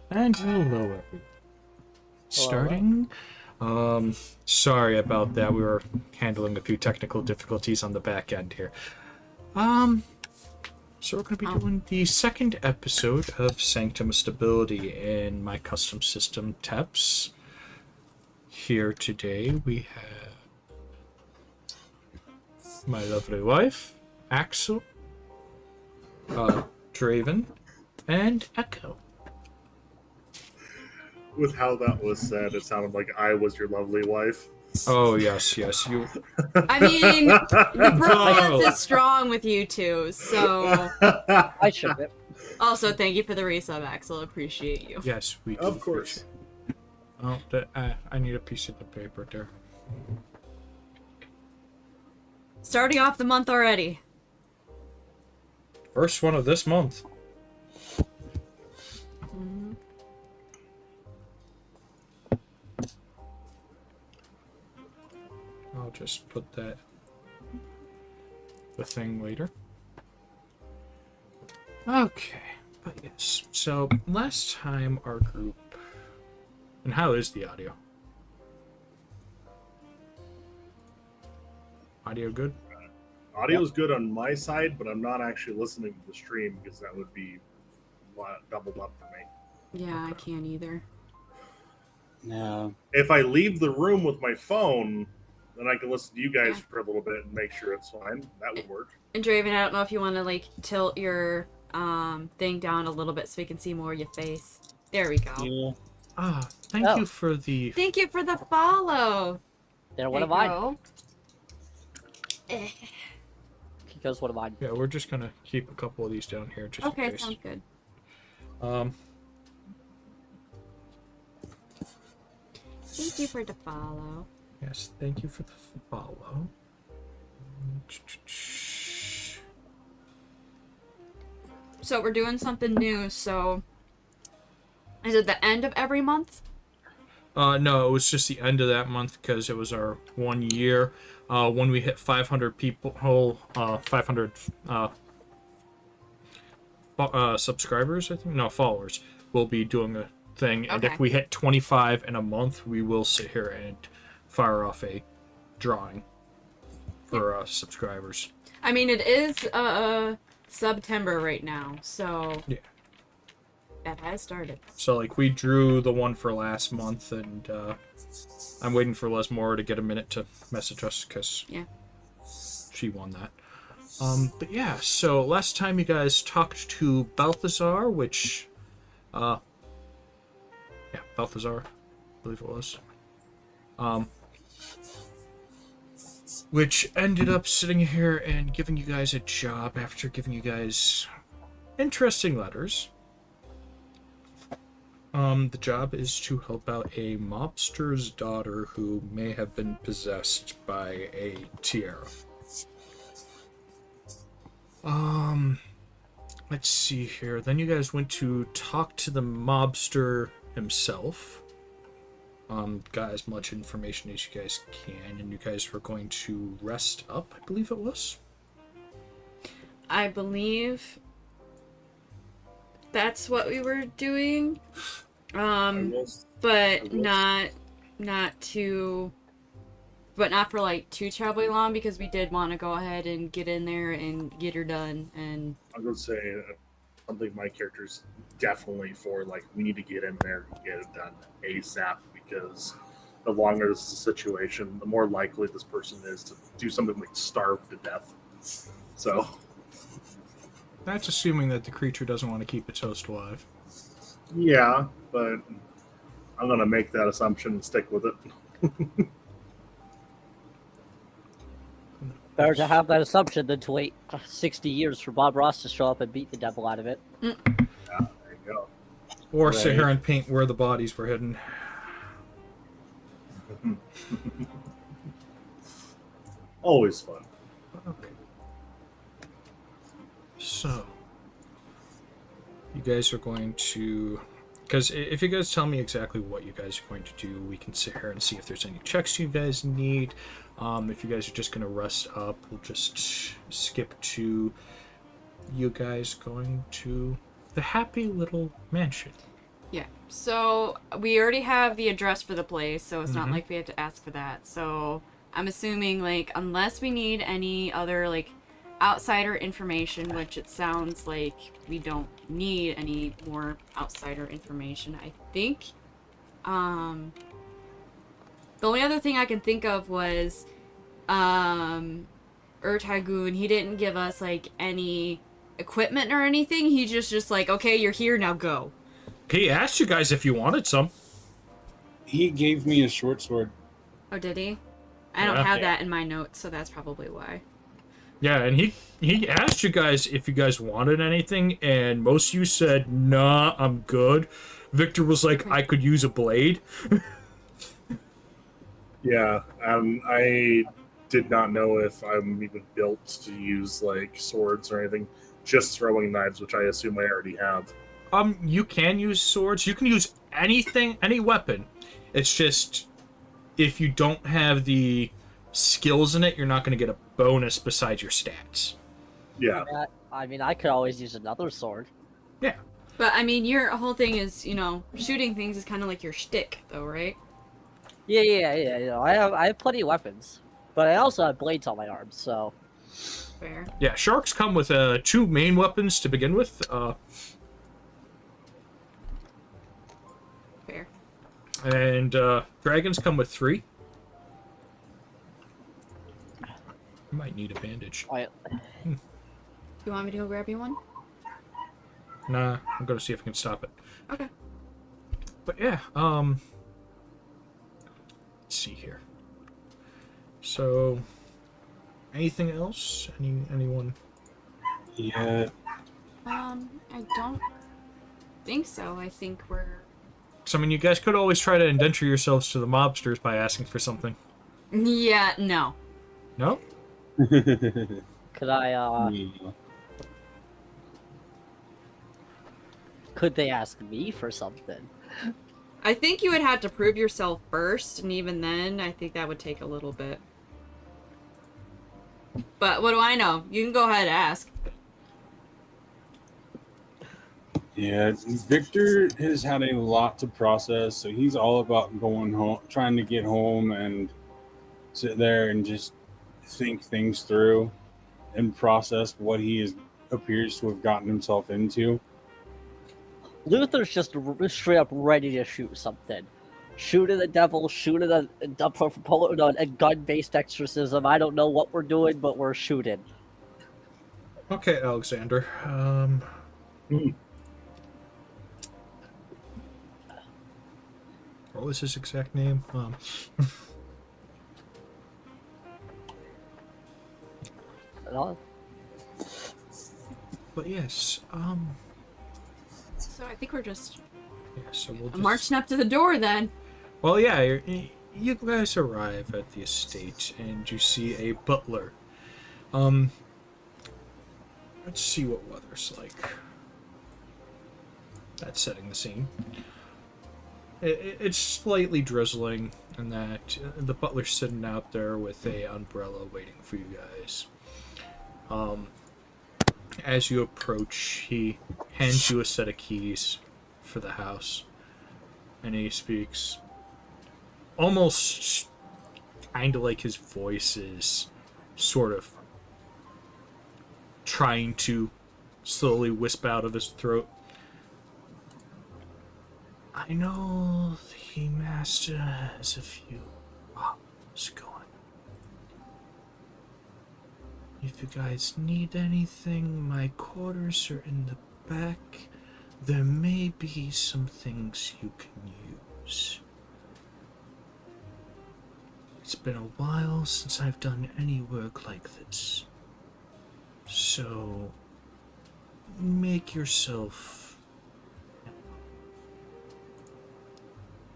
And hello, everyone. Starting. Sorry about that. We were handling a few technical difficulties on the back end here. So we're going to be doing the second episode of Sanctum of Stability in my custom system, TEPS. Here today we have my lovely wife, Axel, Draven, and Echo. With how that was said, it sounded like I was your lovely wife. Oh, yes, you. I mean, the bromance is strong with you two, so... I should it. Also, thank you for the resub, Axel. Appreciate you. Yes, we do. Of course. Oh, I need a piece of the paper there. Starting off the month already. First one of this month. I'll just put the thing later. Okay, but yes. So last time our group, and how is the audio? Audio good? Audio's good on my side, but I'm not actually listening to the stream because that would be doubled up for me. Yeah, I can't either. No. If I leave the room with my phone, then I can listen to you guys for a little bit and make sure it's fine. That would work. And Draven, I don't know if you want to like tilt your thing down a little bit so we can see more of your face. There we go. Yeah. Thank you for the... Thank you for the follow. Then what am I? He goes, what am I? Yeah, we're just gonna keep a couple of these down here just in Okay, case. sounds good. Thank you for the follow. Yes, thank you for the follow. So we're doing something new, so... Is it the end of every month? No, it was just the end of that month because it was our 1 year. When we hit 500 people, 500 subscribers, I think. No, followers. We'll be doing a thing, and Okay. if we hit 25 in a month, we will sit here and fire off a drawing for subscribers. I mean, it is September right now, so Yeah. that has started. So, like, we drew the one for last month, and I'm waiting for Lesmore to get a minute to message us, because she won that. But yeah, so last time you guys talked to Balthazar, which, Balthazar, I believe it was. Which ended up sitting here and giving you guys a job after giving you guys interesting letters. The job is to help out a mobster's daughter who may have been possessed by a tiara. Let's see here. Then you guys went to talk to the mobster himself. Got as much information as you guys can, and you guys were going to rest up, I believe it was. I believe that's what we were doing. But not for like too terribly long, because we did want to go ahead and get in there and get her done. And I was going to say something my character's definitely for, like, we need to get in there and get it done ASAP, because the longer this is a situation, the more likely this person is to do something like starve to death. So That's assuming that the creature doesn't want to keep its host alive. yeah, but I'm going to make that assumption and stick with it. Better to have that assumption than to wait 60 years for Bob Ross to show up and beat the devil out of it. Yeah, there you go. Or sit here and paint where the bodies were hidden. Always fun. Okay. So, you guys are going to... Because if you guys tell me exactly what you guys are going to do, we can sit here and see if there's any checks you guys need. If you guys are just going to rest up, we'll just skip to you guys going to the happy little mansion. Yeah. So we already have the address for the place, so it's not Mhm. like we have to ask for that. So I'm assuming like unless we need any other like outsider information, which it sounds like we don't need any more outsider information. I think um the only other thing I can think of was Urtagun, he didn't give us like any equipment or anything. He just like, okay, you're here, now go. He asked you guys if you wanted some. He gave me a short sword. Oh, did he? I don't Yeah. have Yeah. that in my notes, so that's probably why. Yeah, and he asked you guys if you guys wanted anything, and most of you said, "Nah, I'm good." Victor was like, "I could use a blade." Yeah, I did not know if I'm even built to use like swords or anything. Just throwing knives, which I assume I already have. You can use swords. You can use anything, any weapon. It's just if you don't have the skills in it, you're not going to get a bonus besides your stats. Yeah, I mean, I could always use another sword. Yeah. But I mean, your whole thing is, shooting things is kind of like your shtick, though, right? Yeah. You know, I have plenty of weapons, but I also have blades on my arms. So Fair. Yeah, sharks come with two main weapons to begin with. Fair. And dragons come with three. You might need a bandage. You want me to go grab you one? Nah, I'm gonna see if I can stop it. Okay. But yeah, let's see here. So, anything else? Anyone? Yeah. I don't think so. I think we're... So, I mean, you guys could always try to indenture yourselves to the mobsters by asking for something. Yeah, no. No? could I? Yeah. Could they ask me for something? I think you would have to prove yourself first, and even then, I think that would take a little bit. But what do I know? You can go ahead and ask. Yeah, Victor has had a lot to process, so he's all about going home, trying to get home and sit there and just think things through and process what appears to have gotten himself into. Luther's just straight up ready to shoot something. Shoot at the devil, shoot at a gun-based exorcism. I don't know what we're doing, but we're shooting. Okay, Alexander. What was his exact name? But yes, So I think we're just yeah, so we'll just... marching up to the door then. Well, yeah, you guys arrive at the estate, and you see a butler. Let's see what weather's like. That's setting the scene. It's slightly drizzling, and that the butler's sitting out there with a umbrella waiting for you guys. As you approach, he hands you a set of keys for the house, and he speaks almost kind of like his voice is sort of trying to slowly wisp out of his throat. I know the master has a few problems going. If you guys need anything, my quarters are in the back. There may be some things you can use. It's been a while since I've done any work like this. So, make yourself...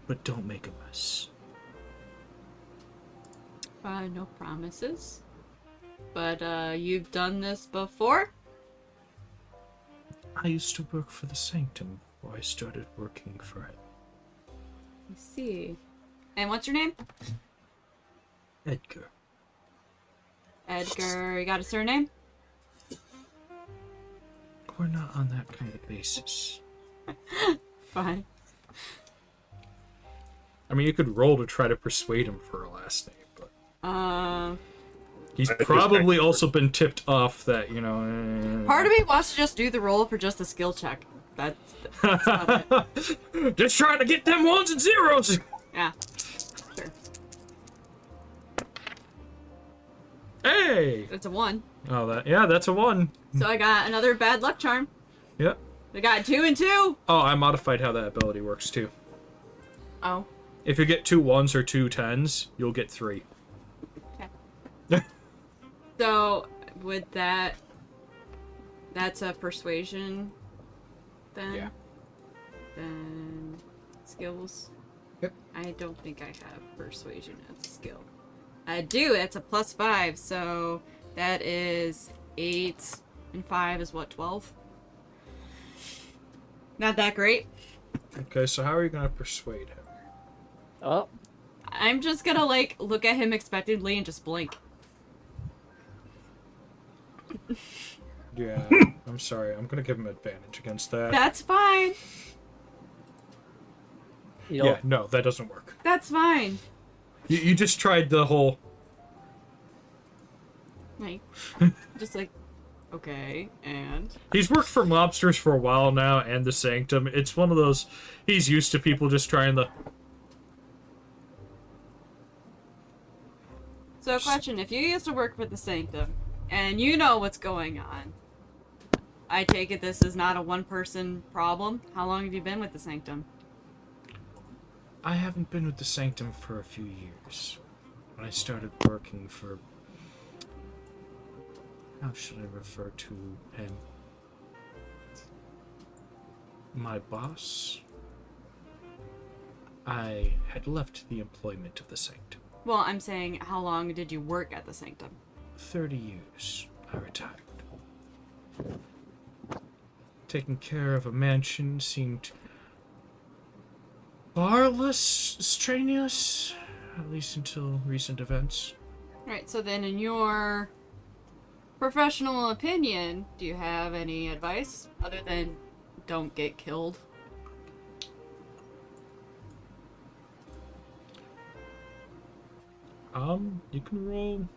but don't make a mess. No promises. But, you've done this before? I used to work for the Sanctum before I started working for it. I see. And what's your name? Edgar. Edgar. You got a surname? We're not on that kind of basis. Fine. I mean, you could roll to try to persuade him for a last name, but he's I just probably texted also been tipped off that, Part of me wants to just do the roll for just a skill check. That's about it. just trying to get them ones and zeros. Yeah. Sure. Hey! It's a 1. Oh, that's a 1. So I got another bad luck charm. Yep. I got 2 and 2. Oh, I modified how that ability works too. Oh. If you get 2 1s or 2 10s, you'll get 3. Okay. So would that's a persuasion then? Yeah. Then skills. Yep. I don't think I have persuasion as a skill. I do. It's a +5, so that is 8 and 5 is what, 12? Not that great. Okay, so how are you gonna persuade him? Oh, I'm just gonna like look at him expectantly and just blink. Yeah, I'm sorry. I'm gonna give him advantage against that. That's fine. you know, Yeah, no, that doesn't work. That's fine. You just tried the whole. Like, just like, okay, and He's worked for mobsters for a while now, and the Sanctum. It's one of those. He's used to people just trying the. so question: if you used to work for the Sanctum and you know what's going on, I take it this is not a one-person problem. How long have you been with the Sanctum? I haven't been with the Sanctum for a few years. When I started working for. How should I refer to him? My boss? I had left the employment of the Sanctum. Well, I'm saying, how long did you work at the Sanctum? 30 years. I retired. Taking care of a mansion seemed far less strenuous, at least until recent events. Right. So then, in your professional opinion, do you have any advice other than don't get killed? You can roll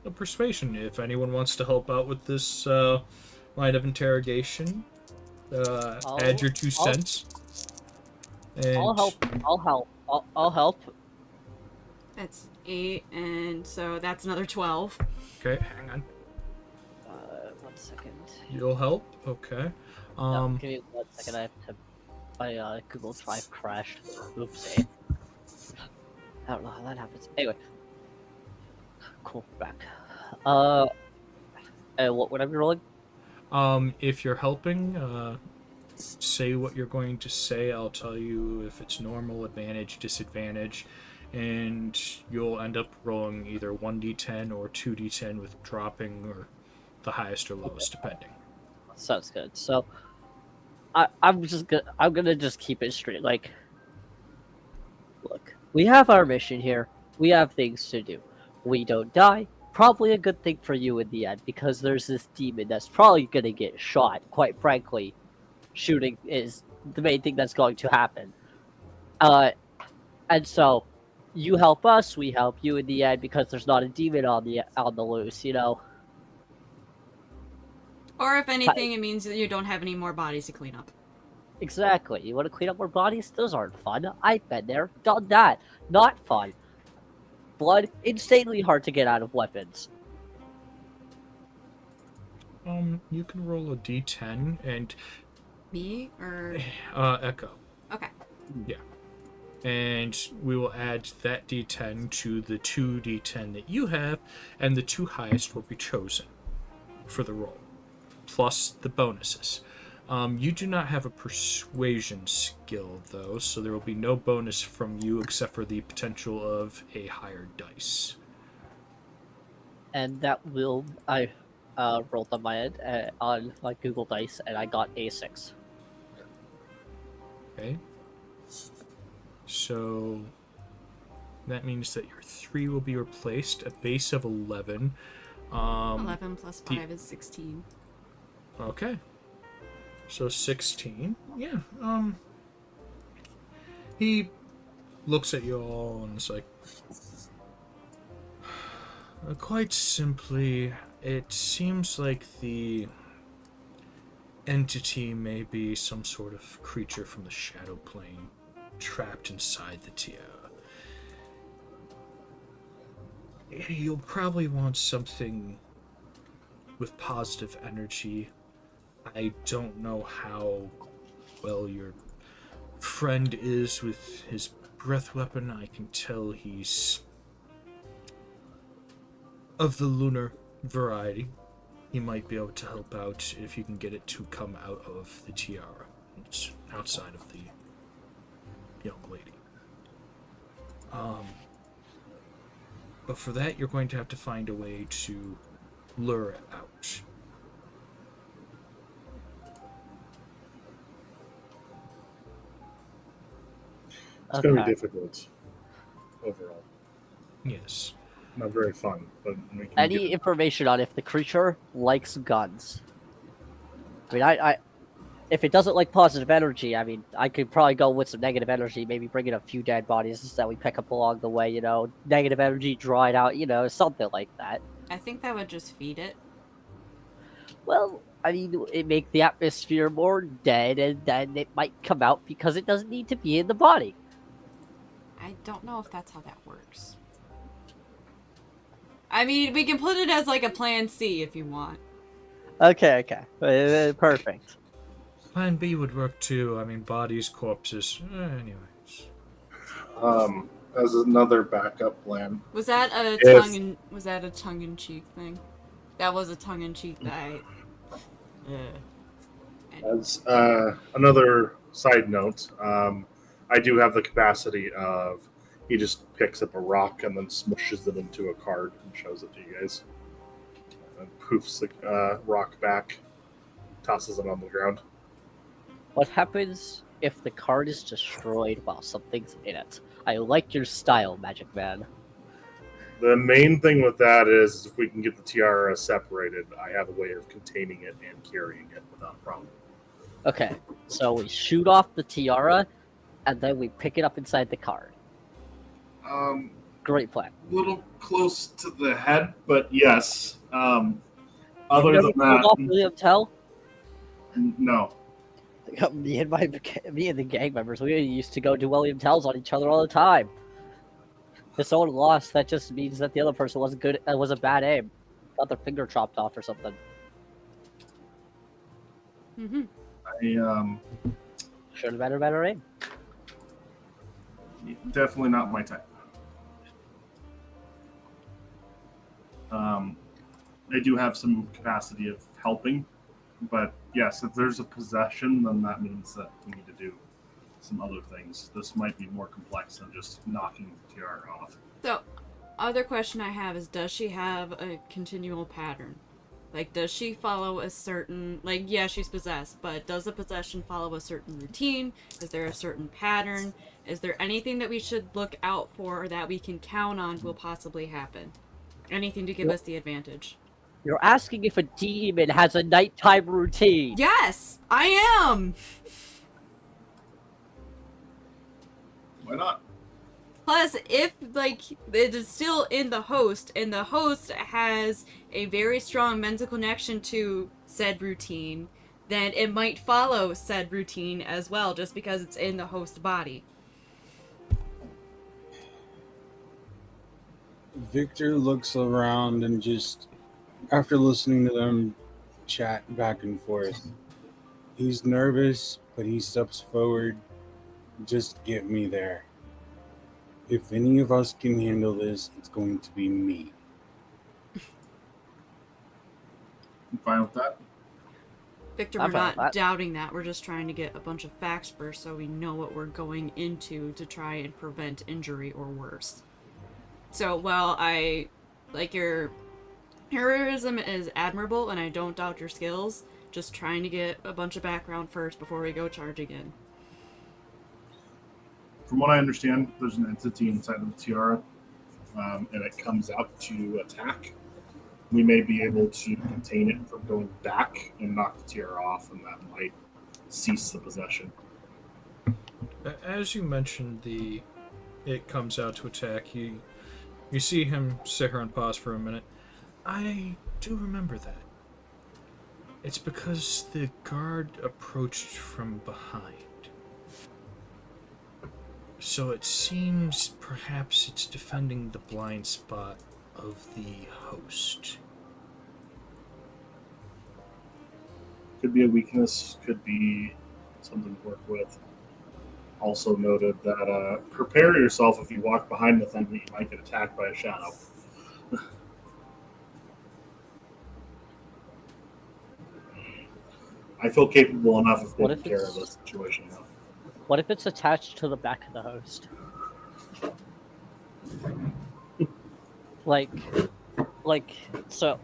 a persuasion if anyone wants to help out with this line of interrogation. Add your 2 cents. And I'll help. I'll help. That's 8, and so that's another 12. Okay, hang on. 1 second. You'll help. Okay. No, give me 1 second. I have to. My Google Drive crashed. Oopsie. I don't know how that happens. Anyway. Cool. Back. What am I rolling? If you're helping, say what you're going to say. I'll tell you if it's normal, advantage, disadvantage, and you'll end up rolling either 1d10 or 2d10 with dropping or the highest or lowest, depending. Sounds good. So, I'm gonna just keep it straight. Like, look, we have our mission here. We have things to do. We don't die. Probably a good thing for you in the end, because there's this demon that's probably gonna get shot. Quite frankly, shooting is the main thing that's going to happen. And so, you help us, we help you in the end, because there's not a demon on the loose, you know. Or if anything, it means that you don't have any more bodies to clean up. Exactly. You want to clean up more bodies? Those aren't fun. I've been there, done that. Not fun. Blood, insanely hard to get out of weapons. You can roll a d10 and Me or Echo. okay. Yeah. And we will add that d10 to the 2d10 that you have, and the 2 highest will be chosen for the roll, plus the bonuses. You do not have a persuasion skill, though, so there will be no bonus from you except for the potential of a higher dice. And that will... I rolled on my end on like Google Dice, and I got a 6. Okay. So that means that your 3 will be replaced, a base of 11. 11 plus 5 is 16. Okay. So 16. Yeah. He looks at you all and is like, quite simply, it seems like the entity may be some sort of creature from the shadow plane trapped inside the tiara. You'll probably want something with positive energy. I don't know how well your friend is with his breath weapon. I can tell he's of the lunar variety. He might be able to help out if you can get it to come out of the tiara. It's outside of the young lady. But for that, you're going to have to find a way to lure it out. It's going to be Okay. difficult overall. Yes. Not very fun, but we can Any get it. information on if the creature likes guns? I mean, I if it doesn't like positive energy, I mean, I could probably go with some negative energy, maybe bring in a few dead bodies that we pick up along the way, negative energy, dry it out, something like that. I think that would just feed it. Well, I mean, it make the atmosphere more dead, and then it might come out because it doesn't need to be in the body. I don't know if that's how that works. I mean, we can put it as like a plan C if you want. Okay, perfect. Plan B would work too. I mean, bodies, corpses. Anyways. As another backup plan. Was that a If- tongue in cheek thing? That was a tongue in cheek that As another side note, I do have the capacity of he just picks up a rock and then smushes it into a card and shows it to you guys. And poofs the rock back, tosses it on the ground. What happens if the card is destroyed while something's in it? I like your style, Magic Man. The main thing with that is if we can get the tiara separated, I have a way of containing it and carrying it without a problem. Okay, so we shoot off the tiara, and then we pick it up inside the card. Great plan. Little close to the head, but yes. Other You never than pulled off that, William Tell? no. Me and the gang members, we used to go do William Tells on each other all the time. If someone lost, that just means that the other person wasn't good. Was a bad aim. Got their finger chopped off or something. Mm-hmm. Should have been better aim. Definitely not my type. I do have some capacity of helping, but yes, if there's a possession, then that means that we need to do some other things. This might be more complex than just knocking the tiara off. So, other question I have is, does she have a continual pattern? Like, does she follow a certain, like, yeah, she's possessed, but does the possession follow a certain routine? Is there a certain pattern? Is there anything that we should look out for or that we can count on will possibly happen? Anything to give us the advantage? You're asking if a demon has a nighttime routine. Yes, I am! Why not? Plus, if, like, it is still in the host, and the host has a very strong mental connection to said routine, then it might follow said routine as well, just because it's in the host body. Victor looks around and just, after listening to them chat back and forth, he's nervous, but he steps forward. Just get me there. If any of us can handle this, it's going to be me. I'm fine with that. Victor, I'm we're fine with not that. doubting that. We're just trying to get a bunch of facts first so we know what we're going into to try and prevent injury or worse. So, while I, like, your heroism is admirable and I don't doubt your skills, just trying to get a bunch of background first before we go charging in. From what I understand, there's an entity inside of the tiara, and it comes out to attack. We may be able to contain it from going back and knock the tiara off, and that might cease the possession. As you mentioned, it comes out to attack. You see him sit here and pause for a minute. I do remember that. It's because the guard approached from behind. So it seems perhaps it's defending the blind spot of the host. Could be a weakness, could be something to work with. Also noted that prepare yourself if you walk behind the thing that you might get attacked by a shadow. I feel capable enough of What taking if care it's- of this situation, though. What if it's attached to the back of the host? like, so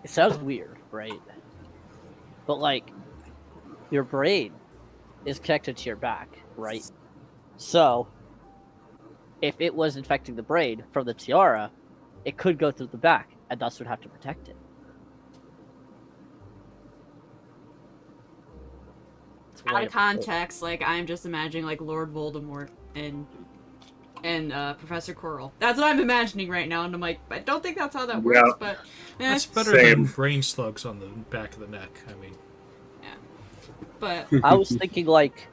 it sounds weird, right? But like, your brain is connected to your back, right? So, if it was infecting the brain from the tiara, it could go through the back, and thus would have to protect it. That's Out why of context, like I'm just imagining like Lord Voldemort and Professor Quirrell. That's what I'm imagining right now, and I'm like, I don't think that's how that works, Yeah. but That's better Same. than brain slugs on the back of the neck. I mean, but I was thinking like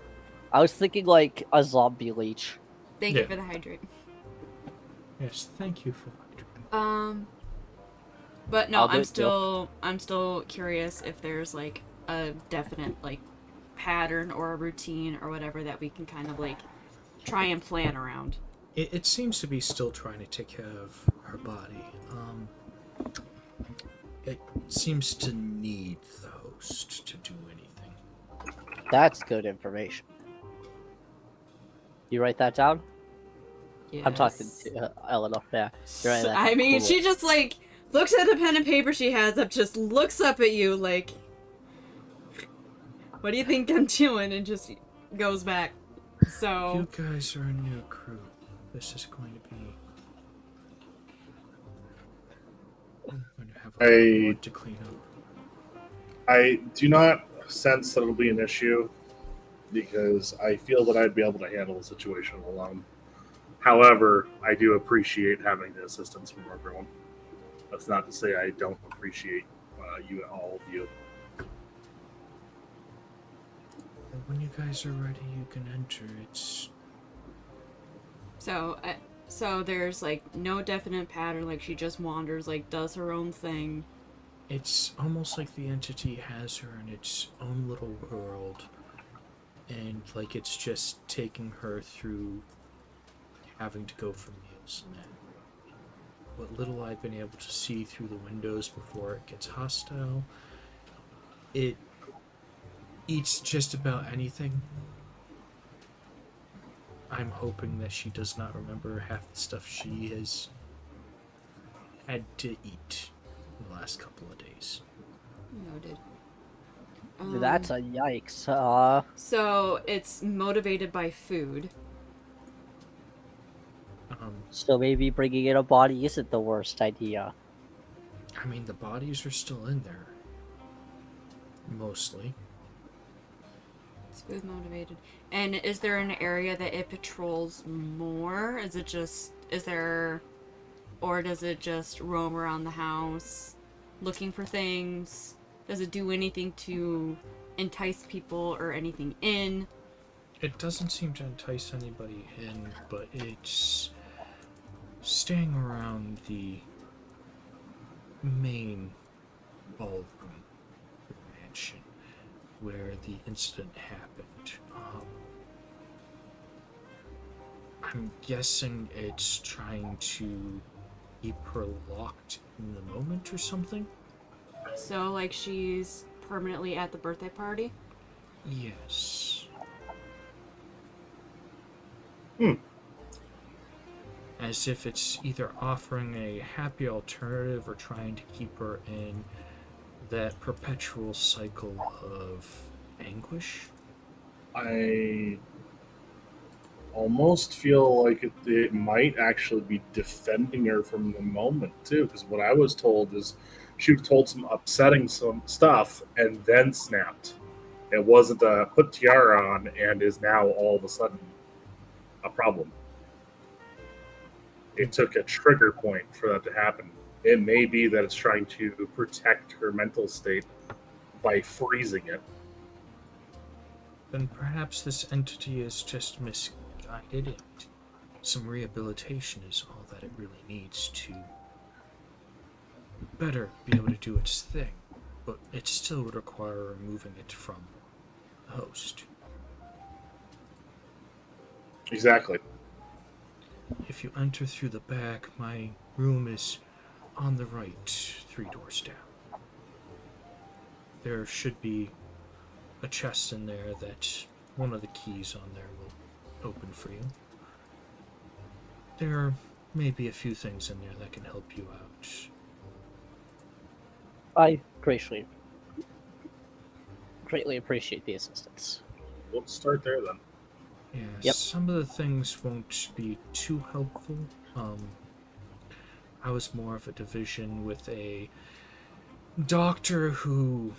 a zombie leech. thank you Yeah. for the hydrate. yes, thank you for But no, I'll do I'm it too. still curious if there's like a definite like pattern or a routine or whatever that we can kind of like try and plan around. It seems to be still trying to take care of her body. It seems to need the host to do anything. That's good information. You write that down? I'm talking Yes. to Eleanor. Yeah. You're writing that I down. mean, Cool. she just like looks at the pen and paper she has up, just looks up at you like, "What do you think I'm doing?" and just goes back. So You guys are a new crew. This is going to be. I'm going to have a lot more to clean up. I do not sense that it'll be an issue because I feel that I'd be able to handle the situation alone. However, I do appreciate having the assistance from everyone. That's not to say I don't appreciate you, all of you. When you guys are ready, you can enter. It's so there's like no definite pattern. Like she just wanders, like does her own thing. It's almost like the entity has her in its own little world, and like it's just taking her through having to go for meals. And what little I've been able to see through the windows before it gets hostile, it eats just about anything. I'm hoping that she does not remember half the stuff she has had to eat in the last couple of days. Noted. That's a yikes. So it's motivated by food. So maybe bringing in a body isn't the worst idea. I mean, the bodies are still in there. Mostly. It's food motivated. And is there an area that it patrols more? Is it just or does it just roam around the house looking for things? Does it do anything to entice people or anything in? It doesn't seem to entice anybody in, but it's staying around the main ballroom of the mansion where the incident happened. I'm guessing it's trying to keep her locked in the moment or something? So like she's permanently at the birthday party? Yes. As if it's either offering a happy alternative or trying to keep her in that perpetual cycle of anguish. I almost feel like it might actually be defending her from the moment too, because what I was told is she was told some upsetting some stuff and then snapped. It wasn't a put tiara on and is now all of a sudden a problem. It took a trigger point for that to happen. It may be that it's trying to protect her mental state by freezing it. Then perhaps this entity is just misguided, and some rehabilitation is all that it really needs to better be able to do its thing. But it still would require removing it from the host. Exactly. If you enter through the back, my room is on the right, 3 doors down. There should be a chest in there that one of the keys on there will open for you. There may be a few things in there that can help you out. I greatly appreciate the assistance. Let's start there then. Yeah, Yep. some of the things won't be too helpful. I was more of a division with a doctor who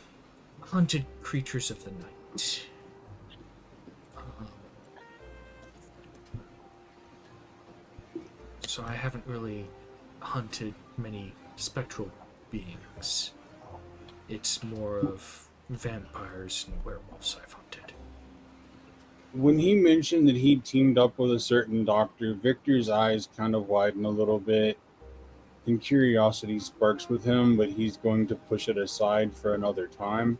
hunted creatures of the night. So I haven't really hunted many spectral beings. It's more of vampires and werewolves I've hunted. When he mentioned that he teamed up with a certain doctor, Victor's eyes kind of widen a little bit, and curiosity sparks with him, but he's going to push it aside for another time.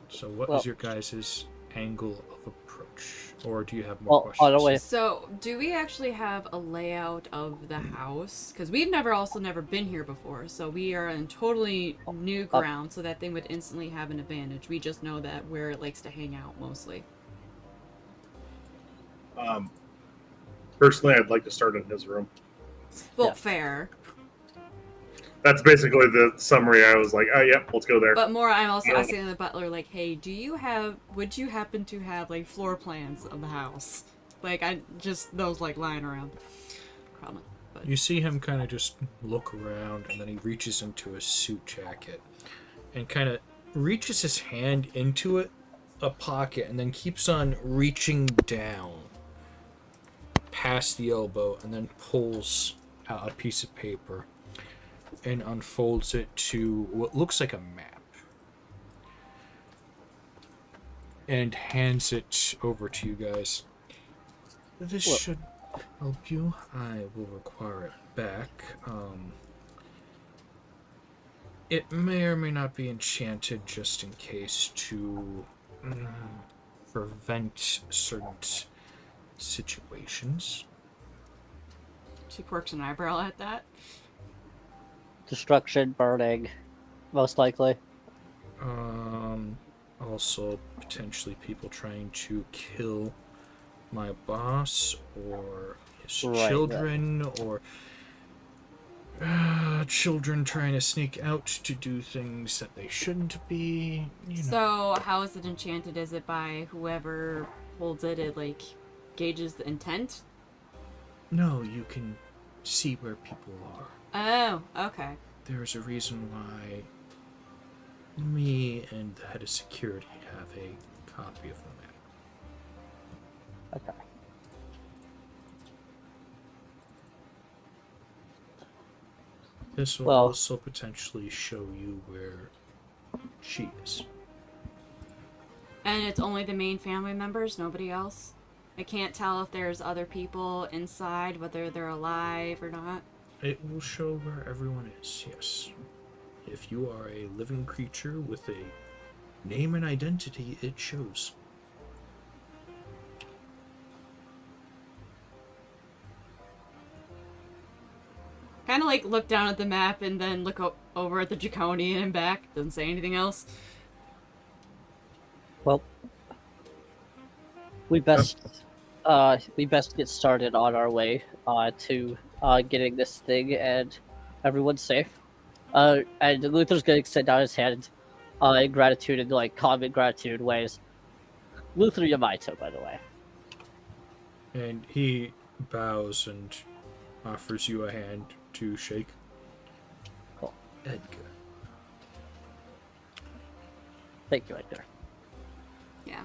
So what Well- is your guys' angle of approach? Or do you have more Well, on the questions? way- So, do we actually have a layout of the house? Because we've never been here before, so we are on totally new ground, so that thing would instantly have an advantage. We just know that where it likes to hang out mostly. Personally, I'd like to start in his room. Well, Yeah. fair. That's basically the summary. I was like, oh, yep, let's go there. But more, I'm also Yeah. asking the butler, like, hey, would you happen to have, like, floor plans of the house? Like, those, like, lying around. Probably. But You see him kind of just look around, and then he reaches into his suit jacket and kind of reaches his hand into a pocket, and then keeps on reaching down past the elbow, and then pulls out a piece of paper and unfolds it to what looks like a map and hands it over to you guys. This Well- should help you. I will require it back. It may or may not be enchanted, just in case, to prevent certain situations. she quirks an eyebrow at that. Destruction, burning, most likely. Also potentially people trying to kill my boss or his Right, children, or children trying to sneak out to do things that they shouldn't be. You know. So, how is it enchanted? Is it by whoever holds it? It, like, gauges the intent? No, you can see where people are. Oh, okay. There's a reason why me and the head of security have a copy of the map. Okay. This will Well- also potentially show you where she is. And it's only the main family members, nobody else? I can't tell if there's other people inside, whether they're alive or not. It will show where everyone is, yes. If you are a living creature with a name and identity, it shows. Kind of like look down at the map and then look over at the Draconian and back. Doesn't say anything else. Well, we best get started on our way to getting this thing and everyone safe. And Luther's gonna extend out his hand in gratitude, in like common gratitude ways. Luther Yamaito, by the way. And he bows and offers you a hand to shake. Cool. Edgar. Thank you, Edgar. Yeah.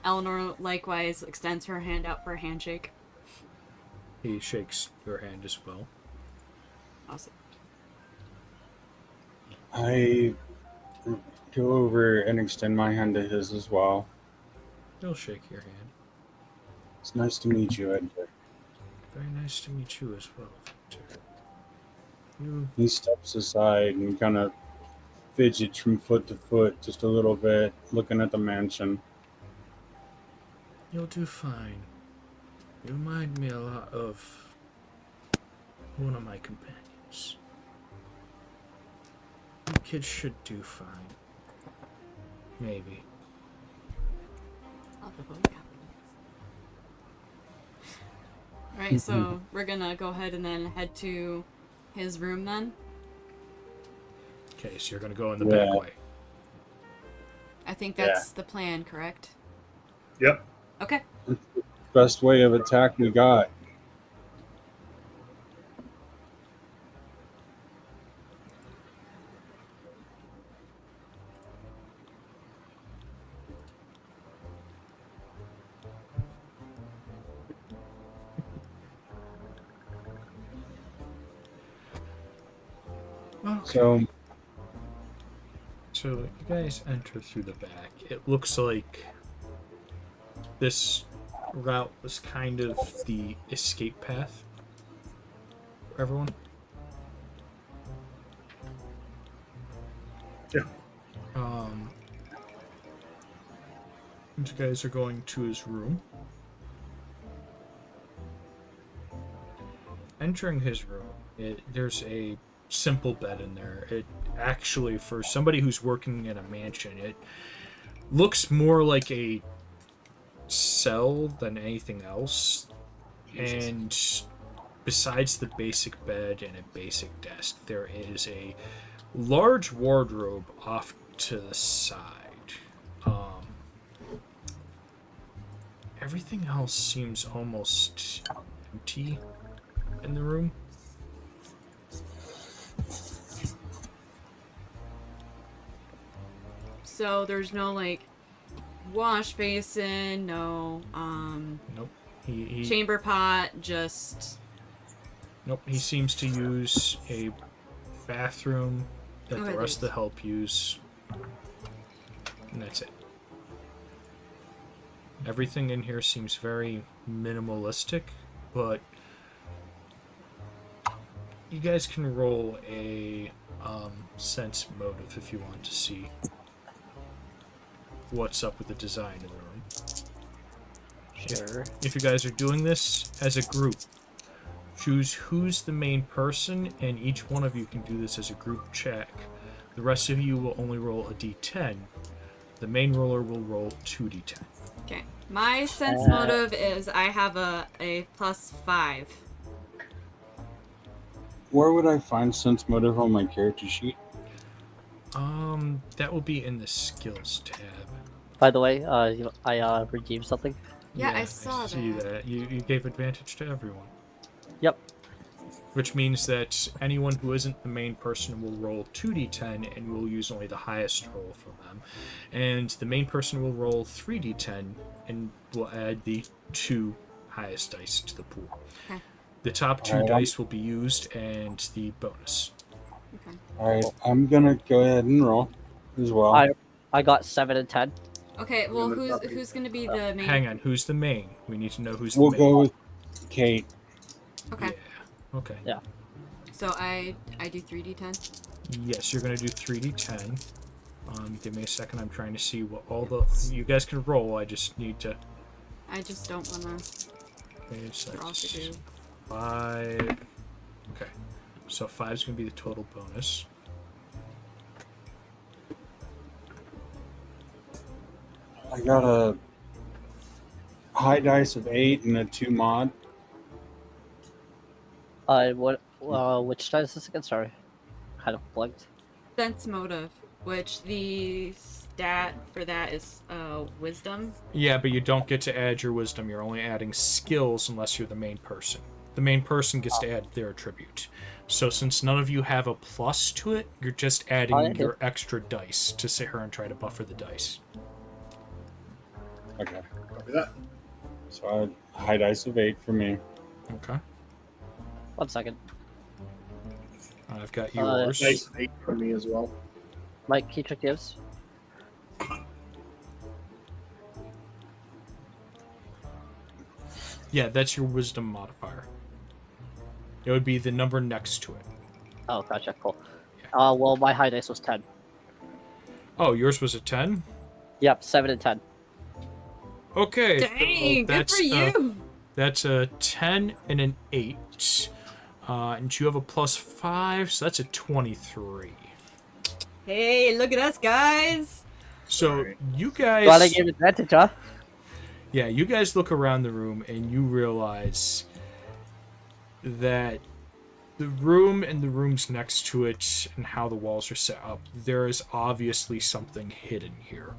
Eleanor likewise extends her hand out for a handshake. He shakes your hand as well. Awesome. I go over and extend my hand to his as well. He'll shake your hand. It's nice to meet you, Edgar. Very nice to meet you as well, Victor. You, He steps aside and kind of fidgets from foot to foot just a little bit, looking at the mansion. you'll do fine. You remind me a lot of one of my companions. You kids should do fine. Maybe. Alright, so we're gonna go ahead and then head to his room then. Okay, so you're gonna go in the back Yeah. way. I think that's the plan, correct? Yep. Okay. Best way of attack we got. Okay. So you guys enter through the back. It looks like this route was kind of the escape path for everyone. Yeah. You guys are going to his room. Entering his room, there's a simple bed in there. It actually, for somebody who's working in a mansion, it looks more like a cell than anything else. Jesus. And besides the basic bed and a basic desk, there is a large wardrobe off to the side. Everything else seems almost empty in the room. So there's no like wash basin, no Nope. He chamber pot, just Nope. He seems to use a bathroom that Okay, the rest of the there's- help use, and that's it. Everything in here seems very minimalistic, but you guys can roll a sense motive if you want to see what's up with the design in the room. Sure. If you guys are doing this as a group, choose who's the main person, and each one of you can do this as a group check. The rest of you will only roll a d10. The main roller will roll 2d10. okay. My sense motive is I have a +5. Where would I find sense motive on my character sheet? That will be in the skills tab. By the way, I redeemed something. Yeah, I saw see that. that. You gave advantage to everyone. Yep. Which means that anyone who isn't the main person will roll 2d10 and will use only the highest roll for them. And the main person will roll 3d10 and will add the 2 highest dice to the pool. Okay. The top 2 Alright, dice will be used, and the bonus. Okay. Alright, I'm gonna go ahead and roll as well. I got 7 and 10. Okay, well gonna copy. who's gonna be the main? Hang on, who's the main? We need to know who's We'll the main. go with Kate. Okay. Yeah. Okay. Yeah. So I do 3d10. Yes, you're gonna do 3d10. Give me a second. I'm trying to see what all the you guys can roll. I just need to. I just don't wanna Okay, so draw to do. 5. Okay, so 5 is gonna be the total bonus. I got a high dice of 8 and a 2 mod. Which die is this again? Sorry, kind of blanked. Sense motive, which the stat for that is wisdom. Yeah, but you don't get to add your wisdom. You're only adding skills unless you're the main person. The main person gets to add their attribute. So since none of you have a plus to it, you're just adding I do. your extra dice to sit here and try to buffer the dice. Okay. Copy that. So high dice of 8 for me. Okay. 1 second. I've got Uh, yours. Nice 8 for me as well. Mike, can you check gives? Yeah, that's your wisdom modifier. It would be the number next to it. Oh, gotcha. Cool. Well, my high dice was 10. Oh, yours was a 10? Yep, 7 and 10. Okay. Dang, good for you. That's a 10 and an 8. And you have a +5, so that's a 23. Hey, look at us, guys. So Alright. you guys... Glad I gave advantage, huh? Yeah, you guys look around the room and you realize that the room and the rooms next to it and how the walls are set up, there is obviously something hidden here.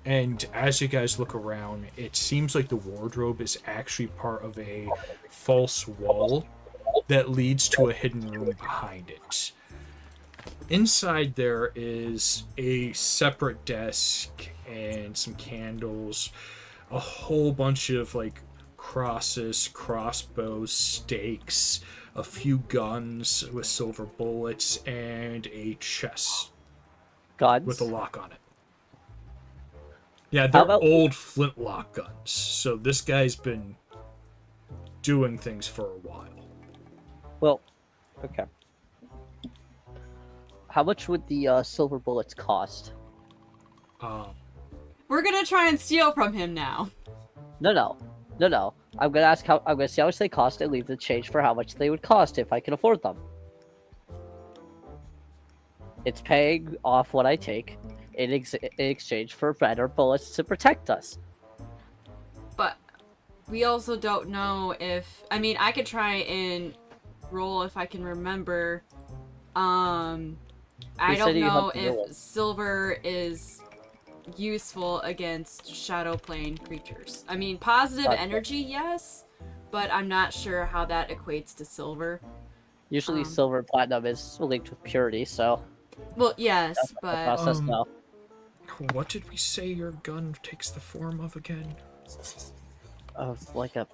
And as you guys look around, it seems like the wardrobe is actually part of a false wall that leads to a hidden room behind it. Inside there is a separate desk and some candles, a whole bunch of like crosses, crossbows, stakes, a few guns with silver bullets, and a chest Guns. with a lock on it. Yeah, How they're about- old flintlock guns, so this guy's been doing things for a while. Well, okay. How much would the silver bullets cost? We're gonna try and steal from him now. No. I'm gonna ask how. I'm gonna see how much they cost and leave the change for how much they would cost if I can afford them. It's paying off what I take in exchange for better bullets to protect us. But we also don't know if... I mean, I could try and roll if I can remember. I said don't you had know to if roll it. silver is useful against shadow plane creatures. I mean, positive Gotcha. energy, yes, but I'm not sure how that equates to silver. Usually, Um. silver and platinum is linked with purity, so Well, yes, that's the but process now. What did we say your gun takes the form of again? Of like a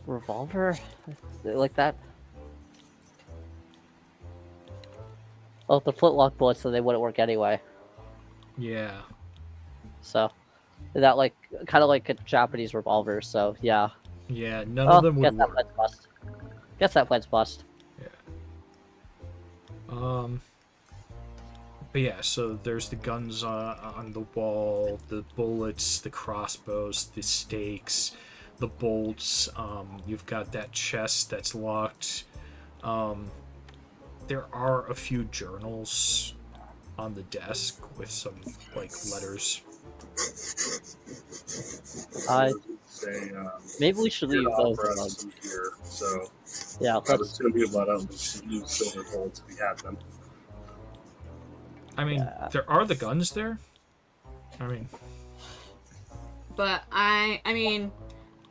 revolver, like that. Well, the flintlock bullets, so they wouldn't work anyway. Yeah. So that like kind of like a Japanese revolver. So yeah. Yeah, none Oh, of them guess would that work. plan's bust. Guess that plan's bust. But yeah, so there's the guns on the wall, the bullets, the crossbows, the stakes, the bolts. You've got that chest that's locked. There are a few journals on the desk with some like letters. Say, Maybe we should leave you're those for alone. us some here, so Yeah, I would let's. assume you'd let us use silver bullets if we had them. I mean, Yeah. there are the guns there. I mean, I mean,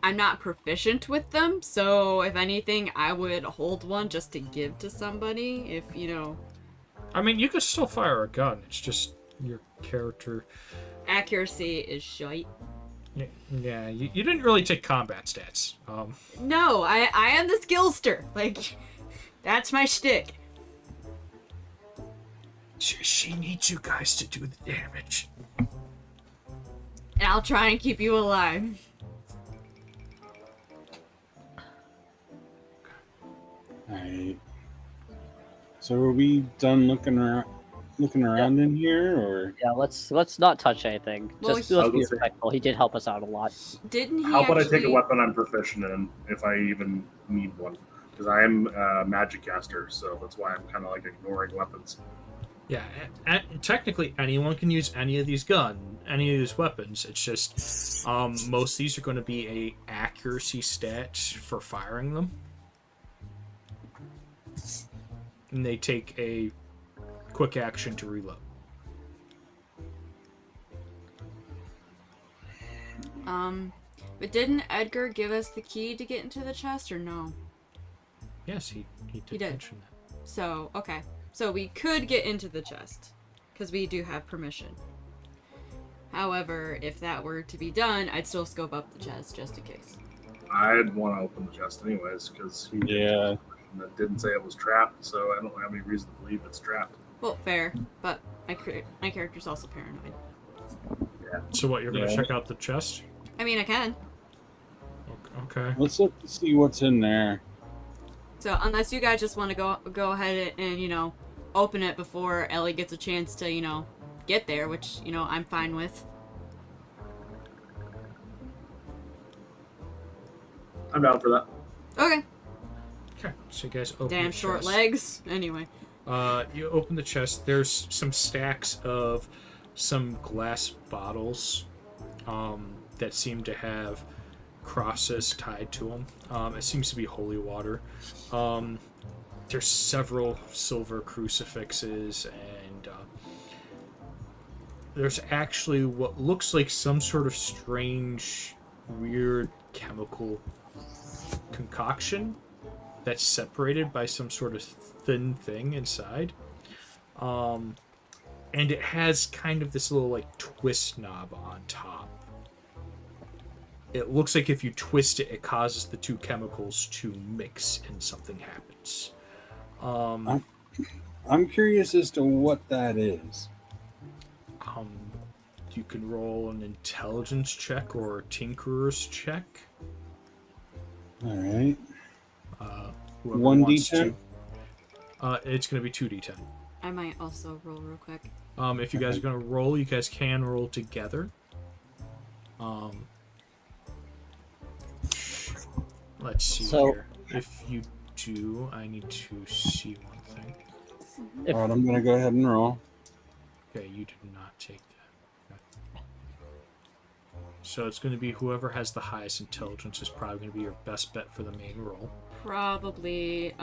I'm not proficient with them, so if anything, I would hold one just to give to somebody. If you you could still fire a gun. It's just your character. accuracy is shite. Yeah, you didn't really take combat stats. No, I am the skillster. Like, that's my shtick. She needs you guys to do the damage. And I'll try and keep you alive. Alright. So are we done looking around in here, or Yeah, let's not touch anything. Well, Just he- let's be I was gonna say- respectful. He did help us out a lot. Didn't he How about actually... I take a weapon I'm proficient in if I even need one? Because I am a magic caster, so that's why I'm kind of like ignoring weapons. Yeah, technically anyone can use any of these weapons. It's just most of these are going to be a accuracy stat for firing them, and they take a quick action to reload. But didn't Edgar give us the key to get into the chest, or no? Yes, he did did. mention that. So, okay. So we could get into the chest, because we do have permission. However, if that were to be done, I'd still scope up the chest, just in case. I'd want to open the chest anyways because he didn't say it was trapped, so I don't have any reason to believe it's trapped. Well, fair, but my character's also paranoid. Yeah. So what, you're going to check out the chest? I mean, I can. Okay. Let's look to see what's in there. So unless you guys just want to go ahead and, you know, open it before Ellie gets a chance to, you know, get there, which, you know, I'm fine with. I'm down for that. Okay. Okay, so you guys open Damn the short chest. legs. Anyway. You open the chest. There's some stacks of some glass bottles that seem to have crosses tied to them. It seems to be holy water. There's several silver crucifixes, and there's actually what looks like some sort of strange, weird chemical concoction that's separated by some sort of thin thing inside. And it has kind of this little like twist knob on top. It looks like if you twist it, it causes the two chemicals to mix and something happens. I'm curious as to what that is. You can roll an intelligence check or a tinkerer's check. All right. Whoever 1d10? It's going to be 2d10. I might also roll real quick. If you guys are going to roll, you guys can roll together. Let's see here. If you do, I need to see one thing. All right, I'm going to go ahead and roll. Okay, you did not take that. Okay. So it's going to be whoever has the highest intelligence is probably going to be your best bet for the main roll. Probably,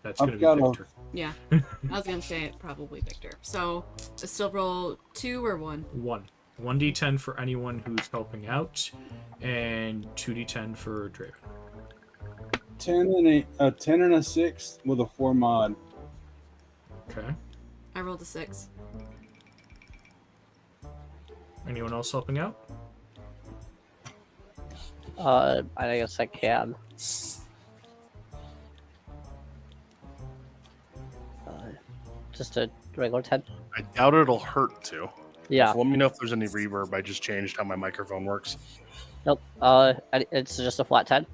That's going to be Victor. yeah. I was gonna say probably Victor. So, still roll 2 or 1? 1. 1d10 for anyone who's helping out, and 2d10 for Draven. 10 and a 6 with a 4 mod. Okay. I rolled a 6. Anyone else helping out? I guess I can. Just a regular 10. I doubt it'll hurt to. Yeah. So let me know if there's any reverb. I just changed how my microphone works. Nope. It's just a flat 10.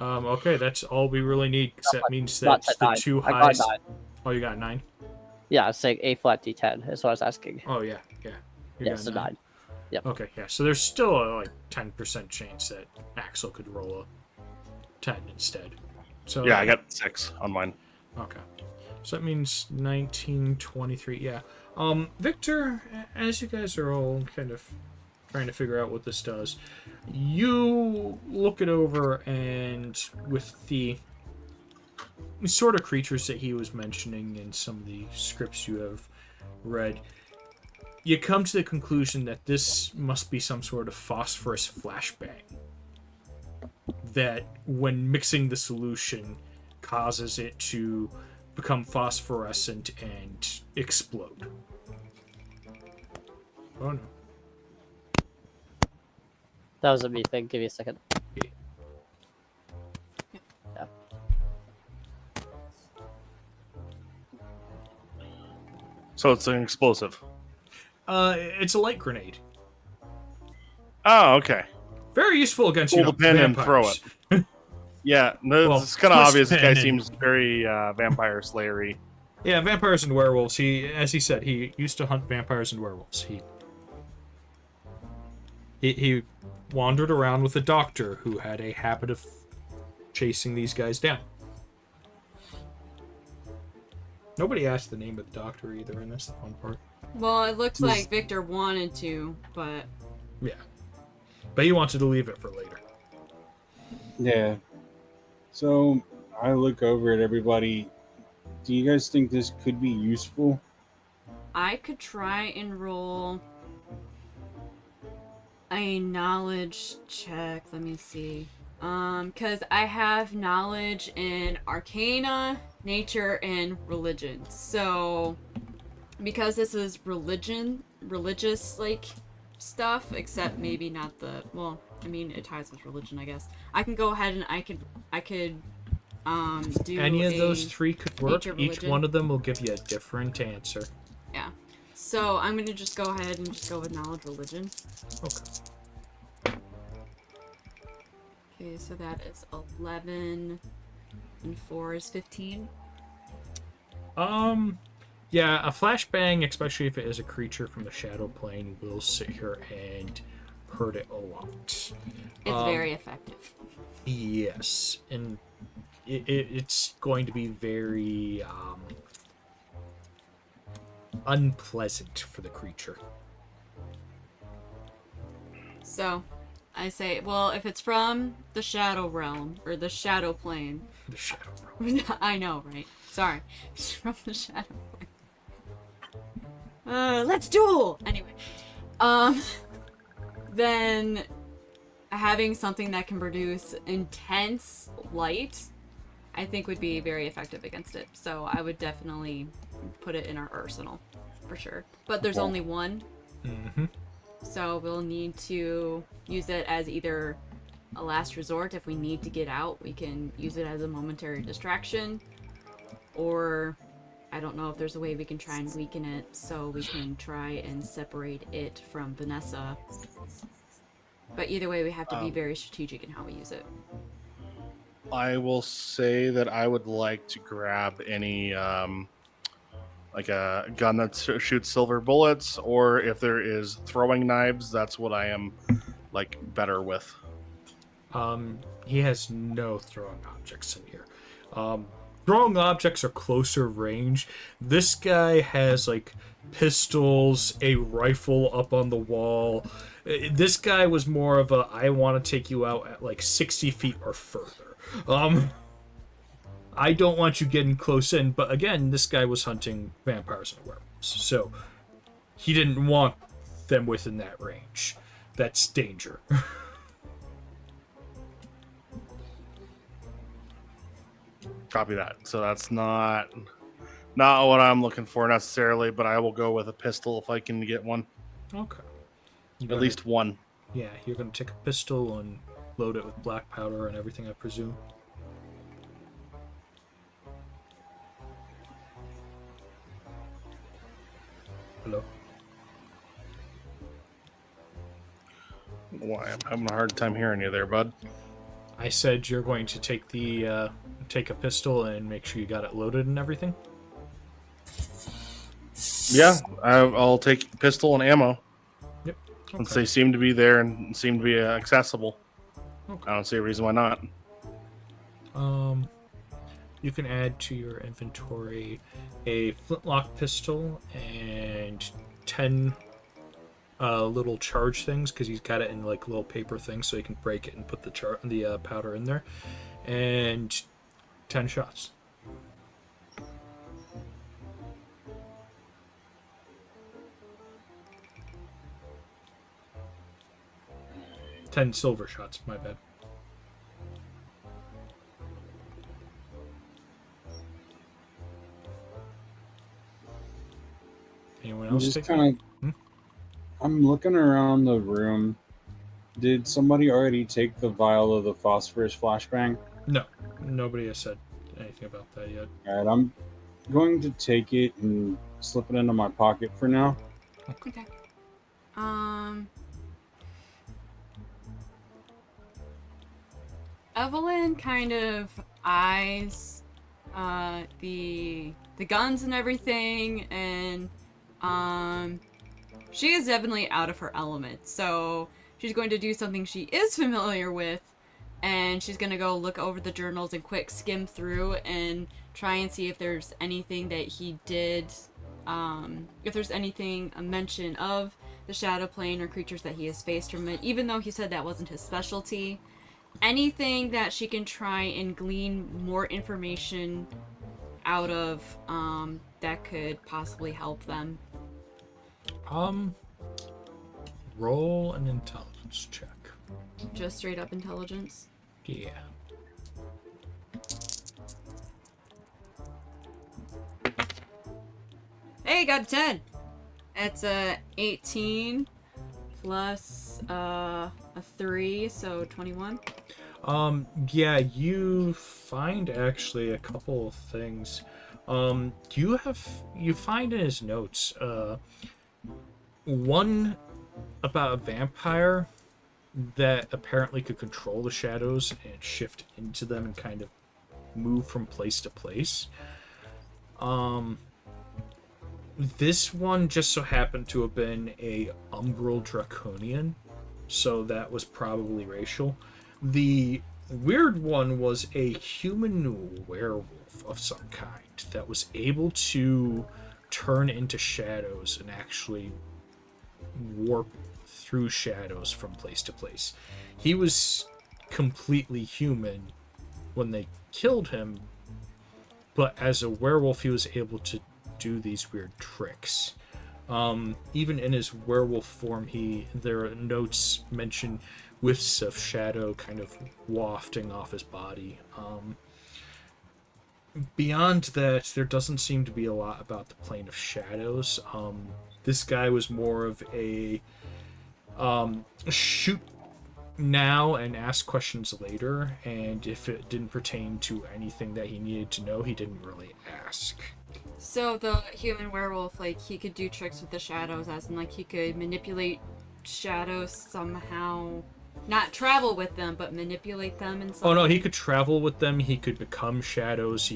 Okay, that's all we really need, 'cause that means that Not it's the 9. two I got highest. 9. Oh, you got a 9? Yeah, it's like a flat D10 is what I was asking. Oh, yeah. You Yeah, got it's a 9. Yep. Okay, yeah. So there's still a like 10% chance that Axel could roll a 10 instead. So Yeah, I got 6 on mine. Okay. So that means 19, 23. Yeah. Victor, as you guys are all kind of trying to figure out what this does, you look it over, and with the sort of creatures that he was mentioning in some of the scripts you have read, you come to the conclusion that this must be some sort of phosphorus flashbang that, when mixing the solution, causes it to become phosphorescent and explode. Oh no. That was a me thing. Give me a second. Okay. Yeah. So it's an explosive. It's a light grenade. Oh, okay. Very useful against Pull the pin and throw vampires. it. Yeah, no, Well, it's kind of twist obvious. This guy pin and- seems very vampire slayery. Yeah, vampires and werewolves. As he said, he used to hunt vampires and werewolves. He wandered around with a doctor who had a habit of chasing these guys down. Nobody asked the name of the doctor either, and that's the fun part. Well, it looks like Victor wanted to, but Yeah. But he wanted to leave it for later. Yeah. So I look over at everybody. Do you guys think this could be useful? I could try and roll a knowledge check. Let me see. Because I have knowledge in Arcana, Nature, and Religion. So, because this is religious, like, stuff, except maybe not the, well, I mean, it ties with religion, I guess. I can go ahead and I could do Any of those a 3 could work. nature Each religion. one of them will give you a different answer. Yeah. So, I'm gonna just go ahead and just go with knowledge religion. Okay. Okay, so that is 11, and 4 is 15. Yeah, a flashbang, especially if it is a creature from the shadow plane, will sit here and hurt it a lot. It's very effective. Yes, and it's going to be very unpleasant for the creature. So, I say, well, if it's from the shadow realm, or the shadow plane. The shadow realm. I know, right? Sorry. It's from the shadow plane. Let's duel! Anyway. Then having something that can produce intense light, I think would be very effective against it. So I would definitely put it in our arsenal, for sure. But there's only one. Mm-hmm. So we'll need to use it as either a last resort. If we need to get out, we can use it as a momentary distraction. Or, I don't know if there's a way we can try and weaken it so we can try and separate it from Vanessa. But either way, we have to be very strategic in how we use it. I will say that I would like to grab any, like a gun that shoots silver bullets, or if there is throwing knives, that's what I am, like, better with. He has no throwing objects in here. Throwing objects are closer range. This guy has, like, pistols, a rifle up on the wall. This guy was more of a, I want to take you out at, like, 60 feet or further. I don't want you getting close in, but again, this guy was hunting vampires and werewolves, so he didn't want them within that range. That's danger. Copy that. So that's not what I'm looking for necessarily, but I will go with a pistol if I can get one. Okay. At least one. Yeah, you're gonna take a pistol and load it with black powder and everything, I presume. Hello? Why? I'm having a hard time hearing you there, bud. I said you're going to take the take a pistol and make sure you got it loaded and everything. Yeah, I'll take pistol and ammo. Yep. Since they seem to be there and seem to be accessible. Okay. I don't see a reason why not. You can add to your inventory a flintlock pistol and 10 little charge things, because he's got it in like little paper things, so he can break it and put the powder in there, and 10 shots. Ten silver shots, my bad. Anyone I'm else? just kind of. I'm looking around the room. Did somebody already take the vial of the phosphorus flashbang? No, nobody has said anything about that yet. All right, I'm going to take it and slip it into my pocket for now. Okay. Evelyn kind of eyes the guns and everything, and she is definitely out of her element. So she's going to do something she is familiar with, and she's going to go look over the journals and quick skim through and try and see if there's anything that he did, if there's anything, a mention of the shadow plane or creatures that he has faced from it, even though he said that wasn't his specialty. Anything that she can try and glean more information out of that could possibly help them. roll an intelligence check. Just straight up intelligence. Yeah. Hey, got a 10. That's a 18 plus a 3, so 21. Yeah, you find actually a couple of things. You find in his notes, one about a vampire that apparently could control the shadows and shift into them and kind of move from place to place. This one just so happened to have been a umbral draconian, so that was probably racial. The weird one was a human werewolf of some kind that was able to turn into shadows and actually warp through shadows from place to place. He was completely human when they killed him, but as a werewolf he was able to do these weird tricks. Even in his werewolf form, there are notes mention whiffs of shadow kind of wafting off his body. Beyond that, there doesn't seem to be a lot about the plane of shadows. This guy was more of a shoot now and ask questions later, and if it didn't pertain to anything that he needed to know, he didn't really ask. So the human werewolf, like, he could do tricks with the shadows, as in, like, he could manipulate shadows somehow. Not travel with them, but manipulate them in some Oh no, way. he could travel with them, he could become shadows.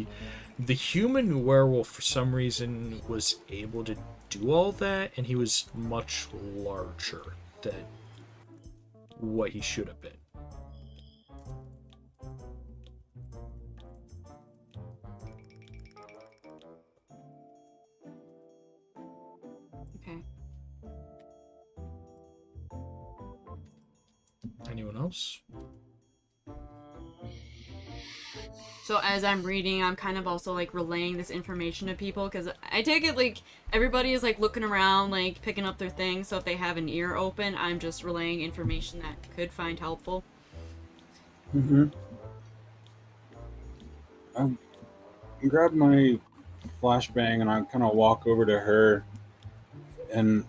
The human werewolf, for some reason, was able to do all that, and he was much larger than what he should have been. Okay. Anyone else? So as I'm reading, I'm kind of also, like, relaying this information to people, because I take it, like, everybody is, like, looking around, like, picking up their things, so if they have an ear open, I'm just relaying information that could find helpful. I grab my flashbang and I kind of walk over to her, and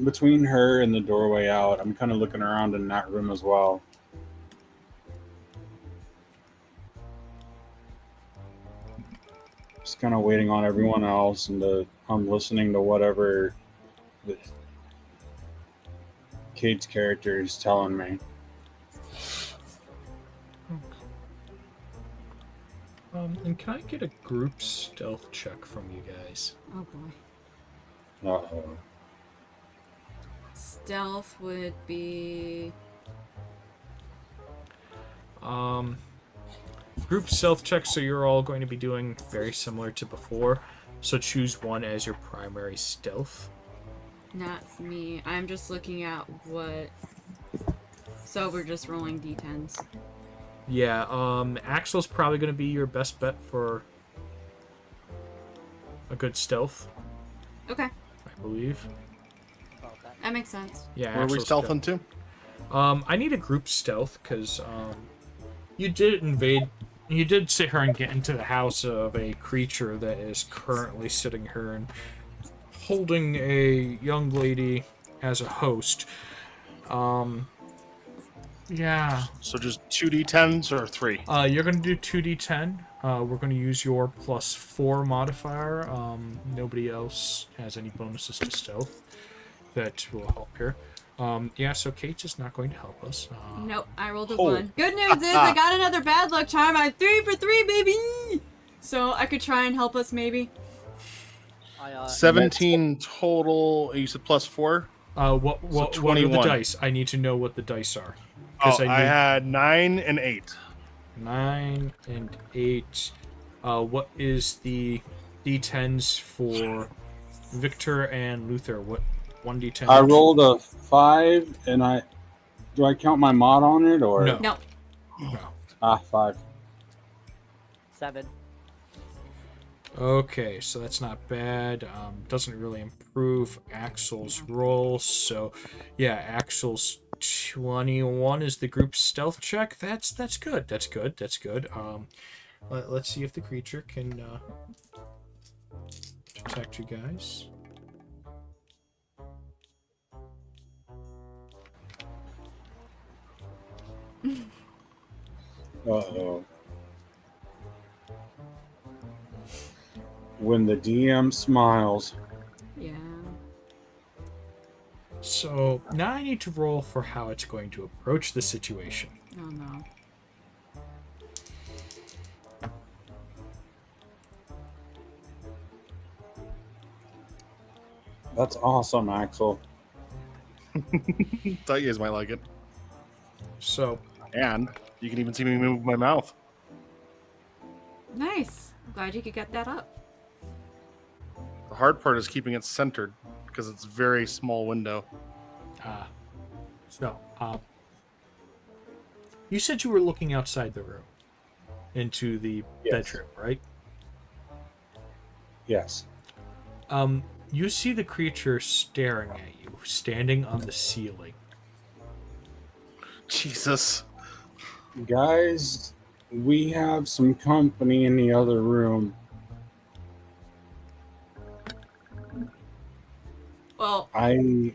between her and the doorway out, I'm kind of looking around in that room as well. Just kind of waiting on everyone else, and I'm listening to whatever Kate's character is telling me. And can I get a group stealth check from you guys? Oh boy. Uh-oh. Stealth would be... Group stealth check, so you're all going to be doing very similar to before. So choose one as your primary stealth. Not me. I'm just looking at what... So we're just rolling d10s. Yeah, Axel's probably going to be your best bet for a good stealth, Okay. I believe. That makes sense. Yeah, Where are we Axel's stealthing to? I need a group stealth because you did sit her and get into the house of a creature that is currently sitting her and holding a young lady as a host. Yeah. So just 2d10s or 3? You're gonna do 2d10. We're gonna use your +4 modifier. Nobody else has any bonuses to stealth that will help here. Yeah, so Kate's just not going to help us. Nope, I rolled a Oh. 1. Good news is I got another bad luck charm. I'm 3 for 3, baby! So I could try and help us, maybe. 17 total. You said +4? What are the 21. dice? I need to know what the dice are. Oh, 'Cause I had 9 and 8. 9 and 8. What is the d10s for Victor and Luther? What 1d10? I rolled a 5, and do I count my mod on it, or No. No. No. 5? 7. Okay, so that's not bad. Doesn't really improve Axel's roll. So, yeah, Axel's 21 is the group stealth check. That's good. That's good. That's good. Let's see if the creature can detect you guys. Uh-oh. When the DM smiles. Yeah. So now I need to roll for how it's going to approach the situation. Oh no. That's awesome, Axel. Thought you guys might like it. So And you can even see me move my mouth. Nice. I'm glad you could get that up. The hard part is keeping it centered because it's a very small window. So, you said you were looking outside the room into the Yes. bedroom, right? Yes. You see the creature staring at you, standing on the ceiling. Jesus. Guys, we have some company in the other room. Well, I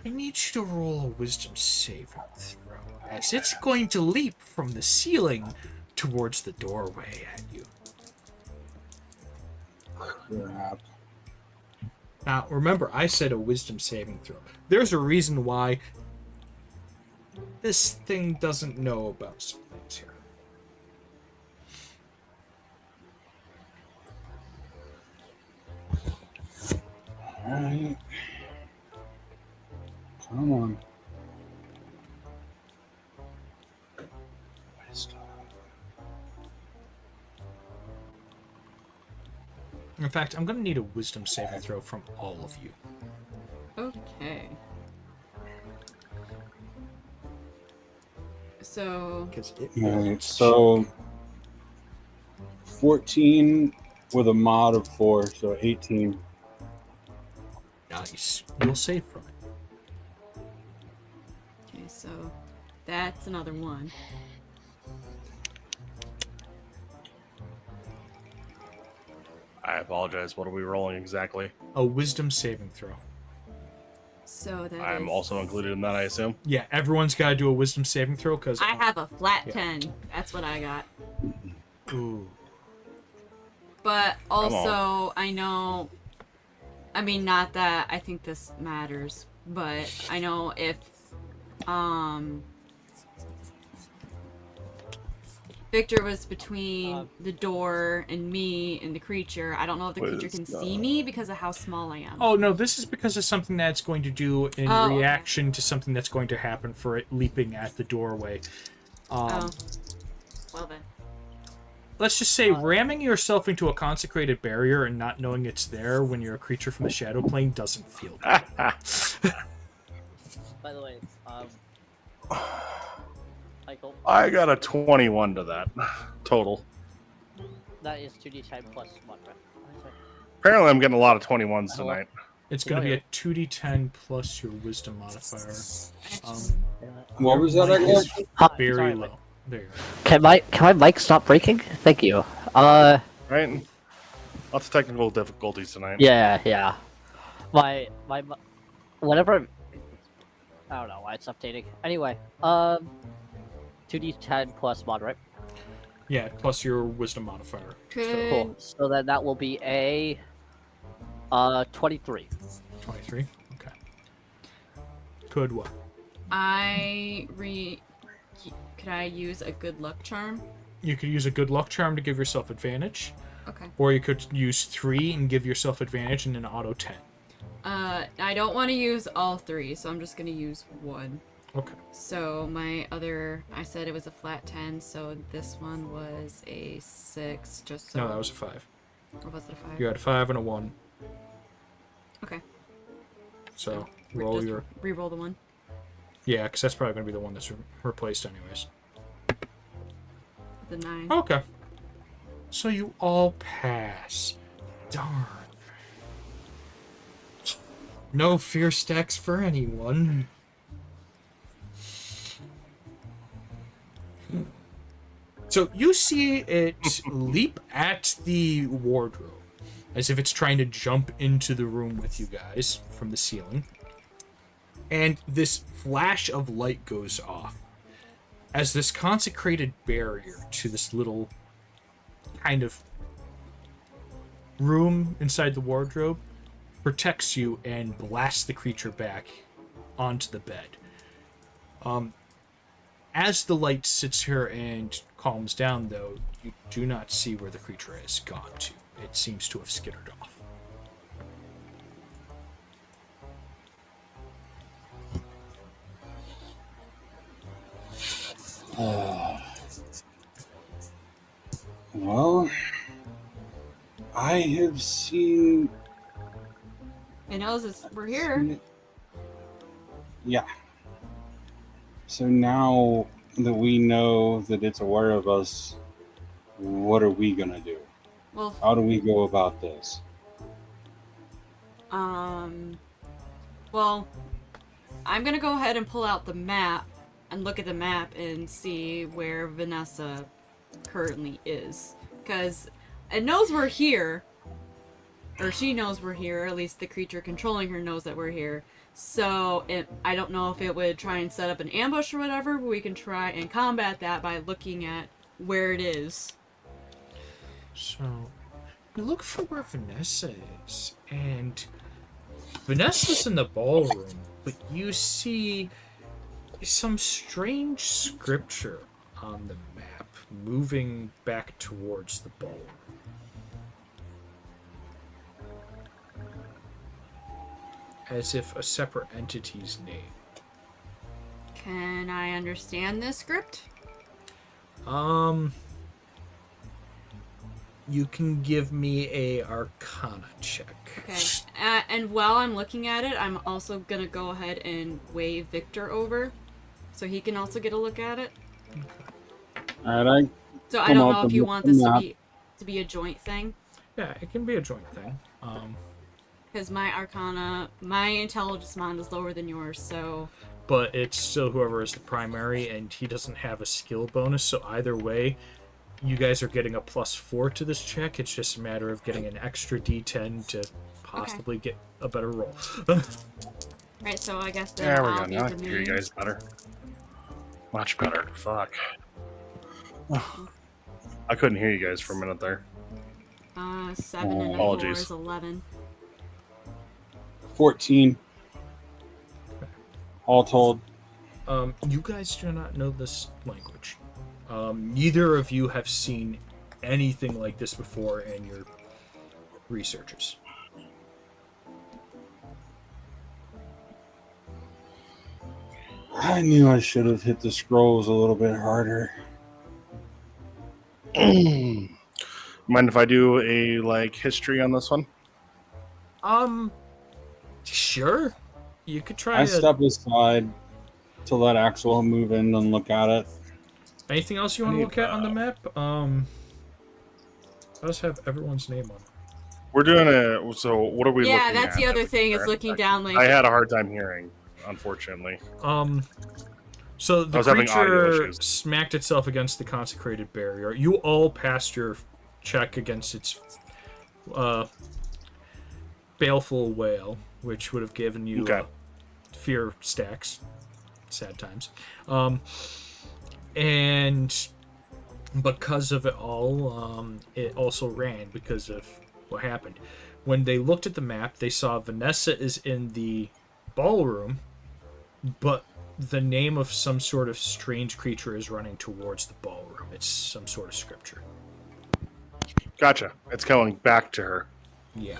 I need you to roll a wisdom saving throw, as it's going to leap from the ceiling towards the doorway at you. crap. Now, remember, I said a wisdom saving throw. There's a reason why this thing doesn't know about some things here. Alright. Come on. In fact, I'm going to need a wisdom saving throw from all of you. okay. So, Because it Alright, so 14 with a mod of 4, so 18. Nice. You'll save from it. okay, so that's another one. I apologize. What are we rolling exactly? A wisdom saving throw. So that I'm is- also included in that, I assume. Yeah, everyone's got to do a wisdom saving throw because. I have a flat Yeah. 10. That's what I got. Ooh. But on. also, I know. I mean, not that I think this matters, but I know if Victor was between the door and me and the creature, I don't know if the creature can see me because of how small I am. Oh no, this is because of something that's going to do in Oh, okay. reaction to something that's going to happen for it leaping at the doorway. Oh. Well then. Let's just say ramming yourself into a consecrated barrier and not knowing it's there when you're a creature from the shadow plane doesn't feel good. By the way, Michael, I got a 21 to that total. that is 2d10 plus 1, right? Apparently, I'm getting a lot of 21s Hello? tonight. It's going to be a 2d10 plus your wisdom modifier. What was that Your mic again? is Hi, very sorry, low. There you go. Can my mic stop breaking? Thank you. Right? Lots of technical difficulties tonight. Yeah. My whatever. I don't know why it's updating. Anyway, 2d10 plus mod, right? Yeah, plus your wisdom modifier. Could Cool. So then that will be a 23. 23. Okay. Could what? could I use a good luck charm? You could use a good luck charm to give yourself advantage, Okay. or you could use 3 and give yourself advantage and an auto 10. I don't want to use all 3, so I'm just gonna use 1. Okay. So my other, I said it was a flat 10, so this one was a 6, just so. No, that was a 5. Or was it a 5? You had a 5 and a 1. Okay. So roll Just your. re-roll the 1. Yeah, because that's probably going to be the one that's replaced, anyways. The 9. Okay. So you all pass. Darn. No fear stacks for anyone. So you see it leap at the wardrobe, as if it's trying to jump into the room with you guys from the ceiling. And this flash of light goes off as this consecrated barrier to this little kind of room inside the wardrobe protects you and blasts the creature back onto the bed. As the light sits here and calms down, though, you do not see where the creature has gone to. It seems to have skittered off. Well, I have seen. It knows we're here. Yeah. So now that we know that it's aware of us, what are we gonna do? Well, How do we go about this? well, I'm gonna go ahead and pull out the map and look at the map and see where Vanessa currently is. Because it knows we're here, or she knows we're here, or at least the creature controlling her knows that we're here. So I don't know if it would try and set up an ambush or whatever, but we can try and combat that by looking at where it is. So, you look for where Vanessa is, and Vanessa's in the ballroom, but you see some strange scripture on the map moving back towards the ballroom. As if a separate entity's name. Can I understand this script? You can give me a Arcana check. Okay. And while I'm looking at it, I'm also gonna go ahead and wave Victor over, so he can also get a look at it. All right. So I Come don't up know if you with want the this map. to be a joint thing, Yeah, it can be a joint thing. because my Arcana, my intelligence mod is lower than yours, so But it's still whoever is the primary, and he doesn't have a skill bonus, so either way, you guys are getting a +4 to this check. It's just a matter of getting an extra D10 to possibly get a better roll. right. So I guess then There we I'll go. be Now I the can hear you main. guys better. Much better. Fuck. I couldn't hear you guys for a minute there. 7 and a 4 Apologies. is 11. 14. All told. You guys do not know this language. Neither of you have seen anything like this before in your researches. I knew I should have hit the scrolls a little bit harder. Mind if I do a history on this one? Sure. You could try I step aside to let Axel move in and look at it. anything else you want to look at on the map? Does have everyone's name on it. We're doing a. So what are we looking Yeah, at? that's the other thing. Is looking down like. I had a hard time hearing, unfortunately. So the I was having audio creature issues. smacked itself against the consecrated barrier. You all passed your check against its baleful wail, which would have given you Okay. fear stacks. Sad times. And because of it all, it also ran because of what happened. When they looked at the map, they saw Vanessa is in the ballroom, but the name of some sort of strange creature is running towards the ballroom. It's some sort of scripture. Gotcha. It's going back to her. Yeah.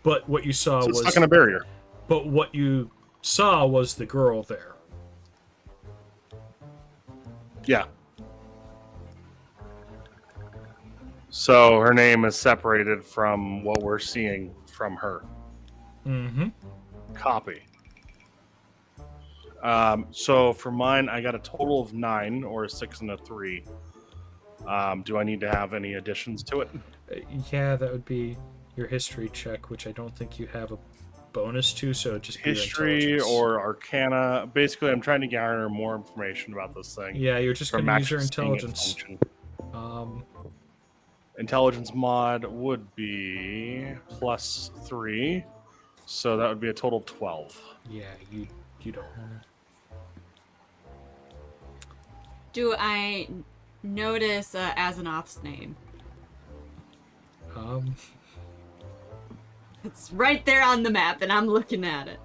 But what you saw So it's was stuck in a barrier. But what you saw was the girl there. Yeah. So her name is separated from what we're seeing from her. Mm-hmm. Copy. So for mine, I got a total of 9, or a 6 and a 3. Do I need to have any additions to it? Yeah, that would be your history check, which I don't think you have a bonus to, so it'd just be your History intelligence. or Arcana? Basically, I'm trying to garner more information about this thing. Yeah, you're just going from to use your actually seeing it intelligence. function. Um, Intelligence mod would be +3, so that would be a total of 12. yeah, you don't want to. Do I notice Azanov's name? It's right there on the map, and I'm looking at it.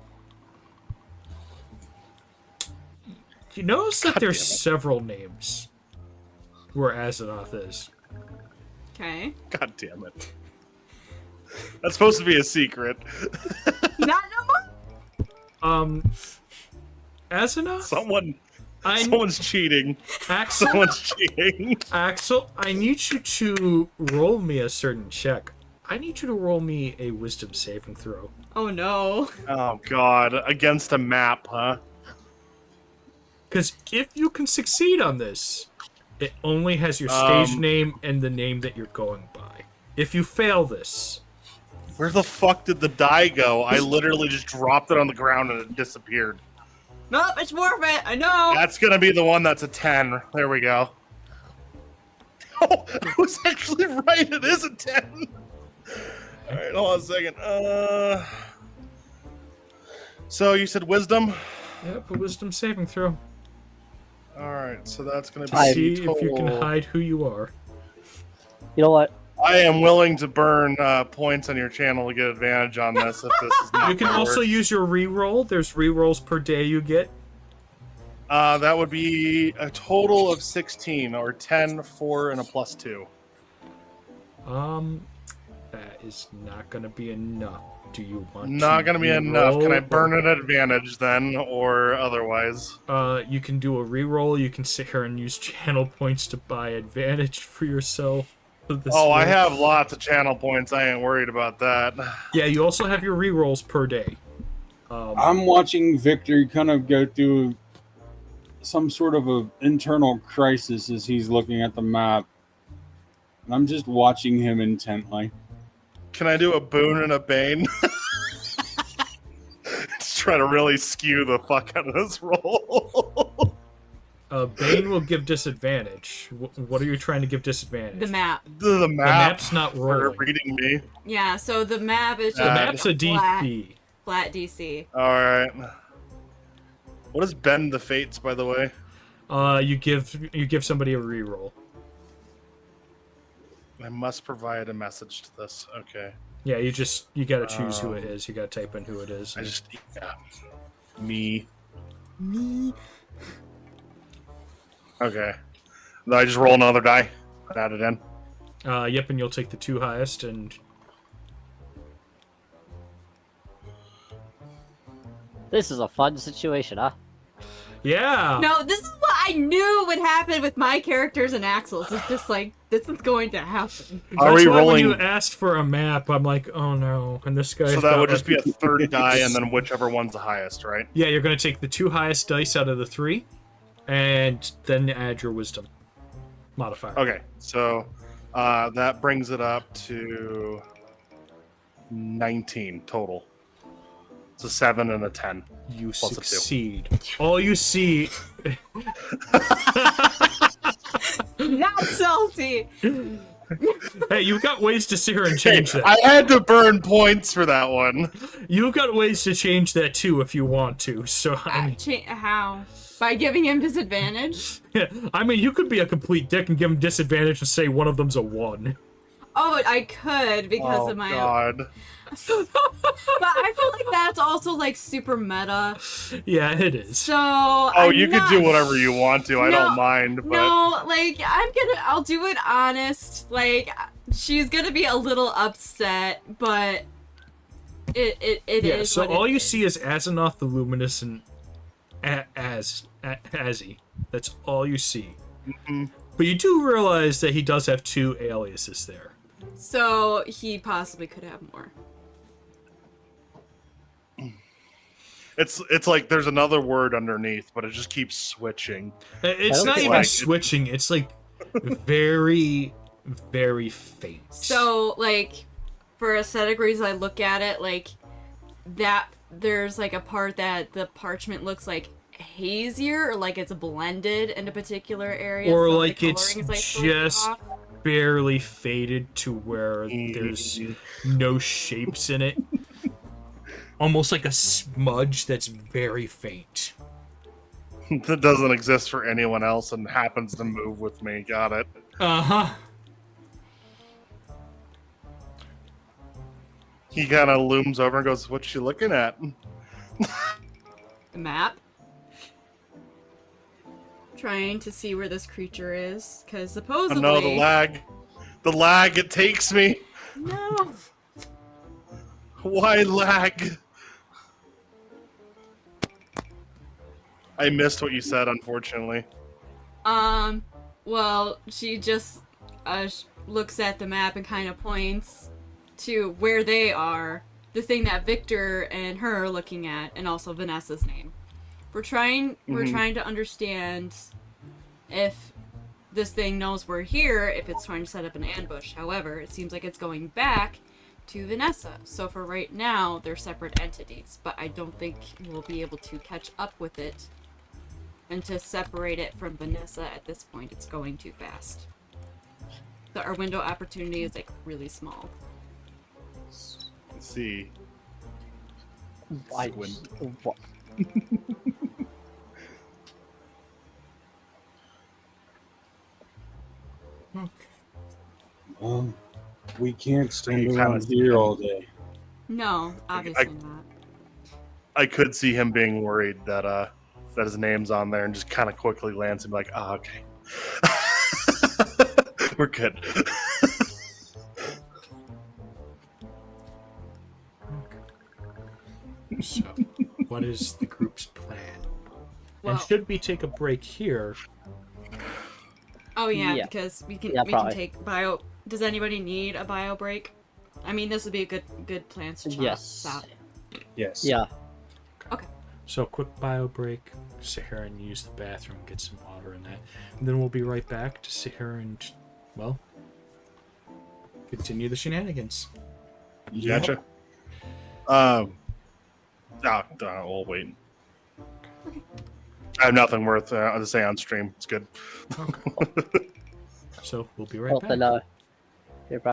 You notice that God there's damn it. several names where Azaroth is. Okay. God damn it. That's supposed to be a secret. Not no more. Azaroth? Someone's cheating. Axel? Someone's cheating. Axel, I need you to roll me a certain check. I need you to roll me a wisdom saving throw. Oh no. Oh god, against a map, huh? Because if you can succeed on this, it only has your stage name and the name that you're going by. If you fail this... Where the fuck did the die go? I literally just dropped it on the ground and it disappeared. Nope, it's forfeit. I know. That's gonna be the one that's a 10. There we go. Oh, I was actually right. It is a 10. Alright, hold on a second. So you said wisdom? Yep, a wisdom saving throw. Alright, so that's gonna To be see if you can total- hide who you are. You know what? I am willing to burn points on your channel to get advantage on this if this is not You can gonna also work. use your reroll. There's rerolls per day you get. That would be a total of 16, or 10, 4, and a +2. That is not going to be enough. Do you want Not to gonna be enough. Can I reroll? burn an advantage then, or otherwise? You can do a reroll. You can sit here and use channel points to buy advantage for yourself. This Oh, I way. have lots of channel points. I ain't worried about that. Yeah, you also have your rerolls per day. I'm watching Victor kind of go through some sort of a internal crisis as he's looking at the map. And I'm just watching him intently. Can I do a boon and a bane? Just try to really skew the fuck out of this roll. Bane will give disadvantage. What are you trying to give disadvantage? The map. The The map map's not for rolling. reading me. Yeah, so the map is just The map's a flat, DC. flat DC. Alright. What is Bend the Fates, by the way? You give somebody a reroll. I must provide a message to this. Okay. Yeah, you gotta choose who it is. You gotta type in who it is. Yeah. Me. Okay. Then I just roll another die. Add it in. Yep, and you'll take the two highest, and This is a fun situation, huh? yeah. No, this is what I knew would happen with my characters and Axel's. It's just like, this is going to happen. Are That's we why rolling? when you asked for a map, I'm like, oh no. And this guy. So that would just be a third die, and then whichever one's the highest, right? Yeah, you're gonna take the two highest dice out of the three, and then add your wisdom modifier. Okay, so that brings it up to 19 total. It's a 7 and a 10. You Plus a 2. succeed. All you see. Not salty. Hey, you've got ways to sit here and change that. I had to burn points for that one. You've got ways to change that too if you want to. So I mean, How? By giving him disadvantage? I mean, you could be a complete dick and give him disadvantage and say one of them's a 1. Oh, I could because Oh of my. god. But I feel like that's also like super meta. Yeah, it is. So. Oh, you could do whatever you want to. I No, don't mind, but No, like I'll do it honest. Like she's gonna be a little upset, but it Yeah, is. so what all it you is. see is Azaroth the Luminous and Azzy. That's all you see. Mhm. But you do realize that he does have 2 aliases there. So he possibly could have more. it's like there's another word underneath, but it just keeps switching. It's don't not think even like- switching. It's like very, very faint. So, like, for aesthetic reasons, I look at it like that. There's like a part that the parchment looks like hazier, or like it's blended in a particular area, or so like the it's coloring is like slightly just off. barely faded to where there's no shapes in it. Almost like a smudge that's very faint. That doesn't exist for anyone else and happens to move with me. Got it. Uh-huh. He kind of looms over and goes, "What you looking at?" The map. Trying to see where this creature is, because Oh supposedly. no, the lag. The lag, it takes me. No. Why lag? I missed what you said, unfortunately. Well, she just looks at the map and kind of points to where they are, the thing that Victor and her are looking at, and also Vanessa's name. We're trying to understand if this thing knows we're here, if it's trying to set up an ambush. However, it seems like it's going back to Vanessa. So for right now, they're separate entities, but I don't think we'll be able to catch up with it. And to separate it from Vanessa at this point, it's going too fast. So our window opportunity is like really small. Let's see. Why? What? We can't stand You around kinda here see all day. No, obviously not. I could see him being worried that his name's on there and just kind of quickly lands and be like, "Ah, okay, we're good." So, what is the group's plan? Well, And should we take a break here? oh yeah, Yeah. because we can probably. take bio. Does anybody need a bio break? I mean, this would be a good plan to Yes. stop. Yes. Yeah. So, quick bio break. Sit here and use the bathroom, get some water and that. And then we'll be right back to sit here and, well, continue the shenanigans. Yeah. Gotcha. We'll wait. I have nothing worth to say on stream. It's good. So, we'll be right Well, back. then, here, bro.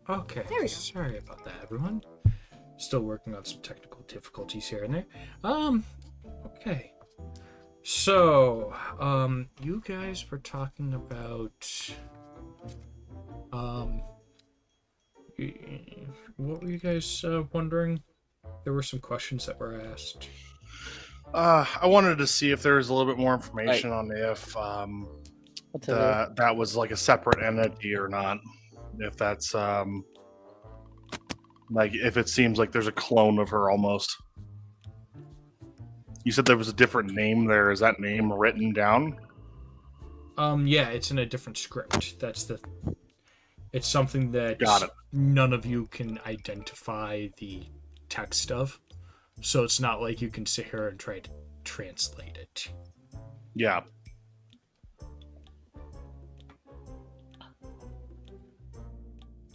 Okay, There we go. sorry about that, everyone. Still working on some technical difficulties here and there. Okay. So, you guys were talking about, What were you guys wondering? There were some questions that were asked. I wanted to see if there was a little bit more information on if What's it? that was like a separate entity or not. If that's like if it seems like there's a clone of her almost. You said there was a different name there. Is that name written down? Yeah, it's in a different script. It's something that Got it. none of you can identify the text of. So it's not like you can sit here and try to translate it. Yeah.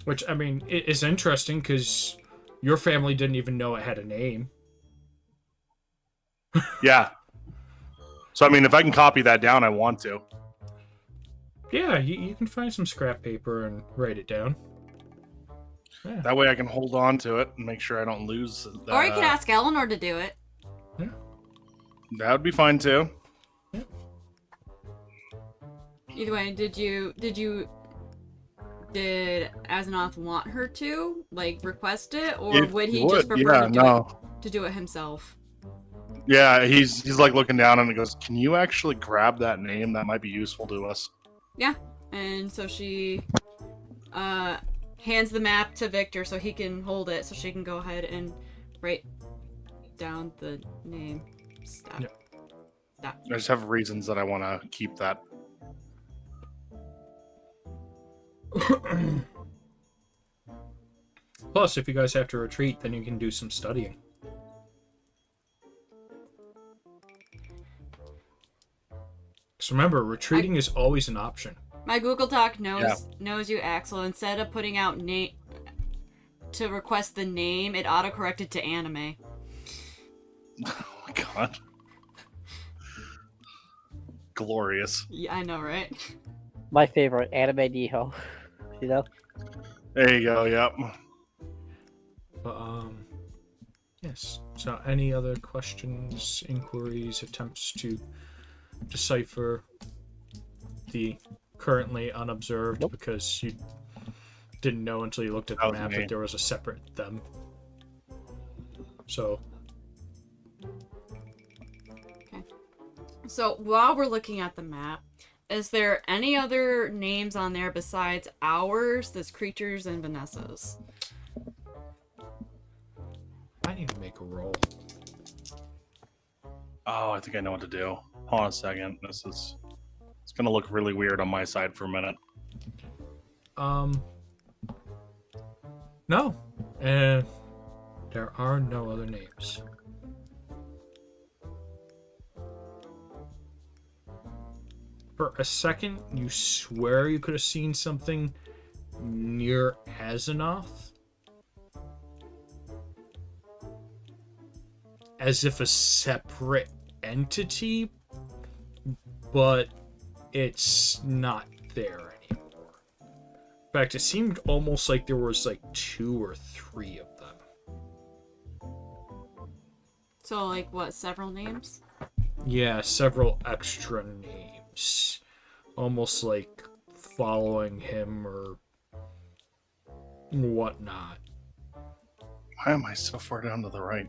Which, I mean, it is interesting because your family didn't even know it had a name. Yeah. So I mean, if I can copy that down, I want to. Yeah, you can find some scrap paper and write it down. Yeah. That way I can hold on to it and make sure I don't lose. That, Or you could ask Eleanor to do it. That would be fine too. Either way, did Azeroth want her to like request it, or If would he you just would, prefer yeah, to do it himself? Yeah, he's like looking down and he goes, "Can you actually grab that name? That might be useful to us." Yeah, and so she hands the map to Victor so he can hold it, so she can go ahead and write down the name. Stop. Yep. Stop. I just have reasons that I want to keep that. Plus, if you guys have to retreat, then you can do some studying. So remember, retreating is always an option. My Google Doc knows you, Axel. Instead of putting out name to request the name, it autocorrected to anime. Oh my god. Glorious. Yeah, I know, right? My favorite anime Niho. You know? There you go, yep. But, yes. So any other questions, inquiries, attempts to decipher the currently unobserved? Nope. Because you didn't know until you looked at the That was map me. that there was a separate them. So, So while we're looking at the map, is there any other names on there besides ours, this creatures, and Vanessa's? I need to make a roll. Oh, I think I know what to do. Hold on a second. It's gonna look really weird on my side for a minute. No. And there are no other names. For a second, you swear you could have seen something near Azeroth. As if a separate entity, but it's not there anymore. In fact, it seemed almost like there was like 2 or 3 of them. So, like, what, several names? Yeah, several extra names. Almost like following him or whatnot. Why am I so far down to the right?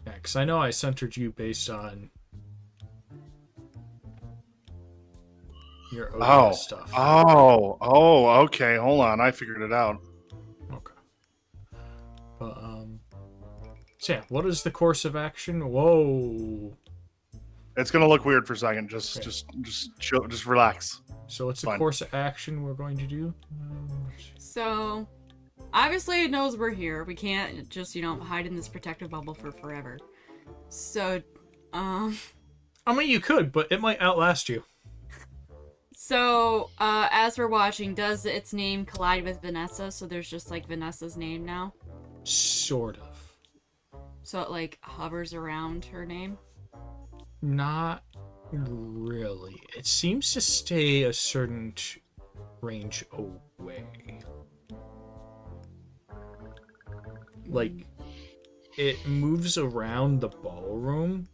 Yeah, because I know I centered you based on your ODS stuff. Okay. Hold on, I figured it out. Okay. But, so yeah, what is the course of action? Whoa. It's gonna look weird for a second. Okay. Just chill, just relax. So what's the Fine. course of action we're going to do? So, obviously it knows we're here. We can't just, hide in this protective bubble for forever. So, I mean, you could, but it might outlast you. So, as we're watching, does its name collide with Vanessa? So there's just, like, Vanessa's name now? Sort of. So it, like, hovers around her name? Not really. It seems to stay a certain range away. Like, it moves around the ballroom,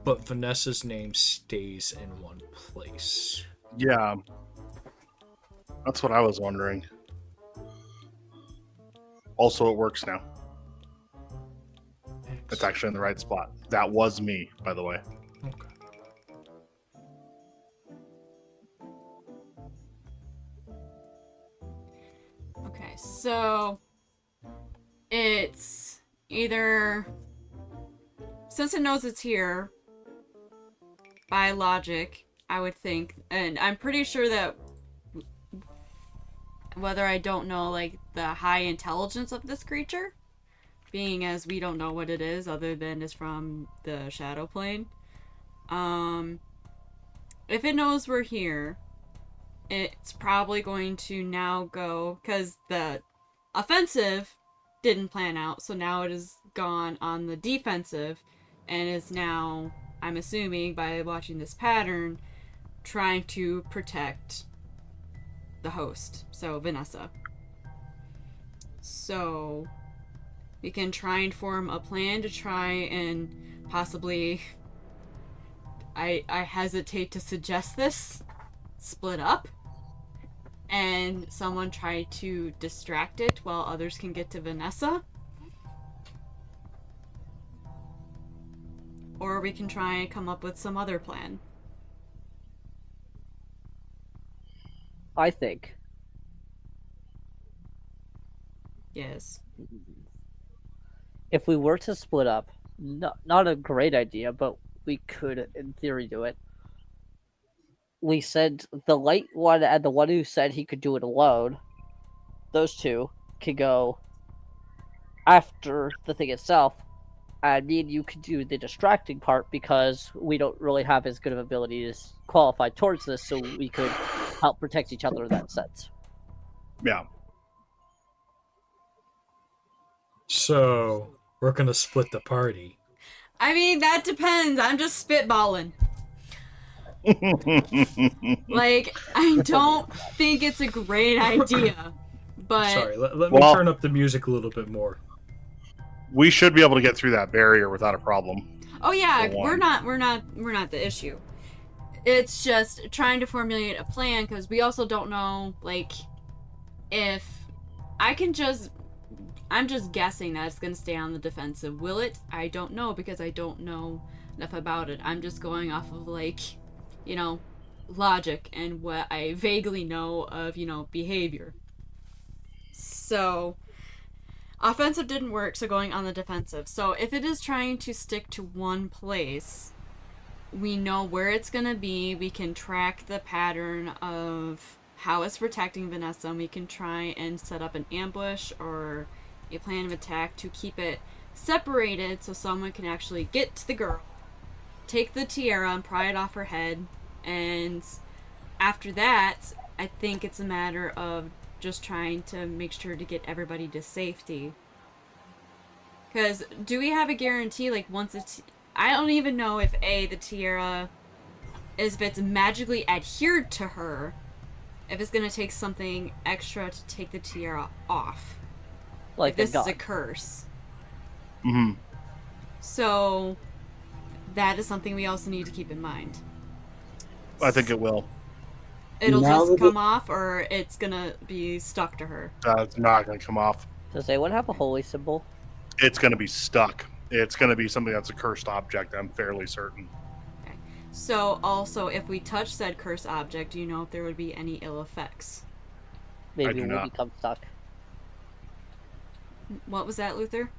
but Vanessa's name stays in one place. Yeah, that's what I was wondering. Also, it works now. It's actually in the right spot. That was me, by the way. Okay. Okay, so it's either, since it knows it's here by logic, I would think, and I'm pretty sure that whether I don't know like the high intelligence of this creature, being as we don't know what it is other than it's from the shadow plane. If it knows we're here, it's probably going to now go, because the offensive didn't plan out, so now it is gone on the defensive and is now, I'm assuming by watching this pattern, trying to protect the host, so Vanessa. So we can try and form a plan to try and possibly, I hesitate to suggest this, split up and someone try to distract it while others can get to Vanessa. Or we can try and come up with some other plan. I think Yes. if we were to split up, not a great idea, but we could, in theory, do it. We said the light one and the one who said he could do it alone, those two could go after the thing itself, and me and you could do the distracting part because we don't really have as good of abilities qualified towards this, so we could help protect each other in that sense. Yeah. So we're gonna split the party. I mean, that depends. I'm just spitballing. Like, I don't think it's a great idea, but Sorry, let me Well- turn up the music a little bit more. We should be able to get through that barrier without a problem. oh yeah, For we're one. not the issue. It's just trying to formulate a plan because we also don't know, like, if I'm just guessing that it's gonna stay on the defensive. Will it? I don't know because I don't know enough about it. I'm just going off of, like, logic and what I vaguely know of, behavior. So, offensive didn't work, so going on the defensive. So, if it is trying to stick to one place, we know where it's gonna be. We can track the pattern of how it's protecting Vanessa, and we can try and set up an ambush or a plan of attack to keep it separated so someone can actually get to the girl, take the tiara and pry it off her head, and after that, I think it's a matter of just trying to make sure to get everybody to safety. Because do we have a guarantee, like, once it's... I don't even know if, the tiara is, if it's magically adhered to her, if it's going to take something extra to take the tiara off. Like If this a is a gun. curse. Mm-hmm. So, that is something we also need to keep in mind. I think it will. It'll Now just that come off, or it's gonna be stuck to her. It's not going to come off. Does anyone have a holy symbol? It's going to be stuck. It's going to be something that's a cursed object, I'm fairly certain. So, also, if we touch said cursed object, do you know if there would be any ill effects? Maybe do it will not. become stuck. What was that, Luther?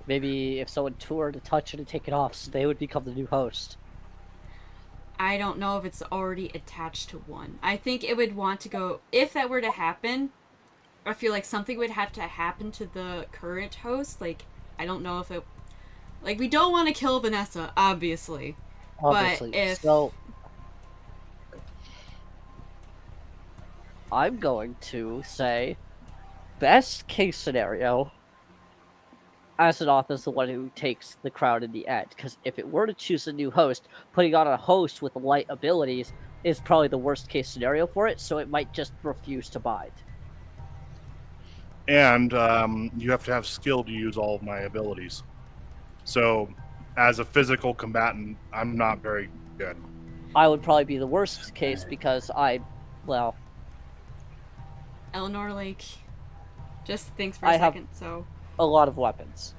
Maybe if someone were to touch it and take it off, so they would become the new host. I don't know if it's already attached to one. I think it would want to go... If that were to happen, I feel like something would have to happen to the current host. Like, I don't know if it... Like, we don't want to kill Vanessa, obviously. Obviously. if- So I'm going to say best case scenario, Asadov is the one who takes the crown in the end. Because if it were to choose a new host, putting on a host with light abilities is probably the worst case scenario for it, so it might just refuse to bind. And you have to have skill to use all of my abilities. So as a physical combatant, I'm not very good. I would probably be the worst case because well, Eleanor, like, just thinks for I a have second. So a lot of weapons.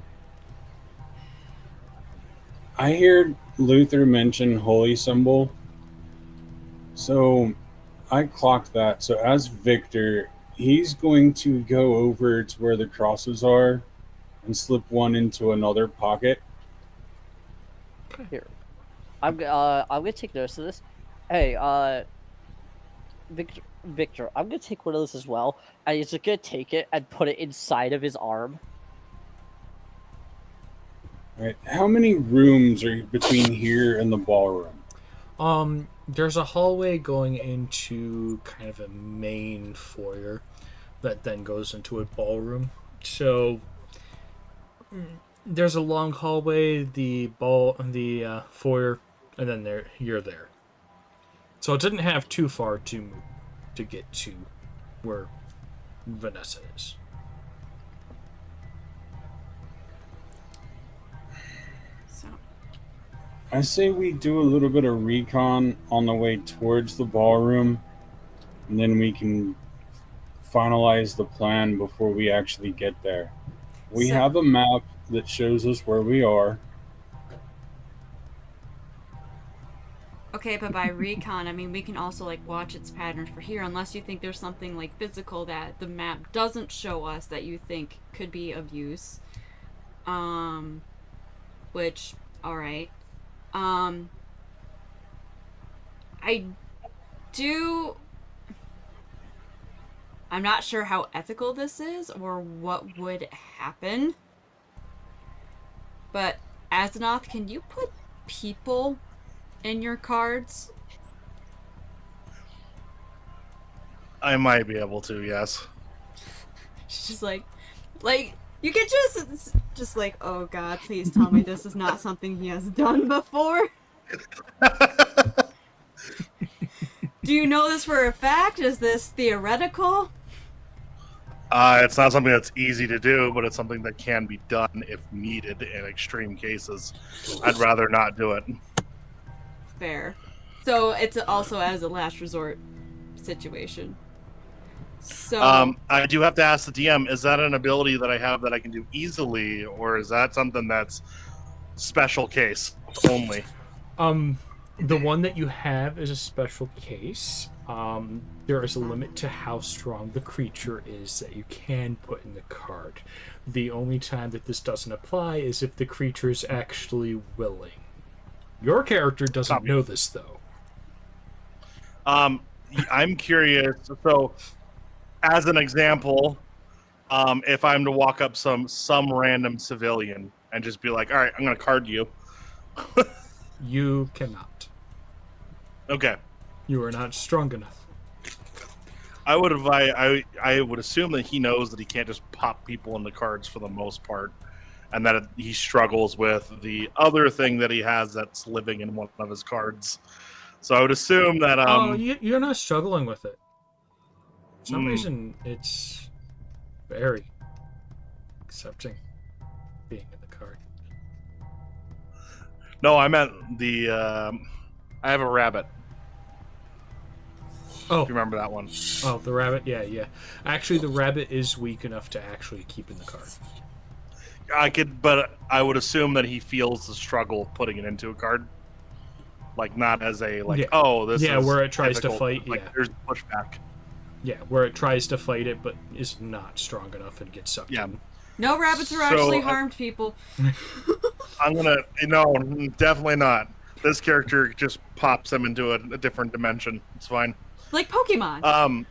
I hear Luther mention holy symbol. So I clocked that. So as Victor, he's going to go over to where the crosses are and slip one into another pocket. Here, I'm gonna take notice of this. Hey, Victor, I'm gonna take one of those as well. And he's just gonna take it and put it inside of his arm. All right. How many rooms are between here and the ballroom? There's a hallway going into kind of a main foyer that then goes into a ballroom. So there's a long hallway, the foyer, and then you're there. So it didn't have too far to move to get to where Vanessa is. so I say we do a little bit of recon on the way towards the ballroom, and then we can finalize the plan before we actually get there. We So- have a map that shows us where we are. okay, but by recon, I mean we can also like watch its patterns for here, unless you think there's something like physical that the map doesn't show us that you think could be of use. Which, all right. I do. I'm not sure how ethical this is or what would happen. But Azeroth, can you put people in your cards? I might be able to, yes. She's just like you can just like, oh god, please tell me this is not something he has done before. Do you know this for a fact? Is this theoretical? It's not something that's easy to do, but it's something that can be done if needed in extreme cases. I'd rather not do it. Fair. So it's also as a last resort situation. So I do have to ask the DM, is that an ability that I have that I can do easily, or is that something that's special case only? The one that you have is a special case. There is a limit to how strong the creature is that you can put in the card. The only time that this doesn't apply is if the creature is actually willing. Your character doesn't know this, though. I'm curious. So, as an example, if I'm to walk up some random civilian and just be like, "All right, I'm going to card you," You cannot. okay. You are not strong enough. I would assume that he knows that he can't just pop people in the cards for the most part, and that he struggles with the other thing that he has that's living in one of his cards. So I would assume that you're not struggling with it. For some reason, it's very accepting being in the card. no, I meant the I have a rabbit. Oh, If you remember that one. Oh, the rabbit? Yeah. Actually, the rabbit is weak enough to actually keep in the card. But I would assume that he feels the struggle putting it into a card. Like, not as a, like, Yeah. oh, this is... Yeah, where it tries to difficult. fight, Like, yeah. there's pushback. Yeah, where it tries to fight it, but is not strong enough and gets sucked Yeah. in. no rabbits are So, actually harmed people. I'm gonna... No, definitely not. This character just pops him into a different dimension. It's fine. Like Pokemon.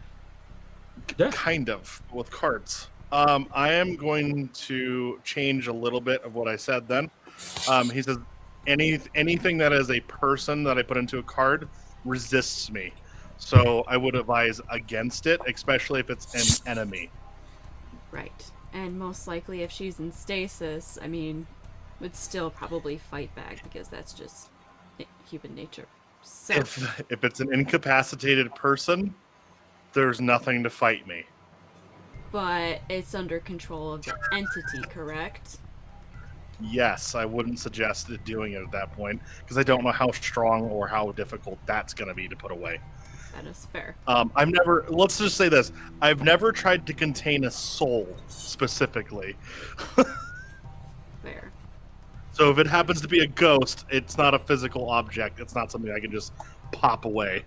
Yeah. Kind of, with cards. I am going to change a little bit of what I said then. He says, anything that is a person that I put into a card resists me. So I would advise against it, especially if it's an enemy. Right. And most likely if she's in stasis, I mean, would still probably fight back because that's just human nature. So If it's an incapacitated person, there's nothing to fight me. but it's under control of the entity, correct? yes, I wouldn't suggest doing it at that point because I don't know how strong or how difficult that's going to be to put away. That is fair. I've never. Let's just say this: I've never tried to contain a soul specifically. Fair. So if it happens to be a ghost, it's not a physical object. It's not something I can just pop away.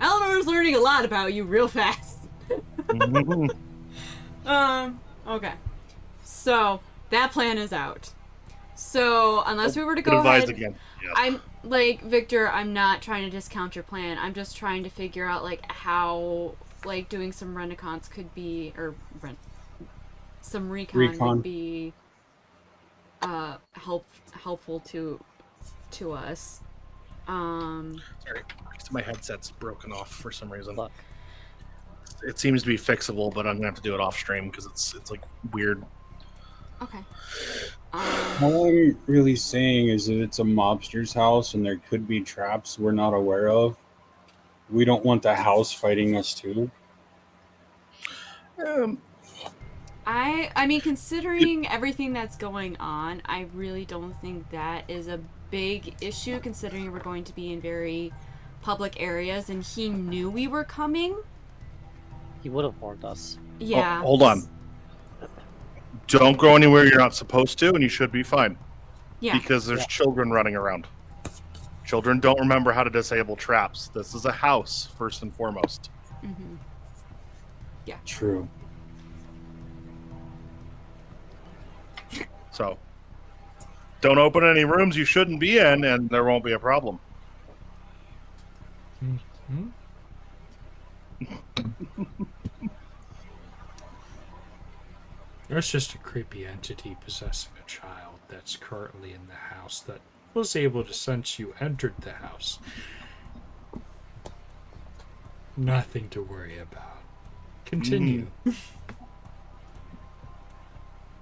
Eleanor's learning a lot about you real fast. Okay. So, that plan is out. So, unless we were to go Advise ahead... again. Yes. I'm, like, Victor, I'm not trying to discount your plan. I'm just trying to figure out, like, how, like, doing some renicons could be... Or, some recon would be... helpful to us. Sorry, my headset's broken off for some reason. Look. It seems to be fixable, but I'm gonna have to do it off stream because it's like weird. Okay. All I'm really saying is that it's a mobster's house and there could be traps we're not aware of. We don't want the house fighting us too. I mean, considering everything that's going on, I really don't think that is a big issue, considering we're going to be in very public areas, and he knew we were coming. He would have warned us. Yeah. Oh, hold on. Don't go anywhere you're not supposed to, and you should be fine. Yeah. Because there's children running around. Children don't remember how to disable traps. This is a house, first and foremost. Mm-hmm. Yeah. True. So, don't open any rooms you shouldn't be in, and there won't be a problem. Mm-hmm. There's just a creepy entity possessing a child that's currently in the house that was able to sense you entered the house. Nothing to worry about. Continue.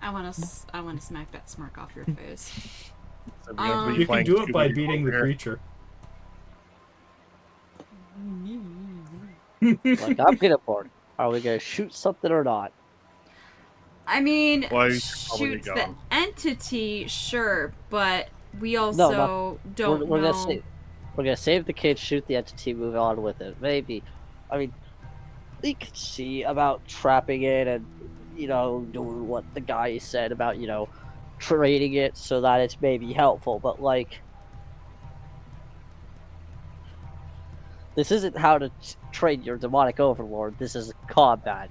I want to smack that smirk off your face. So we have to be You can playing do it by 2D beating the over here. creature. Like, I'm getting bored. Are we gonna shoot something or not? I mean, Well, you should probably shoots go. the entity, sure, but we No, also don't we're know. We're gonna save the kid, shoot the entity, move on with it. Maybe. I mean, we could see about trapping it and, doing what the guy said about, trading it so that it's maybe helpful. But, like, this isn't how to train your demonic overlord. This is combat.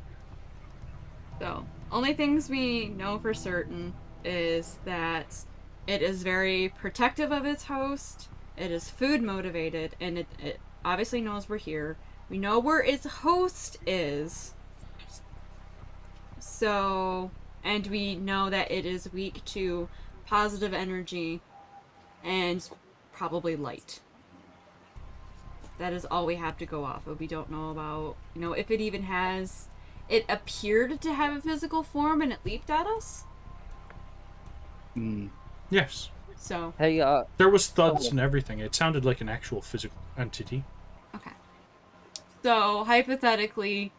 So, only things we know for certain is that it is very protective of its host, it is food motivated, and it obviously knows we're here. We know where its host is. So, and we know that it is weak to positive energy and probably light. That is all we have to go off of. We don't know about, if it even has... It appeared to have a physical form and it leaped at us? Yes. So... Hey, There was thuds and everything. It sounded like an actual physical entity. Okay. So, hypothetically,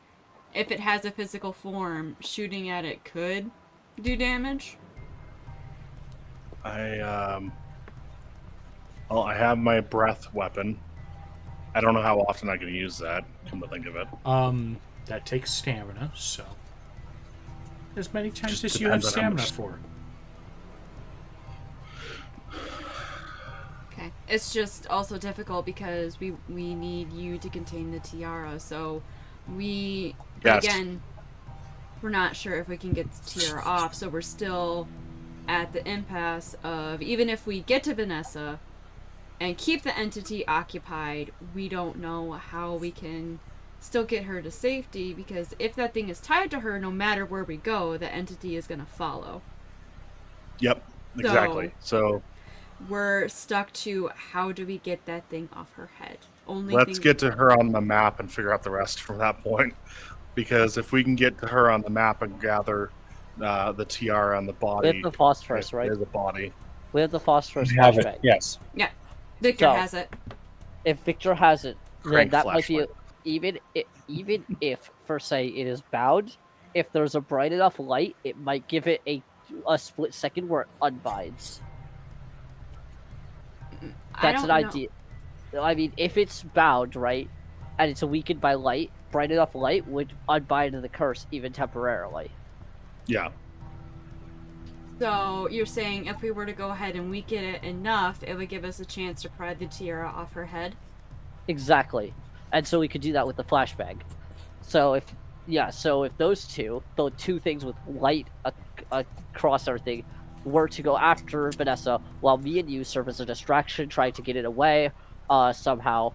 if it has a physical form, shooting at it could do damage? I have my breath weapon. I don't know how often I can use that, come to think of it. That takes stamina, so as many times Just as you have depends on how stamina much- for. Okay. It's just also difficult because we need you to contain the tiara, so but Yes. again, we're not sure if we can get the tiara off, so we're still at the impasse of, even if we get to Vanessa and keep the entity occupied, we don't know how we can still get her to safety, because if that thing is tied to her, no matter where we go, the entity is going to follow. Yep, exactly. So We're stuck to, how do we get that thing off her head? let's get to her on the map and figure out the rest from that point. Because if we can get to her on the map and gather the tiara on the body, we have the phosphorus, right? there's a body. We have the phosphorus We have flashbang. it. Yes. Yeah, Victor So- has it. If Victor has it, then Crank that might be flashlight. even if, for say, it is bound. If there's a bright enough light, it might give it a a split second where it unbinds. I That's don't an know. idea. I mean, if it's bound, right, and it's weakened by light, bright enough light would unbind the curse even temporarily. Yeah. So you're saying if we were to go ahead and weaken it enough, it would give us a chance to pry the tiara off her head? Exactly. And so we could do that with the flashbang. So if those two, the two things with light across everything, were to go after Vanessa, while me and you serve as a distraction, trying to get it away, somehow,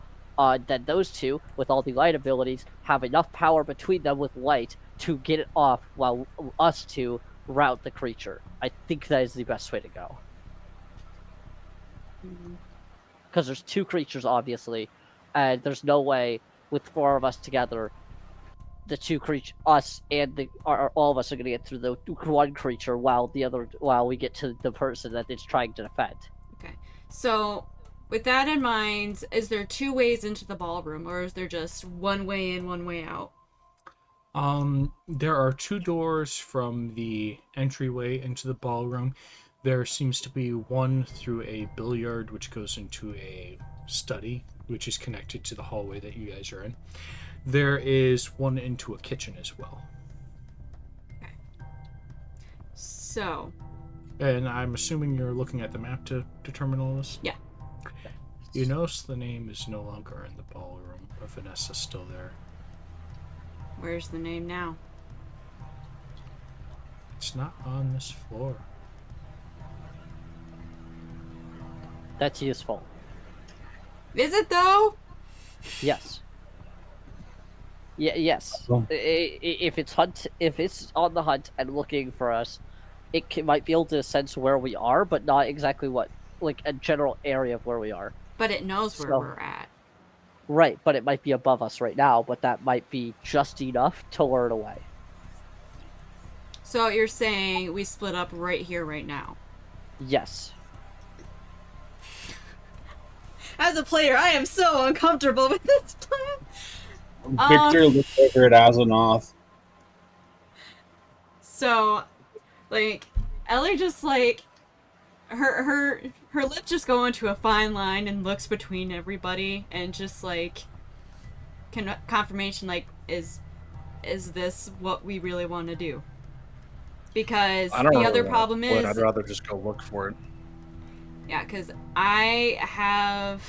then those two, with all the light abilities, have enough power between them with light to get it off, while us two rout the creature. I think that is the best way to go. Because there's two creatures, obviously, and there's no way with four of us together, the two creature, us and all of us are gonna get through the one creature while we get to the person that it's trying to defend. Okay. So, with that in mind, is there two ways into the ballroom, or is there just one way in, one way out? There are two doors from the entryway into the ballroom. There seems to be one through a billiard, which goes into a study, which is connected to the hallway that you guys are in. There is one into a kitchen as well. Okay. So, And I'm assuming you're looking at the map to determine all this? Yeah. You notice the name is no longer in the ballroom, but Vanessa's still there. where's the name now? It's not on this floor. That's useful. Is it though? Yes. Yeah. Yes. Well- If it's on the hunt and looking for us, might be able to sense where we are, but not exactly like a general area of where we are. But it knows where So- we're at. Right, but it might be above us right now, but that might be just enough to lure it away. So you're saying we split up right here, right now? Yes. As a player, I am so uncomfortable with this plan. Victor looked over at Azonoth. So, like, Ellie just like her lips just go into a fine line and looks between everybody and just like confirmation, like, is this what we really want to do? Because I don't the really other wanna problem split. is, I'd rather just go look for it. yeah, because I have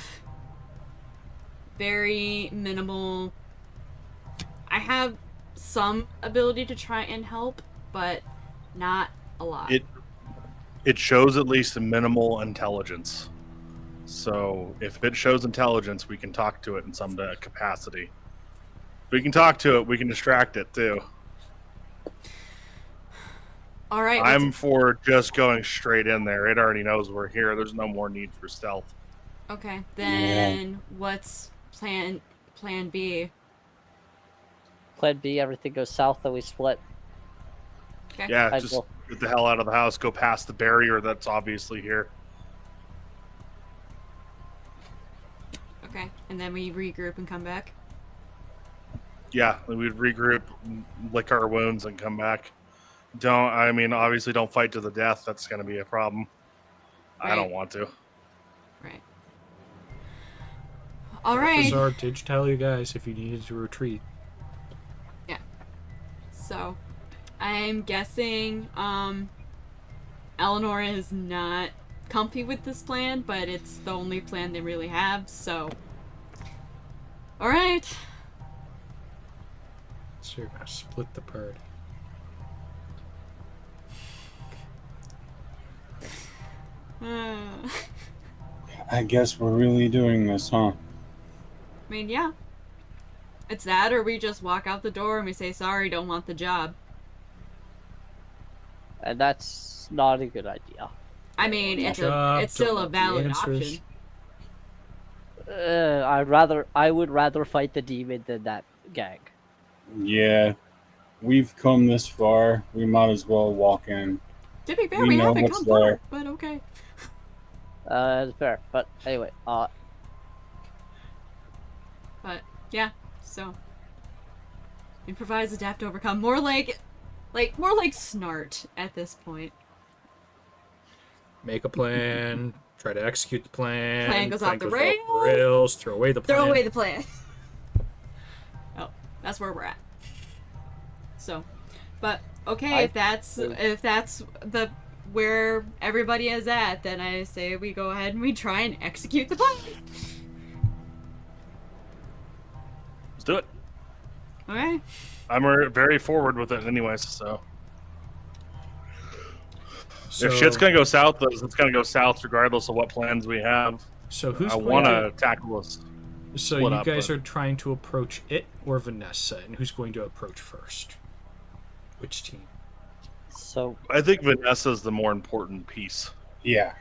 very minimal. I have some ability to try and help, but not a lot. It shows at least a minimal intelligence. So if it shows intelligence, we can talk to it in some capacity. If we can talk to it, we can distract it too. All right. I'm for just going straight in there. It already knows we're here. There's no more need for stealth. Okay. Then what's plan B? Plan B, everything goes south, then we split. Okay. Yeah, I just will. get the hell out of the house. Go past the barrier that's obviously here. Okay. And then we regroup and come back. Yeah, we'd regroup, lick our wounds, and come back. Obviously don't fight to the death. That's going to be a problem. I don't Right. want to. Right. All right. Bizarre, did tell you guys if you needed to retreat. So, I'm guessing Eleanor is not comfy with this plan, but it's the only plan they really have. So, all right. So you're gonna split the party. I guess we're really doing this, huh? I mean, yeah. It's that, or we just walk out the door and we say, sorry, don't want the job. And that's not a good idea. I mean, it's Job, still a don't want the valid answers. option. I would rather fight the demon than that gang. Yeah. We've come this far. We might as well walk in. To be fair, We we know haven't what's come far, there. but okay. It's fair. But anyway, But yeah, so improvise, adapt, overcome. More like snart at this point. make a plan, try to execute the plan. Plan goes off the rails. rails, throw away the plan. Throw away the plan. Oh, that's where we're at. So, but okay, if that's the where everybody is at, then I say we go ahead and we try and execute the plan. Let's do it. Okay. I'm very forward with it, anyways. So So, if shit's gonna go south, it's gonna go south regardless of what plans we have. so who's I going want to? to tackle this. So split you up, guys but- are trying to approach it or Vanessa, and who's going to approach first? Which team? So I think Vanessa's the more important piece. Yeah.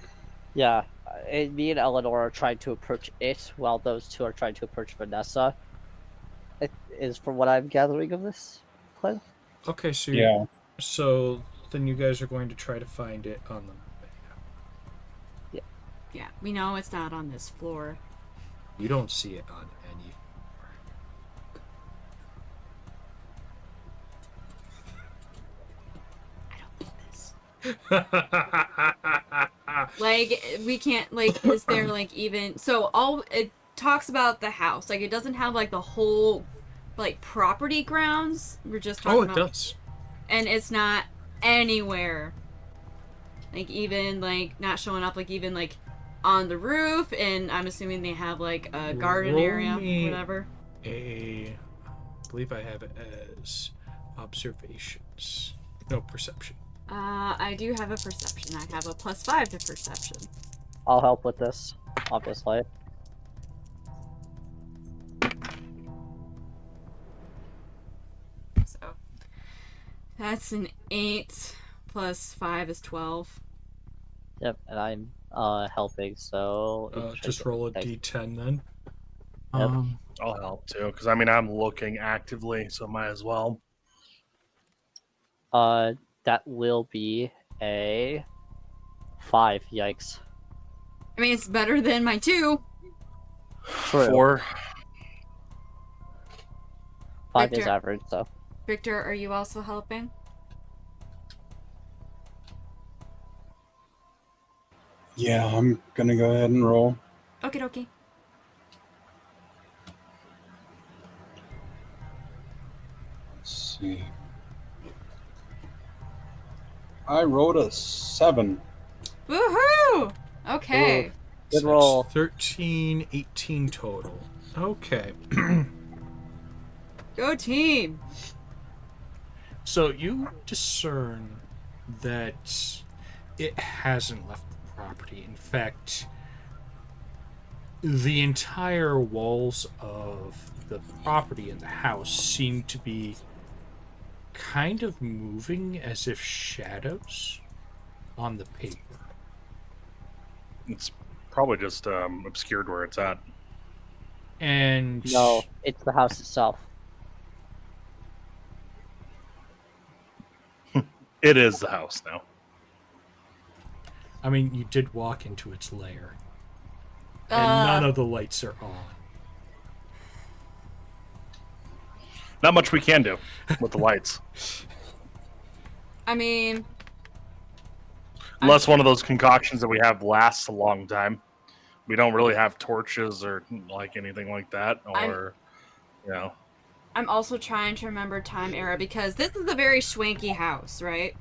yeah, me and Eleanor are trying to approach it, while those two are trying to approach Vanessa. It is from what I'm gathering of this plan. Okay, so Yeah. so then you guys are going to try to find it on the map. Yeah, we know it's not on this floor. You don't see it on any. Like, we can't, like, is there, like, even... So, all... It talks about the house. Like, it doesn't have, like, the whole, like, property grounds. We're just talking Oh, it about... does. And it's not anywhere. Like, even, like, not showing up, like, even, like, on the roof. And I'm assuming they have, like, a garden Roll area, me whatever. I believe I have it as observations. No, perception. I do have a perception. I have a +5 to perception. I'll help with this, obviously. So that's an 8 plus 5 is 12. Yep, and I'm helping, so it should Just get- roll a okay. d10 then. Yep. I'll help too, because I mean I'm looking actively, so might as well. That will be a 5. Yikes. I mean, it's better than my 2. True. 4. 5 is Victor. average, so. Victor, are you also helping? Yeah, I'm gonna go ahead and roll. Okie dokie. Let's see. I rolled a 7. Woohoo! Okay. Good So that's roll. 13, 18 total. Okay. Go team! So you discern that it hasn't left the property. In fact, the entire walls of the property and the house seem to be kind of moving as if shadows on the paper. It's probably just obscured where it's at. And No, it's the house itself. It is the house now. I mean, you did walk into its lair, and none of the lights are on. Not much we can do with the lights. I mean, Unless one of those concoctions that we have lasts a long time. We don't really have torches or like anything like that. Or, you know. I'm also trying to remember time era because this is a very swanky house, right?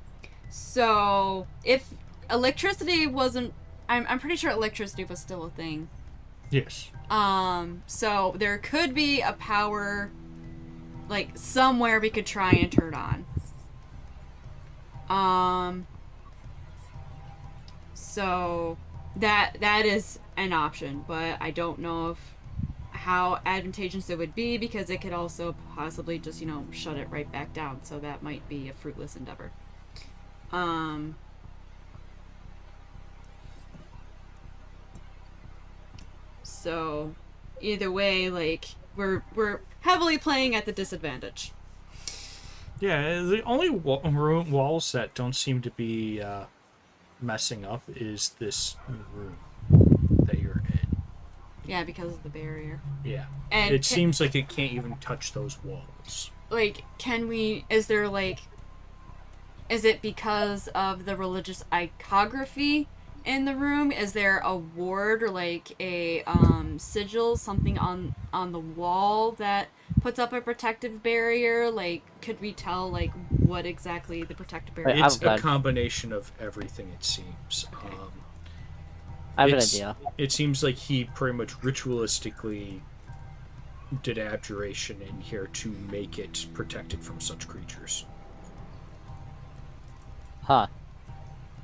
So if electricity wasn't, I'm pretty sure electricity was still a thing. Yes. So there could be a power, like somewhere we could try and turn on. So that is an option, but I don't know if how advantageous it would be because it could also possibly just, you know, shut it right back down. So that might be a fruitless endeavor. So either way, like we're heavily playing at the disadvantage. Yeah, the only walls that don't seem to be messing up is this room that you're in. Yeah, because of the barrier. Yeah. And It seems like it can't even touch those walls. like, can we, is it because of the religious iconography in the room? Is there a ward or like a sigil, something on the wall that puts up a protective barrier? Like, could we tell like what exactly the protective barrier? Wait, It's a I'm- combination of everything, it seems. I have an It's- idea. It seems like he pretty much ritualistically did abjuration in here to make it protected from such creatures. Huh.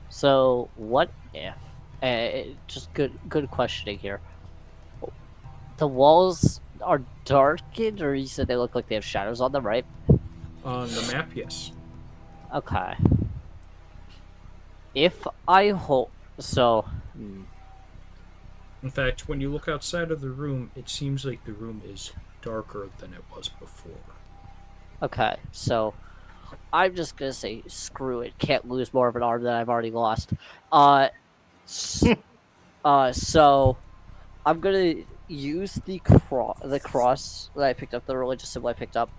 So what if? Just good questioning here. The walls are darkened, or you said they look like they have shadows on them, right? On the map, yes. Okay. If I hold, so In fact, when you look outside of the room, it seems like the room is darker than it was before. okay, so I'm just gonna say screw it. Can't lose more of an arm than I've already lost. S- so I'm gonna use the cross that I picked up, the religious symbol I picked up,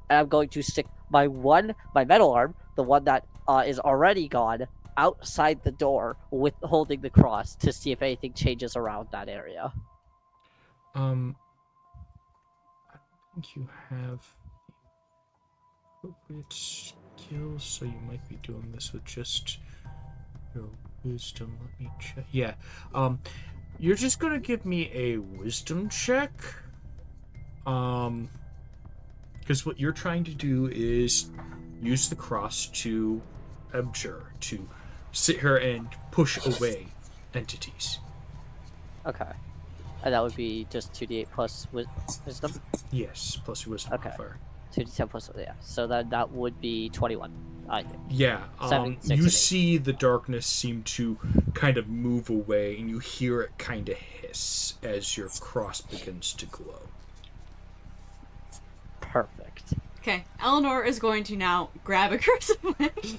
and I'm going to stick my metal arm, the one that is already gone, outside the door with holding the cross to see if anything changes around that area. I think you have the appropriate skills, so you might be doing this with just your wisdom. Let me check. Yeah. You're just gonna give me a wisdom check. Because what you're trying to do is use the cross to abjure, to sit here and push away entities. Okay. And that would be just 2d8 plus wisdom? Yes, plus your wisdom Okay. modifier. 2d10 plus, yeah. So that would be 21. I think. Yeah, 7, 6, you and 8. see the darkness seem to kind of move away, and you hear it kind of hiss as your cross begins to glow. Perfect. Okay, Eleanor is going to now grab a crucifix.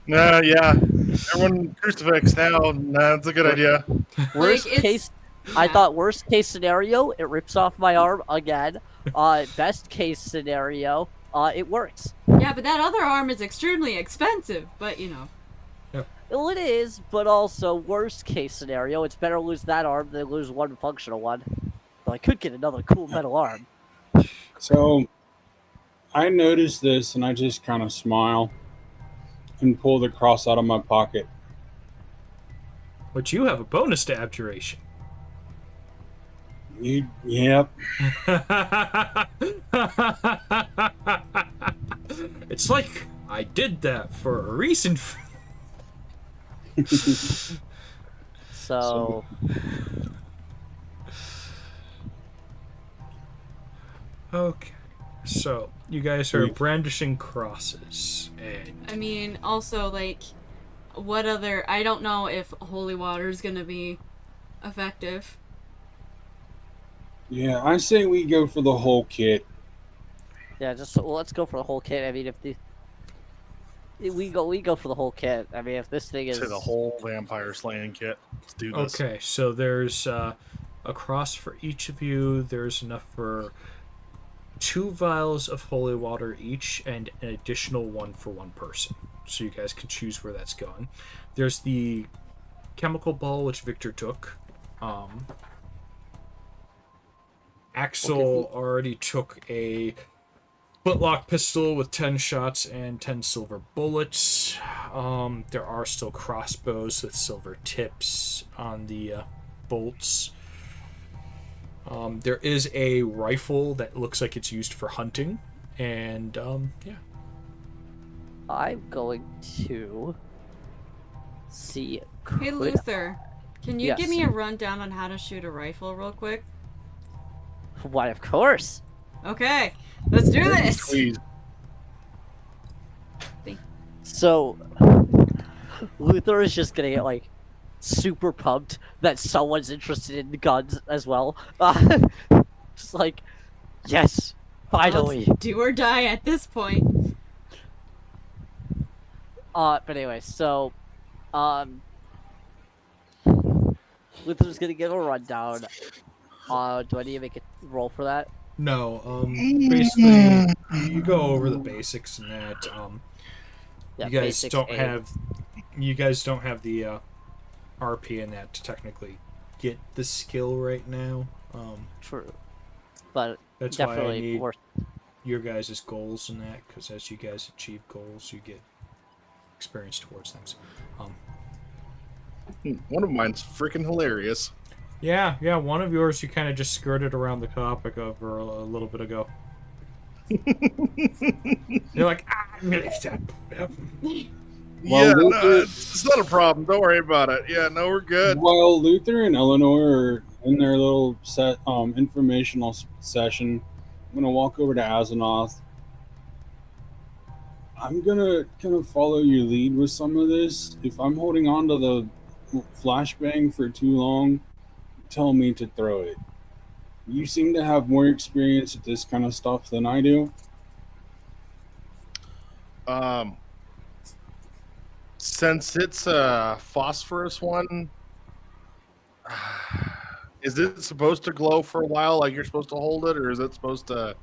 Yeah. Everyone crucifix now. That's a good idea. Worst it's- case, I yeah. thought worst case scenario, it rips off my arm again. Best case scenario, it works. Yeah, but that other arm is extremely expensive. But you know. Well, it is, but also worst case scenario, it's better lose that arm than lose one functional one. But I could get another cool metal arm. So I noticed this and I just kind of smile and pull the cross out of my pocket. But you have a bonus to abjuration. Yep. It's like I did that for a reason. So Okay, so you guys are brandishing crosses, and I mean, also, like, what other... I don't know if holy water is going to be effective. Yeah, I say we go for the whole kit. yeah, let's go for the whole kit. I mean, we go for the whole kit. I mean, if this thing is To the whole vampire slaying kit. Let's do this. okay, so there's a cross for each of you. There's enough for 2 vials of holy water each, and an additional one for one person. So you guys can choose where that's going. There's the chemical ball, which Victor took. Axel already took a flintlock pistol with 10 shots and 10 silver bullets. There are still crossbows with silver tips on the bolts. There is a rifle that looks like it's used for hunting, and yeah. I'm going to see. Hey, Luther, can you Yes. give me a rundown on how to shoot a rifle real quick? Why, of course. Okay, let's do this! Squeeze. So, Luther is just gonna get like super pumped that someone's interested in guns as well. Just like, yes, finally. Let's do or die at this point. But anyway, so, Luther's gonna give a rundown. Do I need to make a roll for that? No, basically, you go over the basics and that. Yeah, You guys basics don't aim. have you guys don't have the RP in that to technically get the skill right now. True. But That's why I definitely need worth. your guys' goals in that, because as you guys achieve goals, you get experience towards things. One of mine's freaking hilarious. Yeah, one of yours you kind of just skirted around the topic of a little bit ago. You're like, Yeah, no, Luther, it's not a problem. Don't worry about it. Yeah, no, we're good. while Luther and Eleanor are in their little informational session, I'm gonna walk over to Azeroth. I'm gonna kind of follow your lead with some of this. If I'm holding on to the flashbang for too long, tell me to throw it. You seem to have more experience with this kind of stuff than I do. Since it's a phosphorus one, is it supposed to glow for a while? Like you're supposed to hold it, or is it supposed to?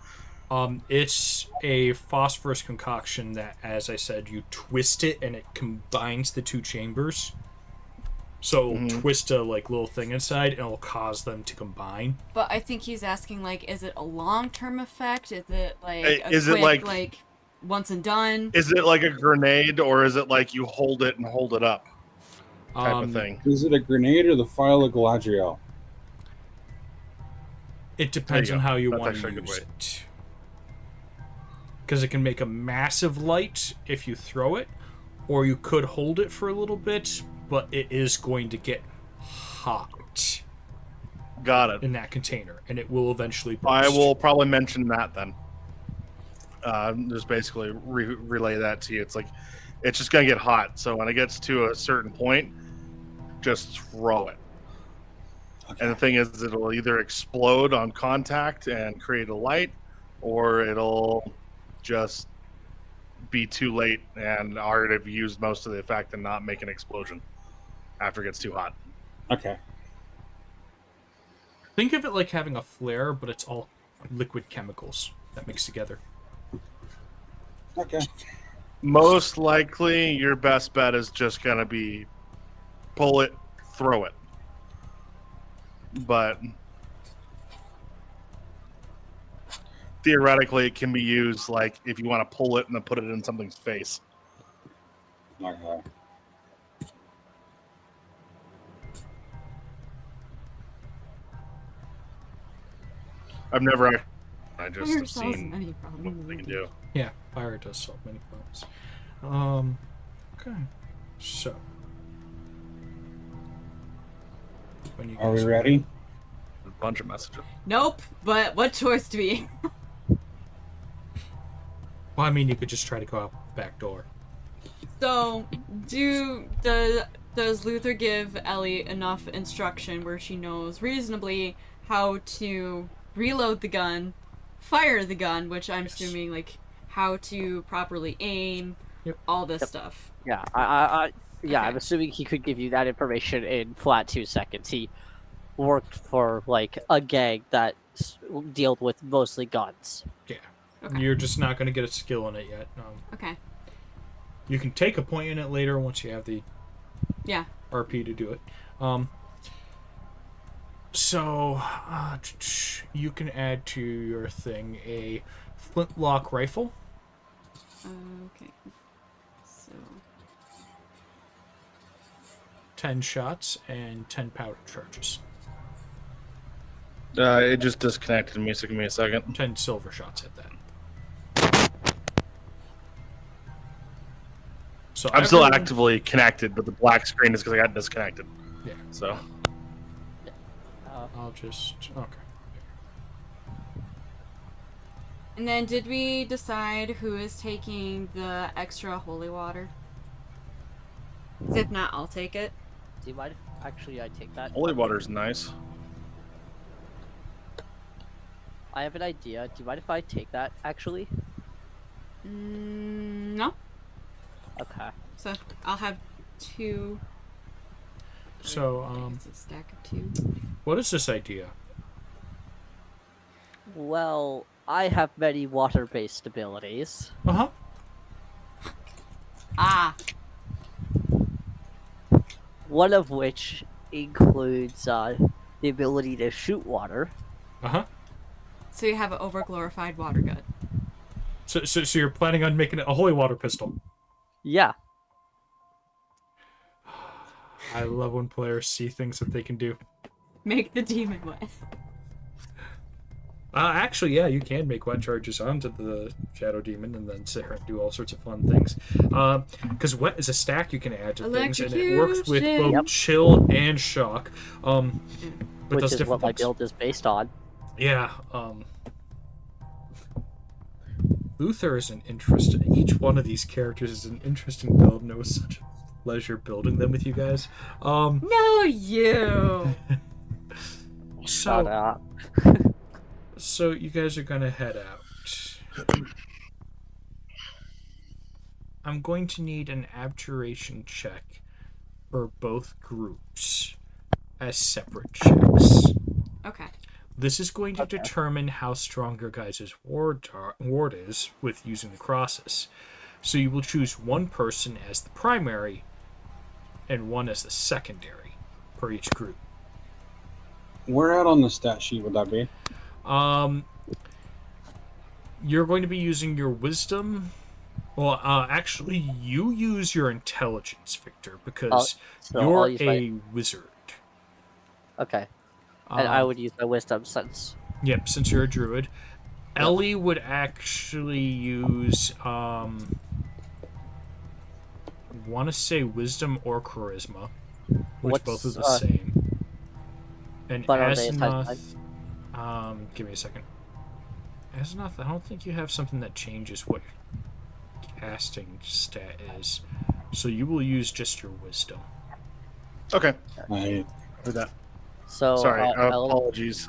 It's a phosphorus concoction that, as I said, you twist it and it combines the two chambers. So it'll twist a little thing inside and it'll cause them to combine. But I think he's asking, like, is it a long-term effect? Is it like Is a it quick, like once and done? Is it like a grenade, or is it like you hold it and hold it up type of thing? Is it a grenade or the file of Galadriel? It depends on how you That's want to actually a good use way. it. Because it can make a massive light if you throw it, or you could hold it for a little bit, but it is going to get hot Got it. in that container, and it will eventually burst. I will probably mention that then. Just basically relay that to you. It's like it's just gonna get hot. So when it gets to a certain point, just throw it. Okay. And the thing is, it'll either explode on contact and create a light, or it'll just be too late and already have used most of the effect and not make an explosion after it gets too hot. Okay. Think of it like having a flare, but it's all liquid chemicals that mix together. Okay. Most likely, your best bet is just gonna be pull it, throw it. But theoretically, it can be used like if you want to pull it and then put it in something's face. Okay. I've never. I just Fire have solves seen many what problems. they can do. Yeah, fire does solve many problems. Okay. So. When you Are we guys ready? A bunch of messages. Nope, but what choice do we? Well, I mean, you could just try to go out the back door. So, does Luther give Ellie enough instruction where she knows reasonably how to reload the gun, fire the gun, which I'm assuming like how to properly aim, all this stuff. Yeah, Okay. I'm assuming he could give you that information in flat 2 seconds. He worked for like a gang that dealt with mostly guns. Yeah. Okay. You're just not going to get a skill in it yet. Okay. You can take a point in it later once you have the Yeah. RP to do it. So, you can add to your thing a flintlock rifle. Okay. So 10 shots and 10 powder charges. It just disconnected me, so give me a second. 10 silver shots at that. So I'm still everyone- actively connected, but the black screen is because I got disconnected. Yeah. So I'll just... Okay. And then did we decide who is taking the extra holy water? 'Cause if not, I'll take it. Do you mind if actually I take that? holy water's nice. I have an idea. Do you mind if I take that actually? No. Okay. So I'll have 2. So, It's a stack of 2. what is this idea? Well, I have many water-based abilities. Uh-huh. Ah. one of which includes the ability to shoot water. Uh-huh. So you have an overglorified water gun. So you're planning on making it a holy water pistol. Yeah. I love when players see things that they can do. Make the demon wet. Actually, yeah, you can make wet charges onto the Shadow Demon and then sit here and do all sorts of fun things. Because wet is a stack you can add to things, and it works with both Yep. chill and shock. But Which does is different what my things. build is based on. Yeah. Luther is an interesting. Each one of these characters is an interesting build, and it was such a pleasure building them with you guys. No, you. Shut So, up. so you guys are gonna head out. I'm going to need an abjuration check for both groups as separate checks. Okay. This is going to determine how strong your guys' ward is with using the crosses. So you will choose one person as the primary and one as the secondary for each group. Where at on the stat sheet would that be? You're going to be using your wisdom. Well, actually, you use your intelligence, Victor, because So you're I'll use a wizard. Okay. And I would use my wisdom since. Yep, since you're a druid. Ellie would actually use, want to say wisdom or charisma, which both are the same. And But are they Asenath, give me a second. Asenath, I don't think you have something that changes what your casting stat is, so you will use just your wisdom. Okay. I Heard that. So Sorry. Elder, Apologies.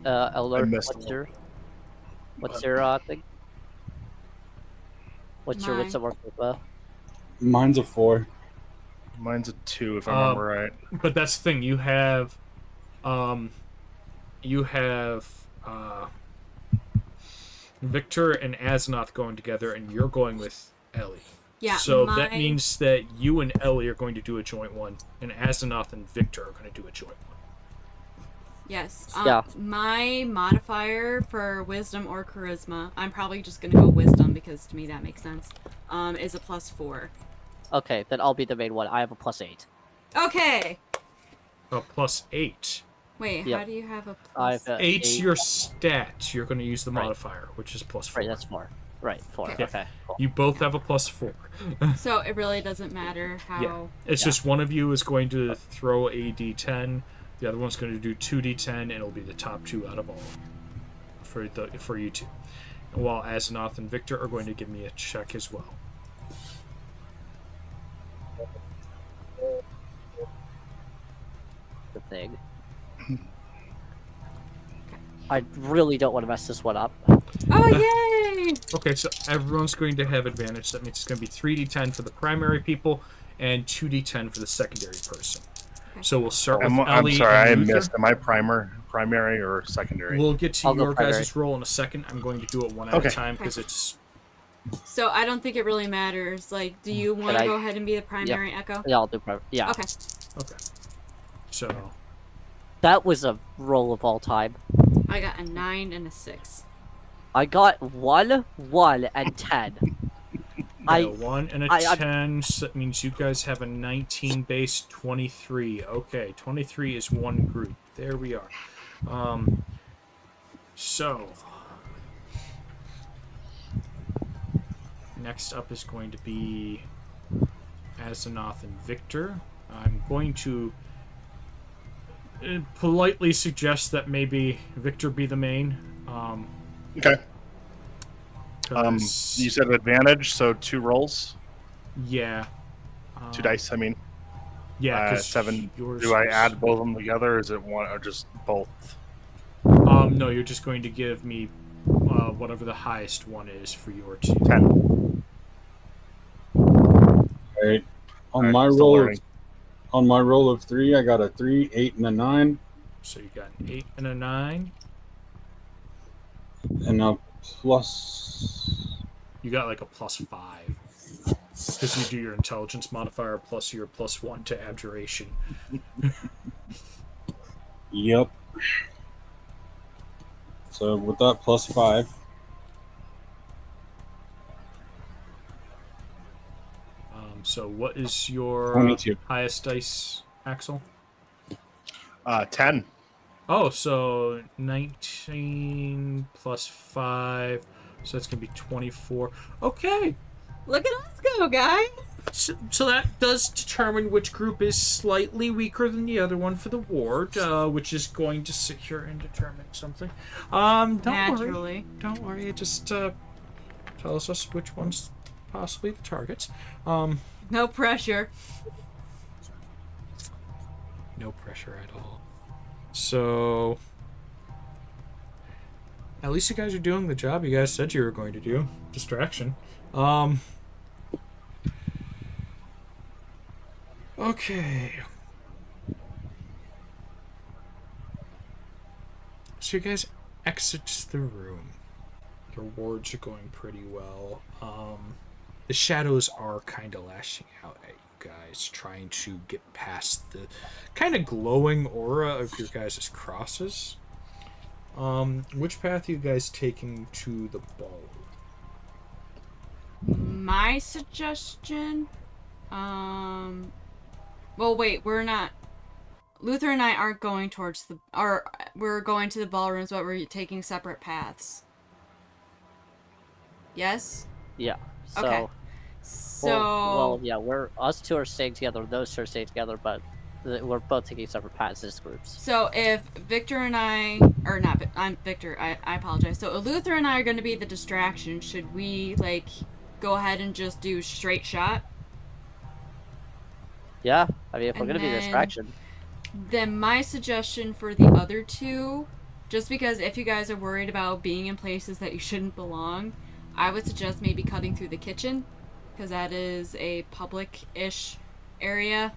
Elder, missed what's a your thing? What's your wisdom or charisma? mine's a 4. Mine's a 2, if I remember right. But that's the thing, you have Victor and Asenath going together, and you're going with Ellie. Yeah. So that means that you and Ellie are going to do a joint one, and Asenath and Victor are going to do a joint one. Yes. Yeah. My modifier for wisdom or charisma, I'm probably just gonna go wisdom because to me that makes sense. Is a +4. Okay, then I'll be the main one. I have a +8. Okay. A +8. Wait, Yep. how do you have a I've plus? 8's your stat. You're going to use the Right. modifier, which is +4. Right, that's 4. Right, 4. Okay. Okay, cool. You both have a +4. So it really doesn't matter how. Yeah. It's just one of you is going to throw a d10, the other one's going to do 2d10, and it'll be the top 2 out of all for you two. While Asenath and Victor are going to give me a check as well. The thing. I really don't want to mess this one up. Oh yay! Okay, so everyone's going to have advantage. That means it's going to be 3d10 for the primary people and 2d10 for the secondary person. Okay. So we'll start with I'm Ellie sorry, I and Luther. missed. Am I primary or secondary? We'll get to I'll go your primary. guys' roll in a second. I'm going to do it one at a Okay. time because it's... So I don't think it really matters. Like, do you want Can to I- go ahead and be the primary Echo? Yeah, I'll do primary. Yeah. Okay. Okay. So... That was a roll of all time. I got a 9 and a 6. I got 1, 1, and 10. A 1 and a I- 10, so that means you guys have a 19 base, 23. Okay, 23 is one group. There we are. So... Next up is going to be Asenath and Victor. I'm going to politely suggest that maybe Victor be the main. Okay. 'Cause- You said advantage, so 2 rolls, yeah. 2 dice. I mean, Yeah, 'cause 7. yours Do I is- add both of them together, or is it one or just both? No, you're just going to give me whatever the highest one is for your two. 10. Right. On Alright, my still roll, learning. on my roll of 3, I got a 3, 8, and a 9, So you got an 8 and a 9. and a plus. You got like a +5. Because you do your intelligence modifier plus your +1 to abjuration. Yep. So with that +5, So what is your 22. highest dice, Axel? 10. Oh, so 19 plus 5, so that's going to be 24. Okay, Look at us go, guys! so that does determine which group is slightly weaker than the other one for the ward, which is going to sit here and determine something. Don't Naturally. don't worry, it just tells us which one's possibly the targets. No pressure. No pressure at all. So, at least you guys are doing the job you guys said you were going to do. Distraction. Okay. So you guys exit the room. Your wards are going pretty well. The shadows are kind of lashing out at you guys, trying to get past the kind of glowing aura of your guys' crosses. Which path are you guys taking to the ball? My suggestion. Well, wait, we're not. Luther and I aren't going towards the. Or we're going to the ballrooms, but we're taking separate paths. Yes? Yeah. So, Okay. So. well, yeah, us two are staying together, those two are staying together, but we're both taking separate paths as groups. So if Victor and I, or not, I'm Victor. I apologize. So if Luther and I are going to be the distraction, should we like go ahead and just do straight shot? Yeah, I mean, if we're And gonna be the then- distraction, Then my suggestion for the other two, just because if you guys are worried about being in places that you shouldn't belong, I would suggest maybe cutting through the kitchen, because that is a public-ish area.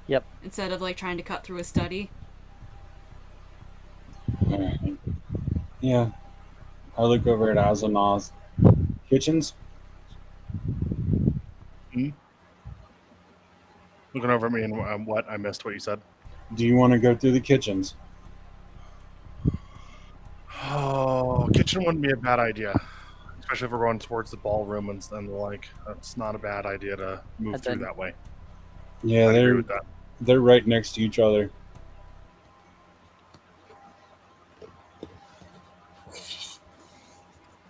Yep. Instead of like trying to cut through a study. Yeah. I look over at Azanaz. Kitchens? Looking over at me and what? I missed what you said. Do you want to go through the kitchens? Oh, kitchen wouldn't be a bad idea. Especially if we're going towards the ballroom and the like. That's not a bad idea to move And through then- that way. Yeah, I agree with that. they're right next to each other.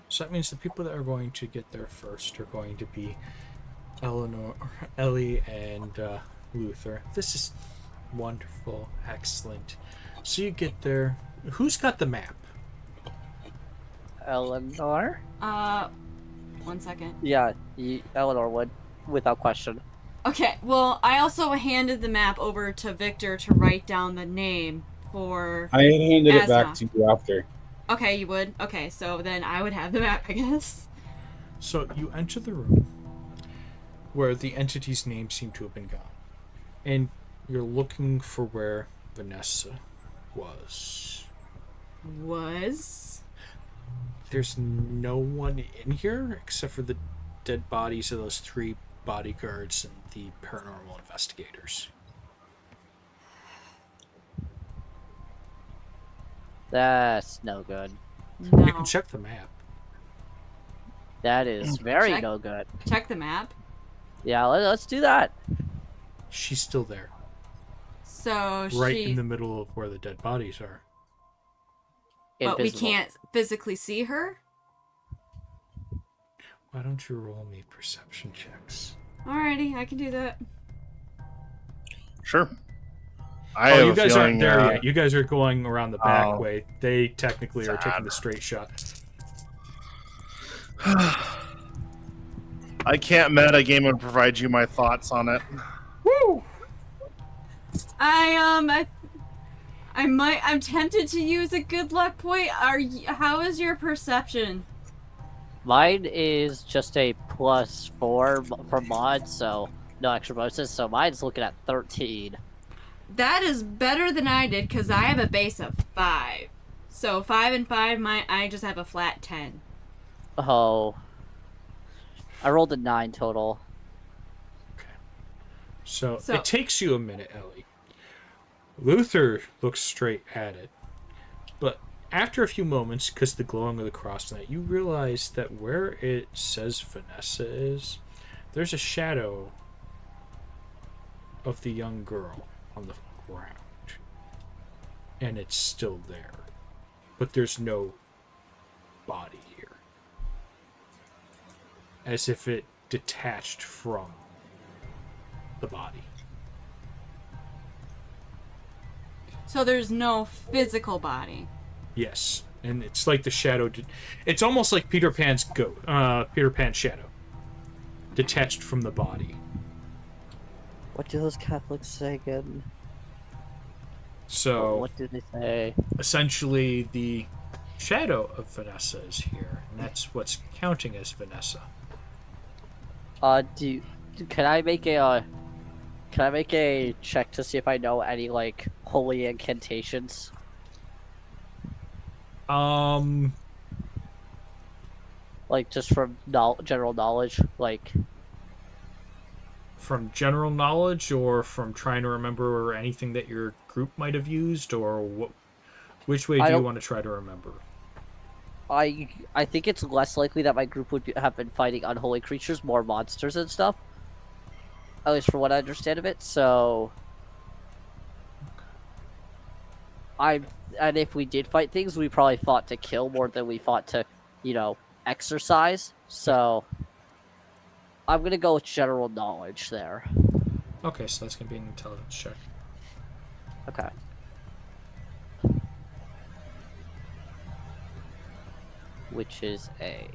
So that means the people that are going to get there first are going to be Ellie, and Luther. This is wonderful, excellent. So you get there. Who's got the map? Eleanor? 1 second. Yeah, Eleanor would, without question. Okay, well, I also handed the map over to Victor to write down the name for... I had handed it Asthma. back to you after. Okay, you would? Okay, so then I would have the map, I guess. So you enter the room where the entity's name seemed to have been gone. And you're looking for where Vanessa was. Was? There's no one in here except for the dead bodies of those 3 bodyguards and the paranormal investigators. That's no good. You No. can check the map. That is very Check. no good. Check the map. Yeah, let's do that. She's still there, So right she... in the middle of where the dead bodies are. But we Invisible. can't physically see her? Why don't you roll me perception checks? Alrighty, I can do that. Sure. I have You a guys feeling, aren't there yet. You guys are going around the back Oh. way. They technically are taking Sad. the straight shot. I can't meta game and provide you my thoughts on it. Woo! I'm tempted to use a good luck point. How is your perception? Mine is just a +4 for mod, so no extra bonuses. So mine's looking at 13. That is better than I did because I have a base of 5. So 5 and 5, I just have a flat 10. Oh. I rolled a 9 total. So So- it takes you a minute, Ellie. Luther looks straight at it. But after a few moments, because the glowing of the cross night, you realize that where it says Vanessa is, there's a shadow of the young girl on the ground. And it's still there. But there's no body here. As if it detached from the body. So there's no physical body. Yes. And it's like the shadow. It's almost like Peter Pan's Peter Pan's shadow. Detached from the body. What do those Catholics say again? So, What did they say? essentially, the shadow of Vanessa is here. And that's what's counting as Vanessa. Can I make a check to see if I know any like holy incantations? Like just from general knowledge, like From general knowledge, or from trying to remember anything that your group might have used, or what? Which way do you want to try to remember? I think it's less likely that my group would have been fighting unholy creatures, more monsters and stuff. At least from what I understand of it. So, and if we did fight things, we probably fought to kill more than we fought to, exercise. So, I'm gonna go with general knowledge there. Okay, so that's gonna be an intelligence check. Okay. Which is a...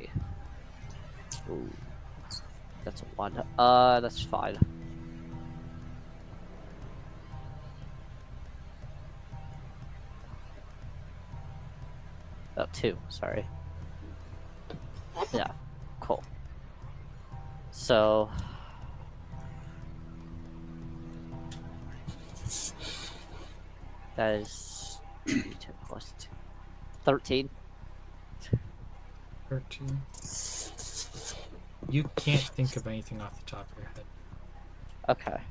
Ooh. That's a 1. That's fine. Oh, 2, sorry. Yeah, cool. So... That is 10 plus 2. 13. 13. You can't think of anything off the top of your head. Okay.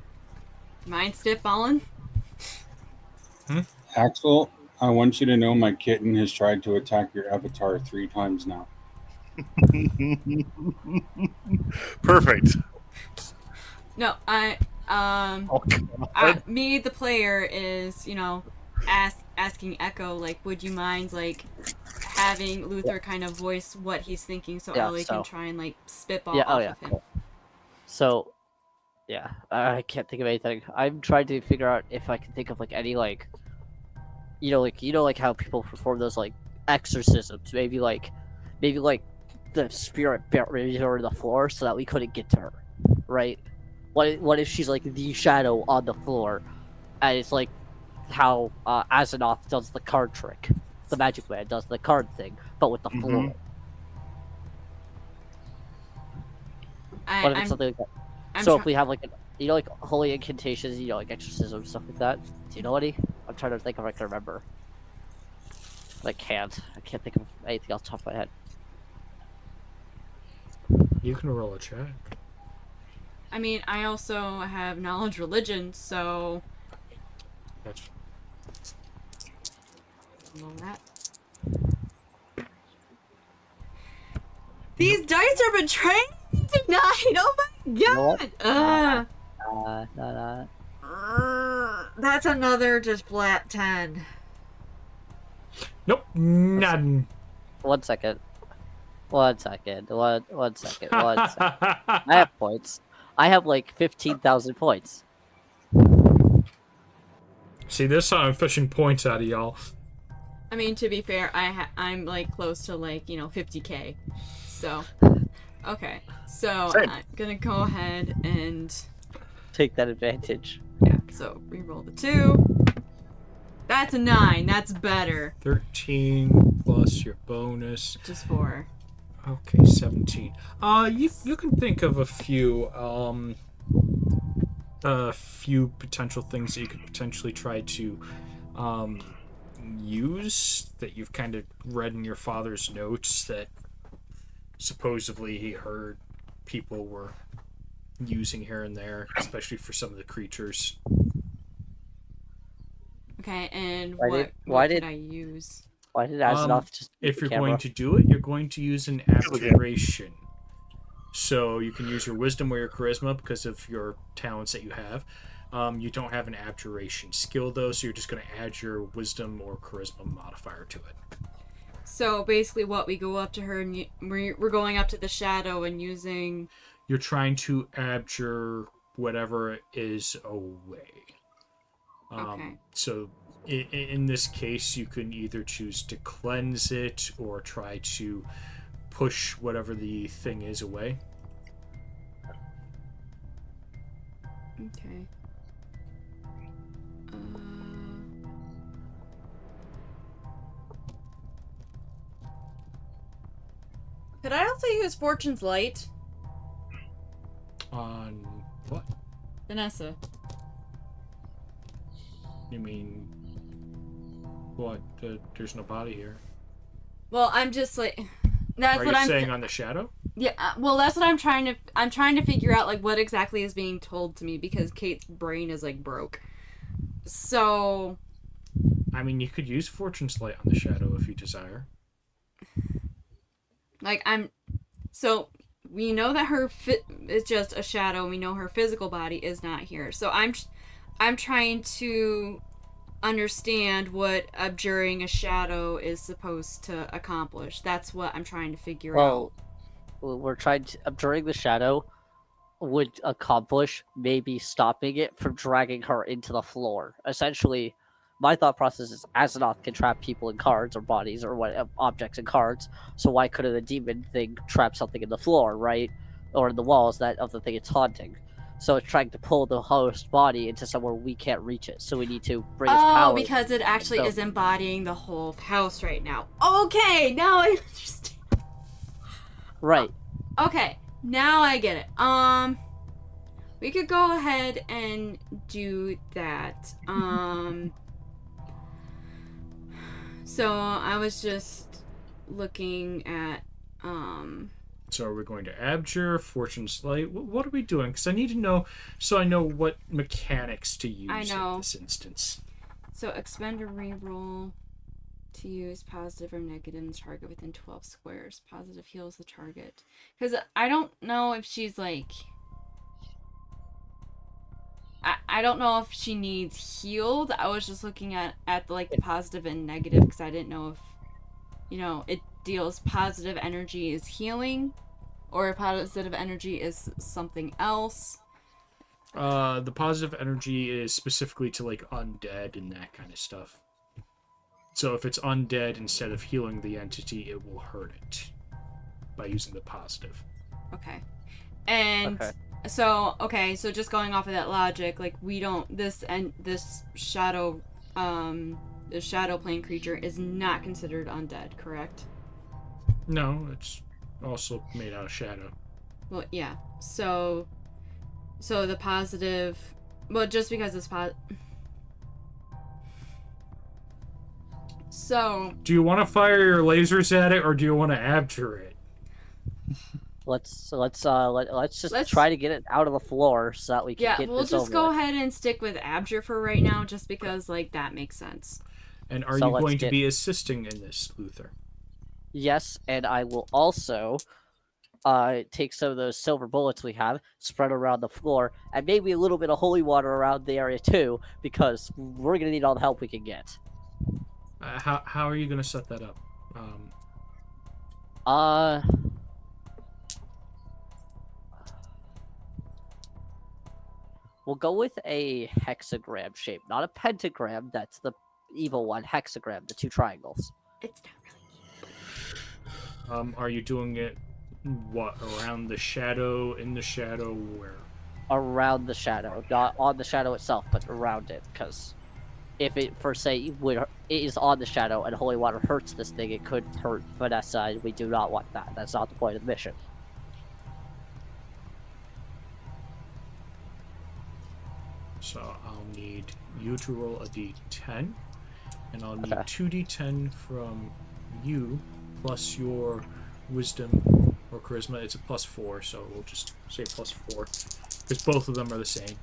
Mind spitballing? Axel, I want you to know my kitten has tried to attack your avatar 3 times now. Perfect. No, Oh, God. me, the player, is, asking Echo, like, would you mind, like, having Luther kind of voice what he's thinking so Yeah, Ellie so- can try and, like, spitball Yeah, off yeah, of him. cool. So, yeah, I can't think of anything. I'm trying to figure out if I can think of, like, any, like, like how people perform those, like, exorcisms. Maybe, like, the spirit buried her in the floor so that we couldn't get to her, right? What if she's, like, the shadow on the floor, and it's, like, how Asimov does the card trick. The Magic Man does the card thing, but with the floor. What if it's I'm, something like that? I'm So try- if we have like, like holy incantations, like exorcism stuff like that. Do you know any? I'm trying to think if I can remember. But I can't. I can't think of anything else top of my head. You can roll a check. I mean, I also have knowledge religion, so... That's Roll that. These dice are betraying me tonight! Oh my know what? god! That's another just flat 10. nope, none. 1 second. 1 second. One second. I have points. I have like 15,000 points. See, this time I'm fishing points out of y'all. I mean, to be fair, I'm like close to like, 50k. So, okay. So, Same. I'm gonna go ahead and, Take that advantage. yeah, so reroll the 2. That's a 9. That's better. 13 plus your bonus. Just 4. Okay, 17. You can think of a few potential things that you could potentially try to use that you've kind of read in your father's notes that supposedly he heard people were using here and there, especially for some of the creatures. Okay, and Why what did- could I use? Why did Azonoth just use If the you're camera? going to do it, you're going to use an abjuration. So you can use your wisdom or your charisma because of your talents that you have. You don't have an abjuration skill though, so you're just going to add your wisdom or charisma modifier to it. So basically, what we go up to her and we're going up to the shadow and using. You're trying to abjure whatever is away. Okay. So in this case, you can either choose to cleanse it or try to push whatever the thing is away. Okay. Could I also use Fortune's Light? On what? Vanessa. You mean what? There's no body here. Well, I'm just like. That's Are what you I'm saying on the shadow? Yeah, well, that's what I'm trying to figure out, like, what exactly is being told to me, because Kate's brain is, like, broke. So... I mean, you could use Fortune's Light on the shadow if you desire. Like, So, we know that her is just a shadow, and we know her physical body is not here. So, I'm trying to understand what abjuring a shadow is supposed to accomplish. That's what I'm trying to figure out. We're trying to abjuring the shadow would accomplish maybe stopping it from dragging her into the floor. Essentially, my thought process is Azonoth can trap people in cards or bodies or what objects in cards. So why couldn't a demon thing trap something in the floor, right, or in the walls that of the thing it's haunting? So it's trying to pull the host body into somewhere we can't reach it. So we need to bring its power. Oh, because it actually is embodying the whole house right now. Okay, now I understand. Right. Okay, now I get it. We could go ahead and do that. So I was just looking at, So are we going to abjure, Fortune's Light? What are we doing? Because I need to know so I know what mechanics to use I know. in this instance. So expend a reroll to use positive or negative in the target within 12 squares. Positive heals the target. Because I don't know if she's like... I don't know if she needs healed. I was just looking at the positive and negative because I didn't know if, it deals positive energy is healing or positive energy is something else. The positive energy is specifically to like undead and that kind of stuff. So if it's undead, instead of healing the entity, it will hurt it by using the positive. Okay. And so just going off of that logic, like this shadow plane creature is not considered undead, correct? No, it's also made out of shadow. Well, yeah. So the positive, well, just because it's So... Do you want to fire your lasers at it, or do you want to abjure it? Let's just try to get it out of the floor so that we can get we'll this just over go with. ahead and stick with abjure for right now, just because that makes sense. And are you going to be assisting in this, Luther? Yes, and I will also take some of those silver bullets we have, spread around the floor, and maybe a little bit of holy water around the area too, because we're gonna need all the help we can get. How are you going to set that up? We'll go with a hexagram shape, not a pentagram. That's the evil one. Hexagram, the two triangles. It's not really. Are you doing it around the shadow, in the shadow, where? Around the shadow, not on the shadow itself, but around it. Because if it, it is on the shadow and holy water hurts this thing, it could hurt Vanessa. And we do not want that. That's not the point of the mission. So I'll need you to roll a d10, and I'll need 2d10 from you, plus your wisdom or charisma. It's a +4, so we'll just say +4 because both of them are the same.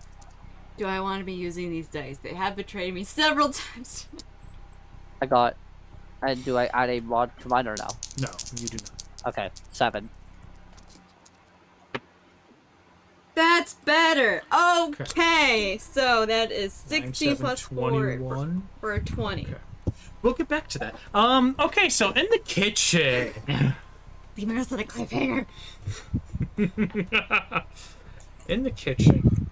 Do I want to be using these dice? They have betrayed me several times. I got. And do I add a mod to mine or no? No, you do not. Okay, 7. That's better. Okay, so that is 16 9, 7, plus 4 21. for a 20. Okay. We'll get back to that. Okay, so in the kitchen. Leave me with a cliffhanger. In the kitchen,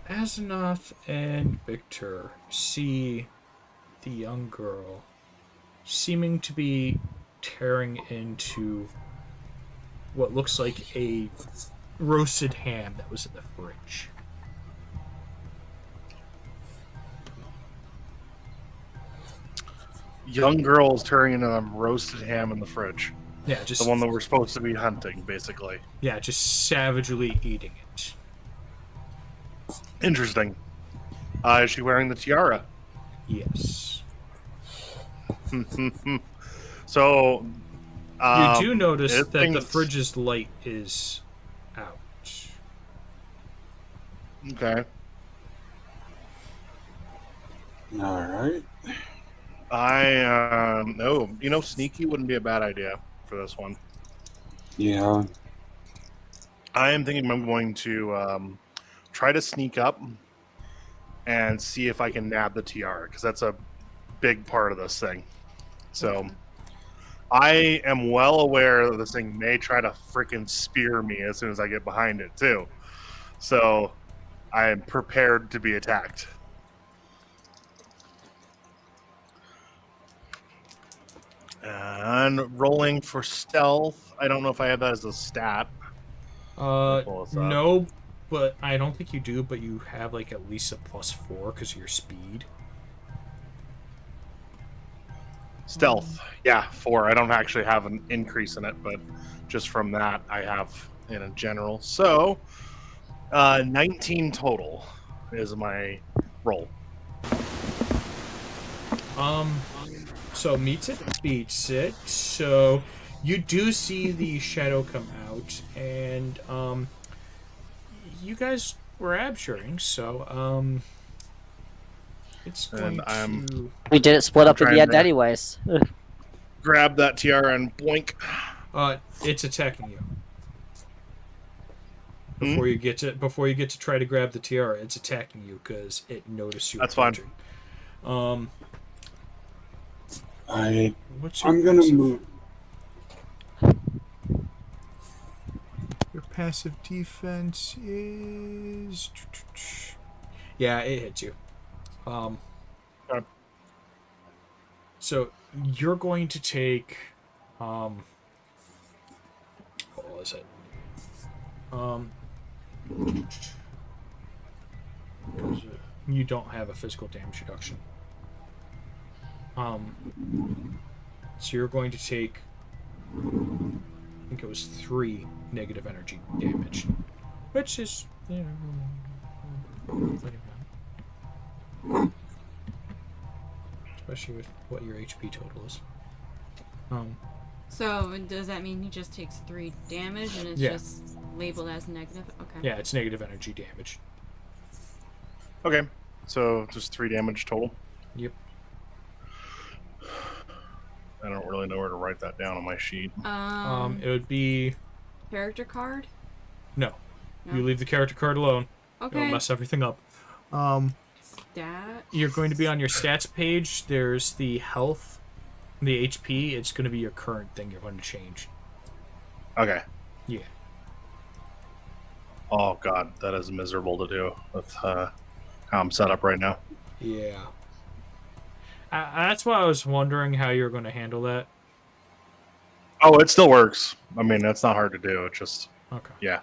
Asenath and Victor see the young girl seeming to be tearing into what looks like a roasted ham that was in the fridge. Young girls turning into them roasted ham in the fridge. Yeah, just The one that we're supposed to be hunting, basically. yeah, just savagely eating it. Interesting. Is she wearing the tiara? Yes. So, You do notice it that the thinks- fridge's light is out. Okay. All right. No, sneaky wouldn't be a bad idea for this one. Yeah. I am thinking I'm going to try to sneak up and see if I can nab the tiara, because that's a big part of this thing. So I am well aware that this thing may try to freaking spear me as soon as I get behind it, too. So I am prepared to be attacked. And rolling for stealth. I don't know if I have that as a stat. Pull this up. No, but I don't think you do, but you have like at least a +4 because of your speed. Stealth. Yeah, 4. I don't actually have an increase in it, but just from that, I have in a general. So, 19 total is my roll. So meets it, beats it. So you do see the shadow come out, and you guys were abjuring, so it's going to. We didn't split up in the trying end to- anyways. Grab that tiara and boink. It's attacking you. Hmm? Before you get to try to grab the tiara, it's attacking you because it noticed you. That's fine. approaching. What's your I'm gonna passive? move. Your passive defense is. Yeah, it hits you. Okay. So you're going to take. What was it? You don't have a physical damage reduction. So you're going to take. I think it was 3 negative energy damage, which is especially with what your HP total is. So does that mean he just takes 3 damage and it's Yeah. just labeled as negative? Okay. Yeah, it's negative energy damage. Okay, so just 3 damage total. Yep. I don't really know where to write that down on my sheet. It would be Character card? no. No? You leave the character card alone. It'll Okay. mess everything up. Stat. You're going to be on your stats page. There's the health, the HP. It's going to be your current thing you're going to change. Okay. Yeah. Oh god, that is miserable to do with how I'm set up right now. Yeah. That's why I was wondering how you were going to handle that. Oh, it still works. I mean, that's not hard to do. It just, Okay. yeah.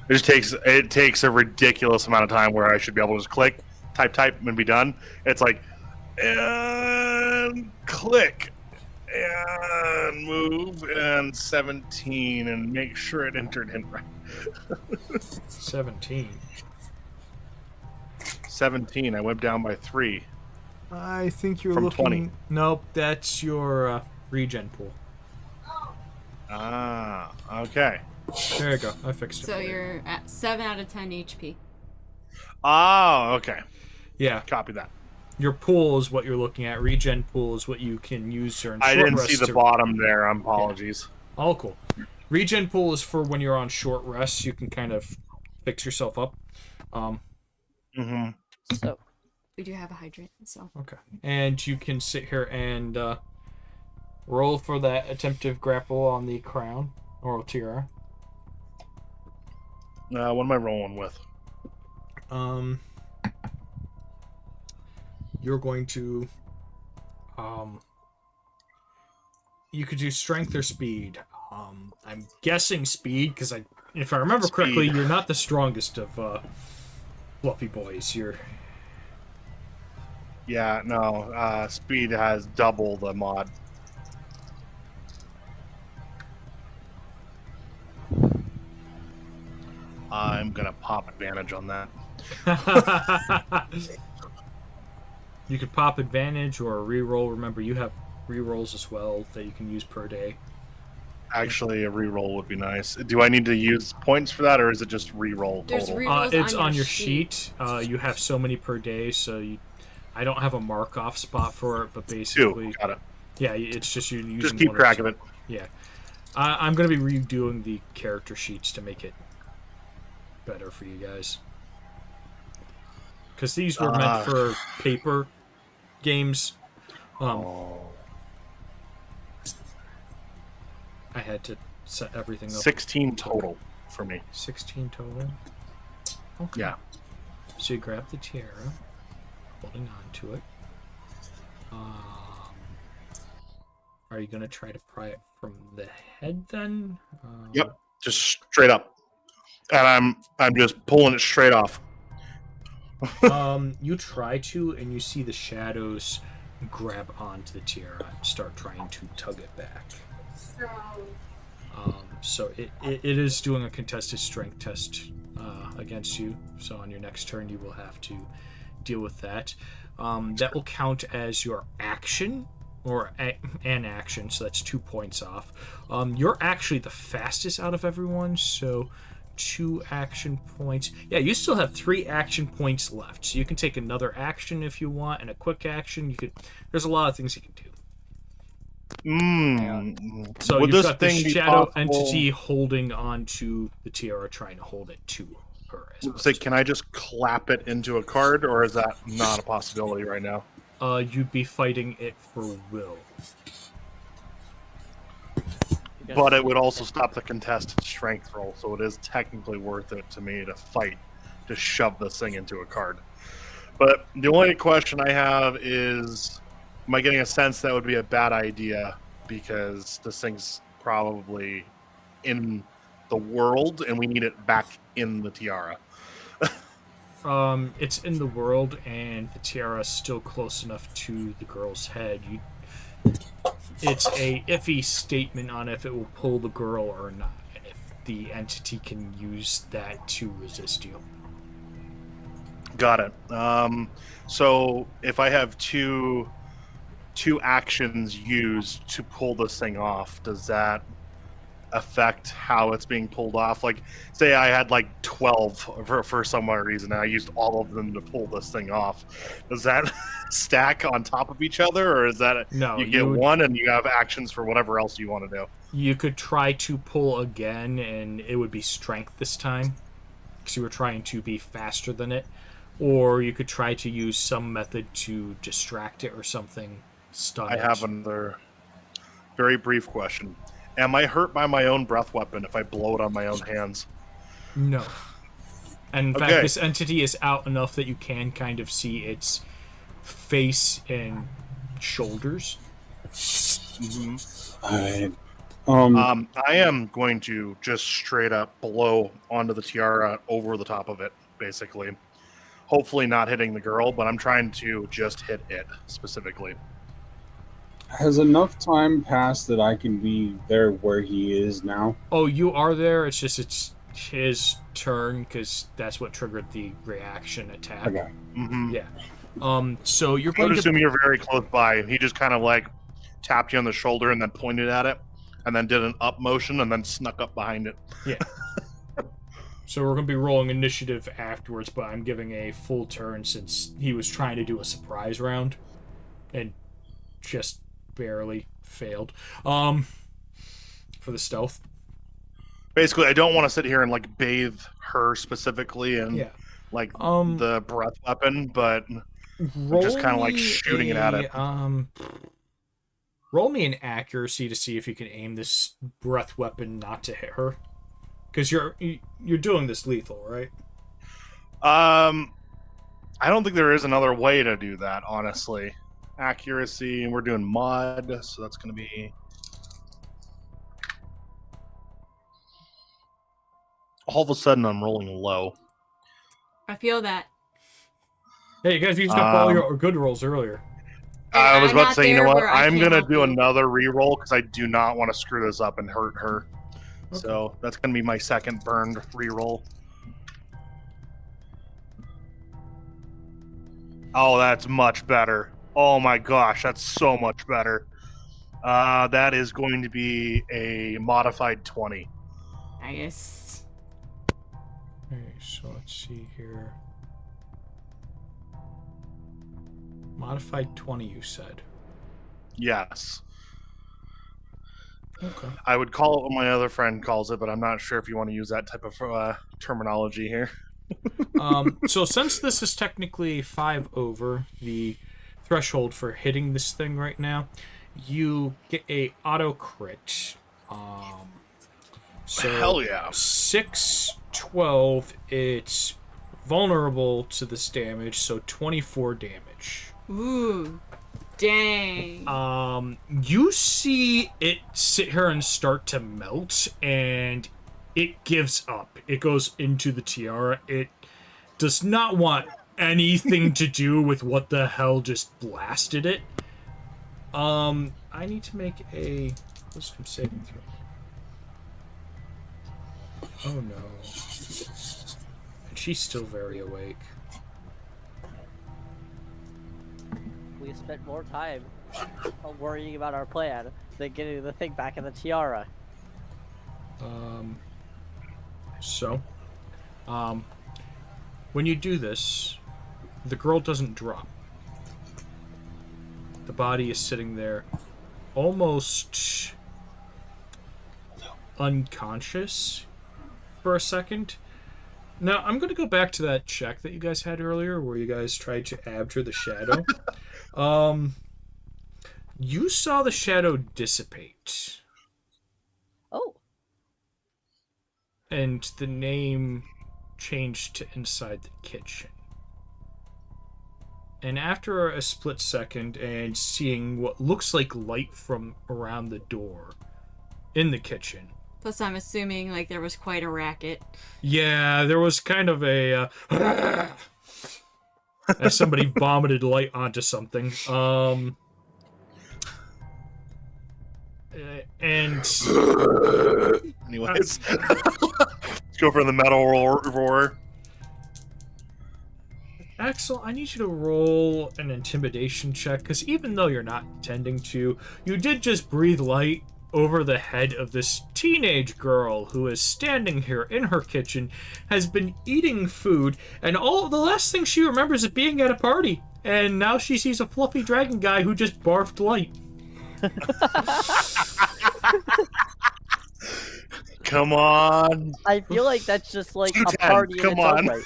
It takes a ridiculous amount of time where I should be able to just click, type, and be done. It's like, and click, and move, and 17, and make sure it entered in right. 17. 17. I went down by 3. I think you're From looking. 20. Nope, that's your regen pool. Ah, okay. There you go. I fixed it. So for you. you're at 7 out of 10 HP. Oh, okay. Yeah. Copy that. Your pool is what you're looking at. Regen pool is what you can use during short I didn't rest see the to- bottom there. Apologies. All cool. Regen pool is for when you're on short rest. You can kind of fix yourself up. Mm-hmm. So We do have a hydrant, so. Okay. And you can sit here and roll for that attempted grapple on the crown or tiara. What am I rolling with? You're going to you could do strength or speed. I'm guessing speed because if I remember correctly, Speed. you're not the strongest of fluffy boys. You're Yeah, no. Speed has double the mod. I'm gonna pop advantage on that. You could pop advantage or reroll. Remember, you have rerolls as well that you can use per day. Actually, a reroll would be nice. Do I need to use points for that, or is it just reroll There's total? Rerolls It's on on your your sheet. You have so many per day, so I don't have a mark off spot for it, but basically, Two. Got it. yeah, it's just you using Just keep one or track two. of it. Yeah, I'm gonna be redoing the character sheets to make it better for you guys, because these were meant for paper games. I had to set everything up. 16 total for me. 16 total. Okay. Yeah. So you grab the tiara, holding on to it. Are you gonna try to pry it from the head then? Yep. Just straight up, and I'm just pulling it straight off. You try to, and you see the shadows grab onto the tiara and start trying to tug it back. So it is doing a contested strength test against you. So on your next turn, you will have to deal with that. That will count as your action or an action. So that's 2 points off. You're actually the fastest out of everyone. So 2 action points. Yeah, you still have 3 action points left. So you can take another action if you want, and a quick action. You could. There's a lot of things you can do. So Would you've this got the thing be shadow possible- entity holding on to the tiara, trying to hold it to her. Say, can I just clap it into a card, or is that not a possibility right now? You'd be fighting it for will. But it would also stop the contested strength roll, so it is technically worth it to me to fight to shove this thing into a card. But the only question I have is, am I getting a sense that would be a bad idea because this thing's probably in the world and we need it back in the tiara? It's in the world, and the tiara is still close enough to the girl's head. It's a iffy statement on if it will pull the girl or not, and if the entity can use that to resist you. Got it. So if I have two actions used to pull this thing off, does that affect how it's being pulled off? Like, say I had like 12 for some reason, and I used all of them to pull this thing off. Does that stack on top of each other, or is that No, you get one and you have actions for whatever else you want to do? You could try to pull again, and it would be strength this time, because you were trying to be faster than it. Or you could try to use some method to distract it or something. Stun I it. have another very brief question. Am I hurt by my own breath weapon if I blow it on my own hands? No. And in Okay. fact, this entity is out enough that you can kind of see its face and shoulders. Alright. I am going to just straight up blow onto the tiara over the top of it, basically. Hopefully not hitting the girl, but I'm trying to just hit it specifically. Has enough time passed that I can be there where he is now? Oh, you are there. It's just it's his turn because that's what triggered the reaction attack. Okay. Mm-hmm. Yeah. So you're I going would to. assume you're very close by. He just kind of like tapped you on the shoulder and then pointed at it. and then did an up motion and then snuck up behind it. Yeah. So we're going to be rolling initiative afterwards, but I'm giving a full turn since he was trying to do a surprise round and just barely failed. For the stealth. Basically, I don't want to sit here and like bathe her specifically and Yeah. like the breath weapon, but Roll just kind of like me shooting it at it. Roll me an accuracy to see if you can aim this breath weapon not to hit her. Because you're doing this lethal, right? I don't think there is another way to do that, honestly. Accuracy, and we're doing mod, so that's going to be... All of a sudden, I'm rolling low. I feel that. Hey, you guys used up all your good rolls earlier. I was I'm about to not say, you know there what? where I I'm can't going to help do you. another reroll because I do not want to screw this up and hurt her. Okay. So that's going to be my second burned reroll. Oh, that's much better. Oh my gosh, that's so much better. That is going to be a modified 20. Nice. Okay, so let's see here. Modified 20, you said. Yes. Okay. I would call it what my other friend calls it, but I'm not sure if you want to use that type of terminology here. So since this is technically 5 over the threshold for hitting this thing right now, you get a auto crit. So Hell yeah. 6, 12, it's vulnerable to this damage, so 24 damage. Ooh. Dang. You see it sit here and start to melt, and it gives up. It goes into the tiara. It does not want anything to do with what the hell just blasted it. I need to make a wisdom saving throw. Oh no. And she's still very awake. We spent more time worrying about our plan than getting the thing back in the tiara. When you do this, the girl doesn't drop. The body is sitting there almost unconscious for a second. Now, I'm going to go back to that check that you guys had earlier where you guys tried to abjure the shadow. You saw the shadow dissipate. Oh. And the name changed to inside the kitchen. And after a split second and seeing what looks like light from around the door in the kitchen. Plus, I'm assuming like there was quite a racket. Yeah, there was kind of a as somebody vomited light onto something. And anyways, let's go for the metal roar. Axel, I need you to roll an intimidation check, because even though you're not intending to, you did just breathe light over the head of this teenage girl who is standing here in her kitchen, has been eating food, and all the last thing she remembers is being at a party. And now she sees a fluffy dragon guy who just barfed light. Come on. I feel like that's just like a 210, party in come its on. own right.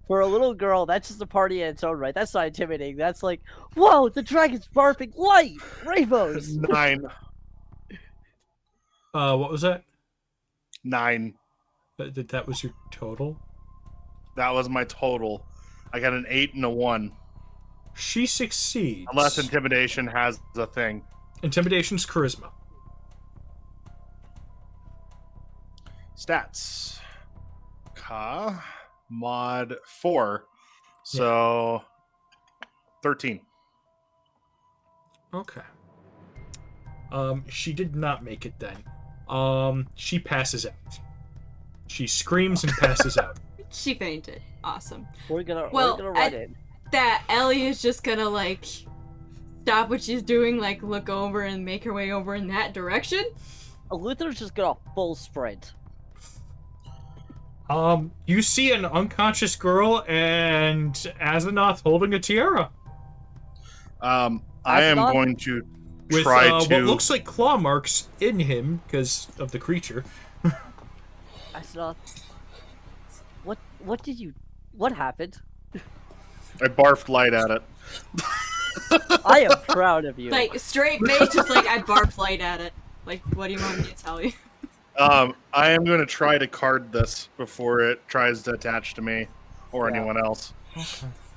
For a little girl, that's just a party in its own right. That's not intimidating. That's like, whoa, the dragon's barfing light! Rainbows! 9. What was that? 9. That was your total? That was my total. I got an 8 and a 1. She succeeds. Unless intimidation has a thing. Intimidation's charisma. Stats. Mod 4. So 13. Okay. She did not make it then. She passes out. She screams and passes out. She fainted. Awesome. We're gonna Well, run in. that Ellie is just gonna like stop what she's doing, like look over and make her way over in that direction. Luther's just gonna full sprint. You see an unconscious girl and Azeroth holding a tiara I am Azeroth? going to with try what to. looks like claw marks in him because of the creature. I said, what happened? I barfed light at it. I am proud of you. Like straight face, just like I barf light at it. Like, what do you want me to tell you? I am going to try to card this before it tries to attach to me or Yeah. anyone else.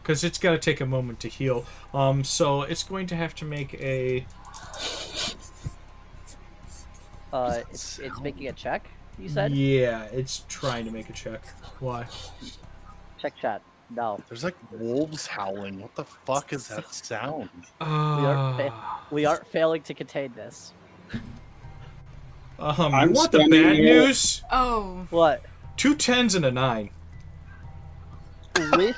Because it's got to take a moment to heal. So it's going to have to make a... It's making a check, you said? Yeah, it's trying to make a check. Why? Check chat. No. There's like wolves howling. What the fuck is that sound? We aren't failing to contain this. You I'm want the standing bad here- news? Oh, What? 2 10s and a 9. With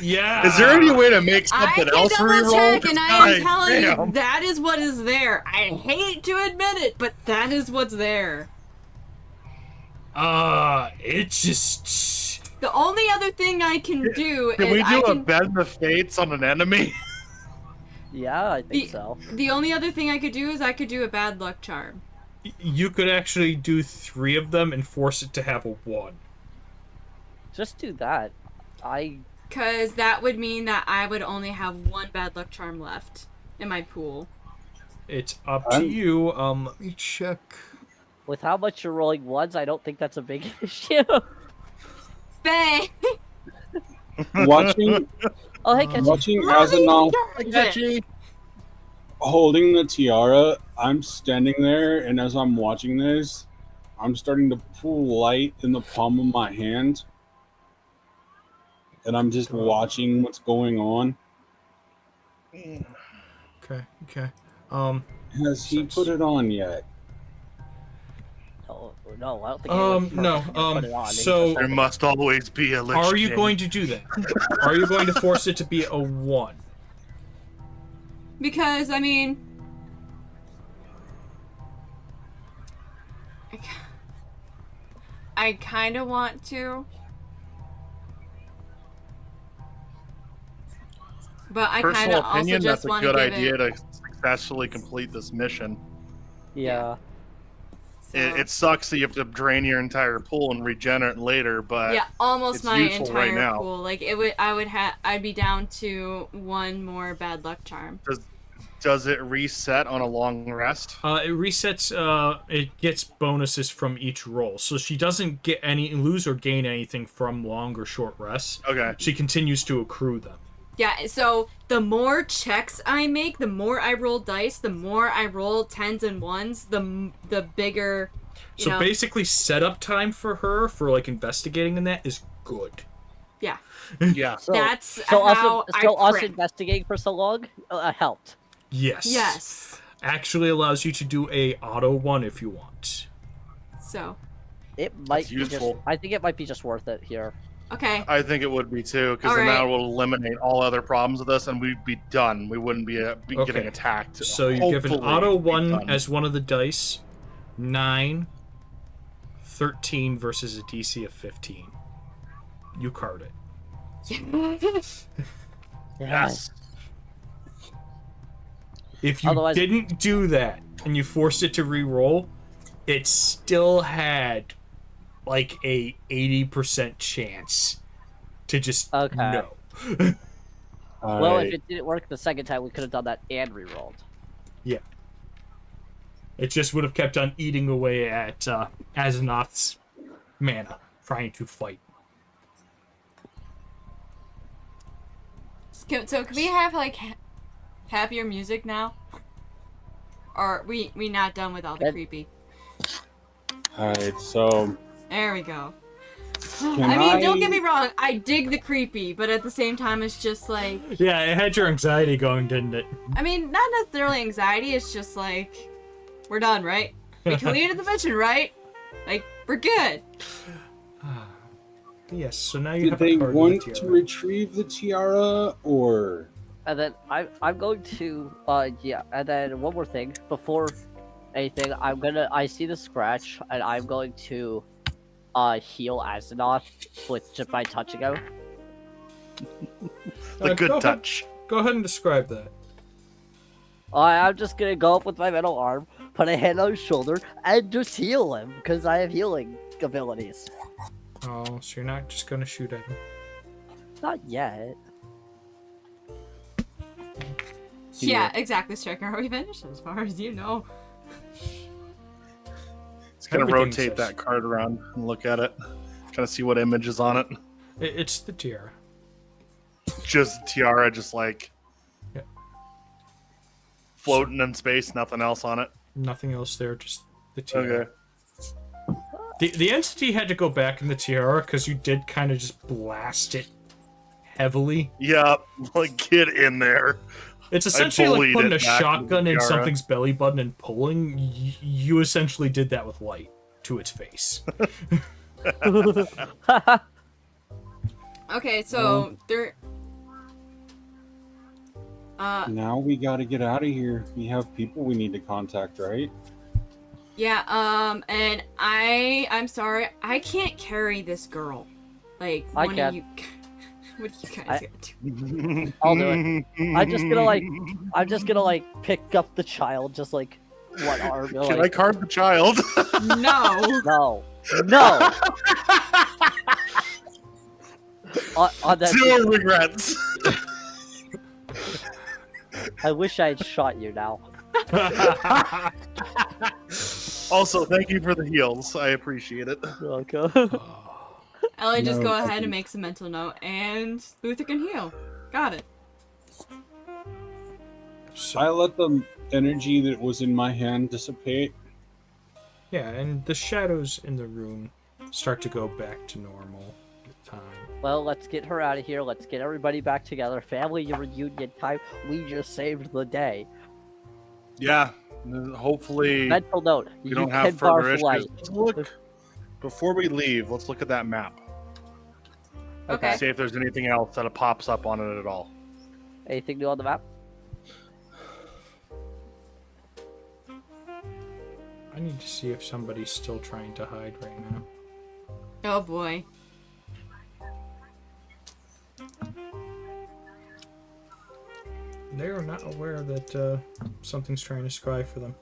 Yeah. Is there any way to make I something can else double reroll? check, and I am God telling damn. you that is what is there. I hate to admit it, but that is what's there. It's just... The only other thing I can do Can is we do I a can. bend the fates on an enemy? yeah, I think so. The only other thing I could do is I could do a bad luck charm. You could actually do 3 of them and force it to have a 1. Just do that. Because that would mean that I would only have 1 bad luck charm left in my pool. It's up to you. Let me check. With how much you're rolling ones, I don't think that's a big issue. Bang! Watching Oh, hey, Ketchy. watching Azeroth Catchy. holding the tiara, I'm standing there, and as I'm watching this, I'm starting to pull light in the palm of my hand, and I'm just watching what's going on. Okay. Has he put it on yet? No, I don't think anyone's no, put it on. They so- just There have it. must always be a lich Are you king. going to do that? Are you going to force it to be a 1? Because, I mean... I kind of want to. But I kind Personal of also opinion, just that's a want to good give idea it... to successfully complete this mission. Yeah. So, It sucks that you have to drain your entire pool and regenerate later, but yeah, almost it's my useful right entire now. pool. Like I'd be down to 1 more bad luck charm. does it reset on a long rest? It resets. It gets bonuses from each roll, so she doesn't get any lose or gain anything from long or short rests. Okay. She continues to accrue them. Yeah, so the more checks I make, the more I roll dice, the more I roll 10s and 1s, the bigger, you So know. basically, setup time for her for like investigating in that is good. Yeah, Yeah. So, that's so how us crit. investigating for so long helped. Yes. Yes. Actually allows you to do a auto 1 if you want. So, It might That's be just. useful. I think it might be just worth it here. okay. I think it would be too, because then Alright. that will eliminate all other problems with this, and we'd be done. We wouldn't be getting Okay. attacked. So you give an Hopefully auto we'd be 1 done. as one of the dice. 9, 13 versus a DC of 15. You card it. Yes. If you Otherwise- didn't do that and you forced it to re-roll, it still had like a 80% chance to just Okay. no. Well, if it didn't work the second time, we could have done that and re-rolled. It just would have kept on eating away at Azeroth's mana, trying to fight. So can we have like happier music now? Or we not done with all the That- creepy? Alright, so There we go. Can I mean, don't I- get me wrong, I dig the creepy, but at the same time, it's just like, Yeah, it had your anxiety going, didn't it? I mean, not necessarily anxiety, it's just like, we're done, right? We completed the mission, right? Like, we're good. Yes. So now you Did have they a card want with the to tiara. retrieve the tiara, or And then I'm going to yeah. And then one more thing before anything, I see the scratch, and I'm going to heal Azeroth with just by touching him. The good Go ahead. touch. Go ahead and describe that. I'm just gonna go up with my metal arm, put a hand on his shoulder, and just heal him because I have healing abilities. Oh, so you're not just gonna shoot at him. Not yet. Yeah, exactly, Striker. Are we finished? As far as you know. It's gonna Everything rotate says- that card around and look at it. Kind of see what image is on it. It's the tiara. Just tiara, just like Yeah. floating in space, nothing else on it. Nothing else there, just the tiara. Okay. The entity had to go back in the tiara because you did kind of just blast it heavily. Yeah, like get in there. It's essentially like bullied putting it a back into shotgun the in tiara. something's belly button and pulling. You essentially did that with light to its face. Okay, so there. now we got to get out of here? We have people we need to contact, right? Yeah. And I'm sorry, I can't carry this girl. Like I one can. of you. What are you guys gonna do? I'll do it. I'm just gonna like pick up the child, just like one arm. Can I Like, card the child? No. no, no. on that, Zero regrets. I wish I had shot you now. Also, thank you for the heals. I appreciate it. Okay. Ellie, just No, go I ahead and can- make some mental note, and Luther can heal. Got it. So, I let the energy that was in my hand dissipate. yeah, and the shadows in the room start to go back to normal with time. Well, let's get her out of here. Let's get everybody back together. Family reunion time. We just saved the day. Yeah. Hopefully, Mental note: we you don't can have further barf issues. light. Let's look before we leave. Let's look at that map. Okay. See if there's anything else that pops up on it at all. Anything new on the map? I need to see if somebody's still trying to hide right now. Oh boy. They are not aware that something's trying to scry for them.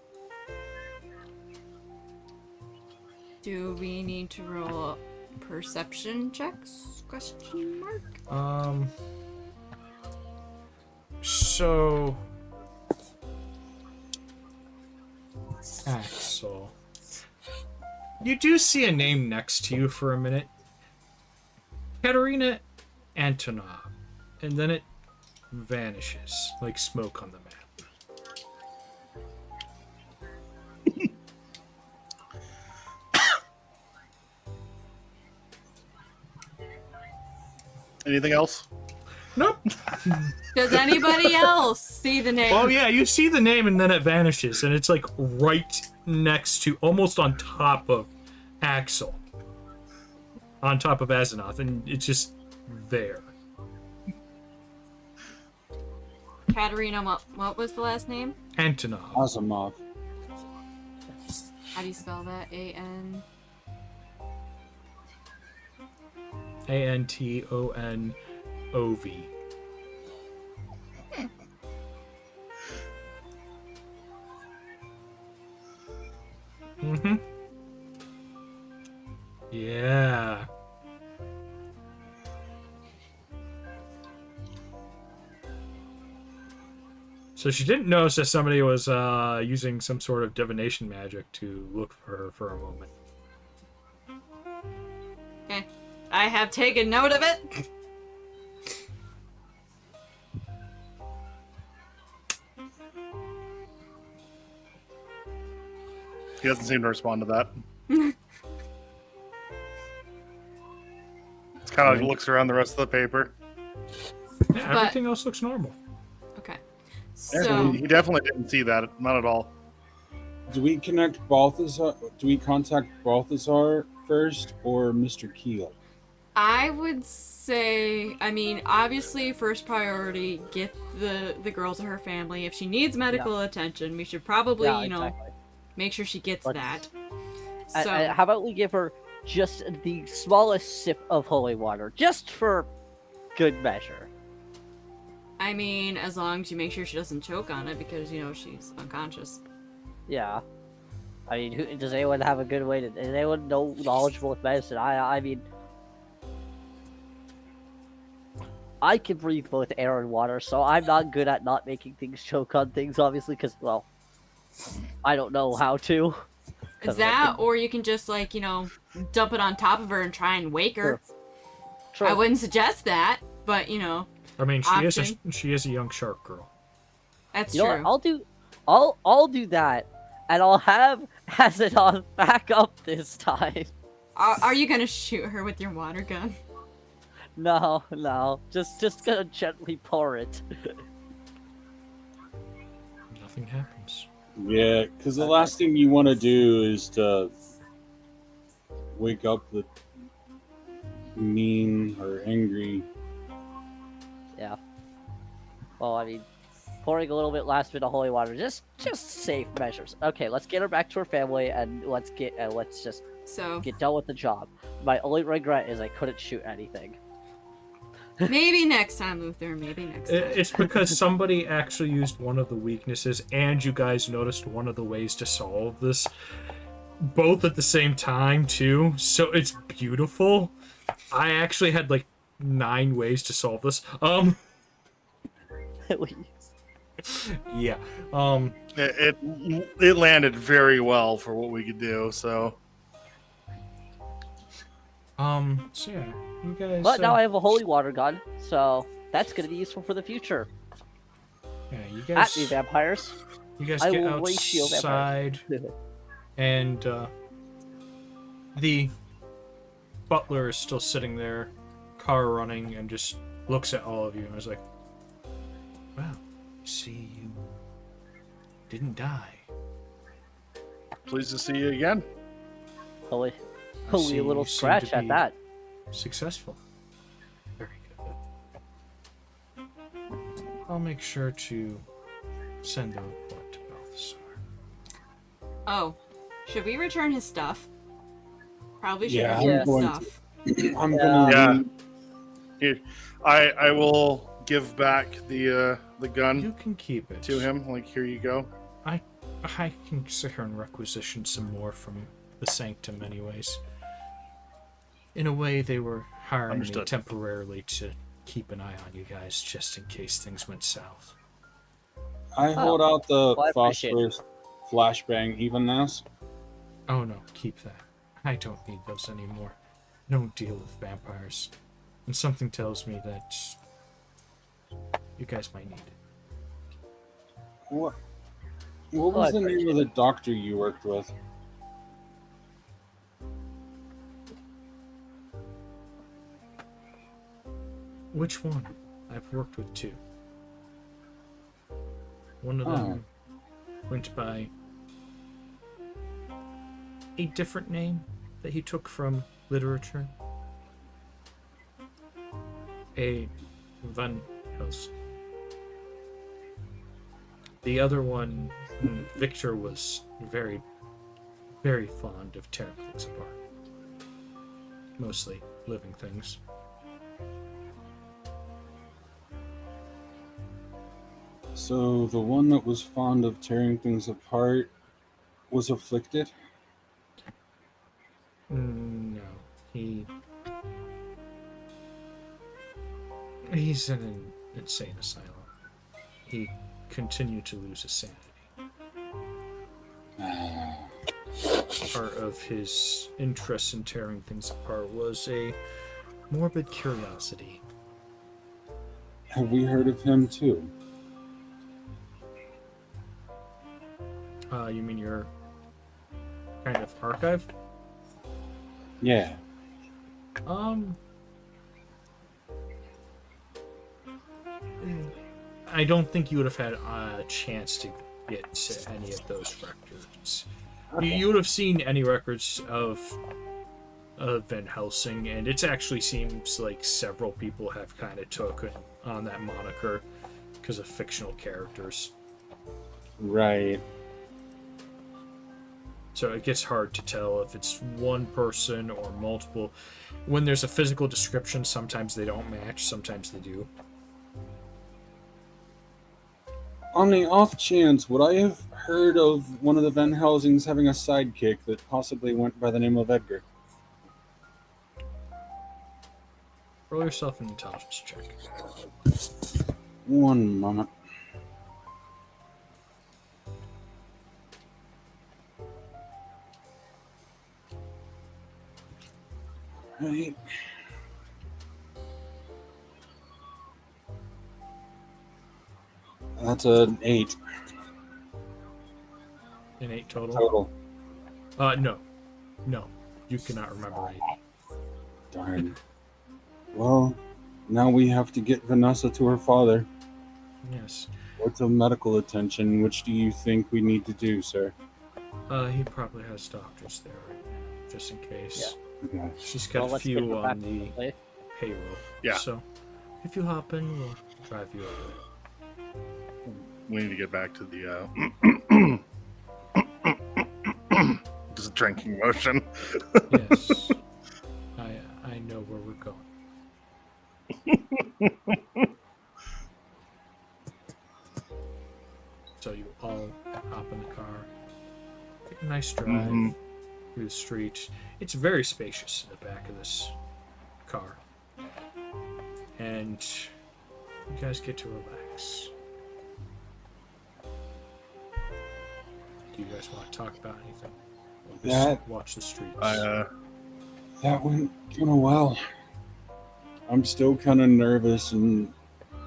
Do we need to roll perception checks? Question mark. So Axel, you do see a name next to you for a minute. Katerina Antonov, and then it vanishes like smoke on the map. Anything else? Nope. Does anybody else see the name? Oh yeah, you see the name and then it vanishes, and it's like right next to, almost on top of Axel, on top of Azeroth, and it's just there. Katerina, what was the last name? Antonov. Asimov. How do you spell that? A-N... Antonov. Mm-hmm. Yeah. So she didn't notice that somebody was using some sort of divination magic to look for her for a moment. Okay. I have taken note of it. He doesn't seem to respond to that. It's kind of like looks around the rest of the paper. Yeah, everything else looks normal. Okay. Yeah, So, he definitely didn't see that. Not at all. Do we connect Balthazar? Do we contact Balthazar first or Mr. Keel? I would say, I mean, obviously, first priority, get the girl to her family. If she needs medical attention, we should probably, Yeah, you know, exactly. make sure she gets Let's- that. And So, how about we give her just the smallest sip of holy water, just for good measure? I mean, as long as you make sure she doesn't choke on it, because, you know, she's unconscious. Yeah. I mean, does anyone have a good way to? Is anyone know knowledgeable with medicine? I mean, I can breathe both air and water, so I'm not good at not making things choke on things, obviously, because, well, I don't know how to. Is that, or you can just, like, you know, dump it on top of her and try and wake her. True. I wouldn't suggest that, but, you know, I mean, option. she is a young shark girl. That's You know true. what? I'll do that, and I'll have it on back up this time. Are you gonna shoot her with your water gun? No, just gonna gently pour it. Nothing happens. Yeah, because the last thing you want to do is to wake up the mean or angry. Yeah. Well, I mean, pouring a little bit last bit of holy water, just safe measures. Okay, let's get her back to her family, and let's just So, get done with the job. My only regret is I couldn't shoot anything. maybe next time, Luther, maybe next time. It's because somebody actually used one of the weaknesses, and you guys noticed one of the ways to solve this, both at the same time too. So it's beautiful. I actually had like 9 ways to solve this. Yeah. It landed very well for what we could do. So So yeah, you guys. But now I have a holy water gun, so that's gonna be useful for the future. Yeah, you At guys. me, vampires. You guys I get will ratio outside, vampires. and the butler is still sitting there, car running, and just looks at all of you and is like, "Well, see, you didn't die. pleased to see you again. Holy see little you seem scratch to at be that. Successful. Very good. I'll make sure to send the report to Balthasar. Oh, should we return his stuff? Probably should Yeah, return I'm his going stuff. I'm gonna. Yeah. Here, I will give back the gun You can keep it. to him. Like, here you go. I can sit here and requisition some more from the Sanctum anyways. In a way, they were hiring me Understood. temporarily to keep an eye on you guys just in case things went south. I hold out the Well, I appreciate it. phosphorus flashbang even this. Oh no, keep that. I don't need those anymore. I don't deal with vampires. And something tells me that you guys might need it. What Oh, was I the name appreciate of the doctor you worked with? Which one? I've worked with 2. One of them went by a different name that he took from literature. A Van Helsing. The other one, Victor, was very, very fond of tearing things apart. Mostly living things. So the one that was fond of tearing things apart was afflicted? No, he's in an insane asylum. He continued to lose his sanity. Part of his interest in tearing things apart was a morbid curiosity. Have we heard of him too? You mean your kind of archive? Yeah. I don't think you would have had a chance to get to any of those records. You would have seen any records of Van Helsing, and it actually seems like several people have kind of took on that moniker because of fictional characters. Right. So it gets hard to tell if it's one person or multiple. When there's a physical description, sometimes they don't match, sometimes they do. On the off chance, would I have heard of one of the Van Helsings having a sidekick that possibly went by the name of Edgar? Roll yourself an intelligence check. One moment. Right. That's an 8 An 8 total? total. No. No. You cannot remember 8. Darn. Well, now we have to get Vanessa to her father. Yes. What's a medical attention? Which do you think we need to do, sir? He probably has doctors there right now, just in case. Okay. He's got Well, a let's get few her back on the to play. payroll. Yeah. So, if you hop in, we'll drive you over We need to get back to the just drinking motion. there. Yes. I know where we're going. So you all hop in the car. Take a nice drive through the streets. It's very spacious in the back of this car. And you guys get to relax. Do you guys want to talk about anything? Or just That- watch the streets. That went kind of well. I'm still kind of nervous and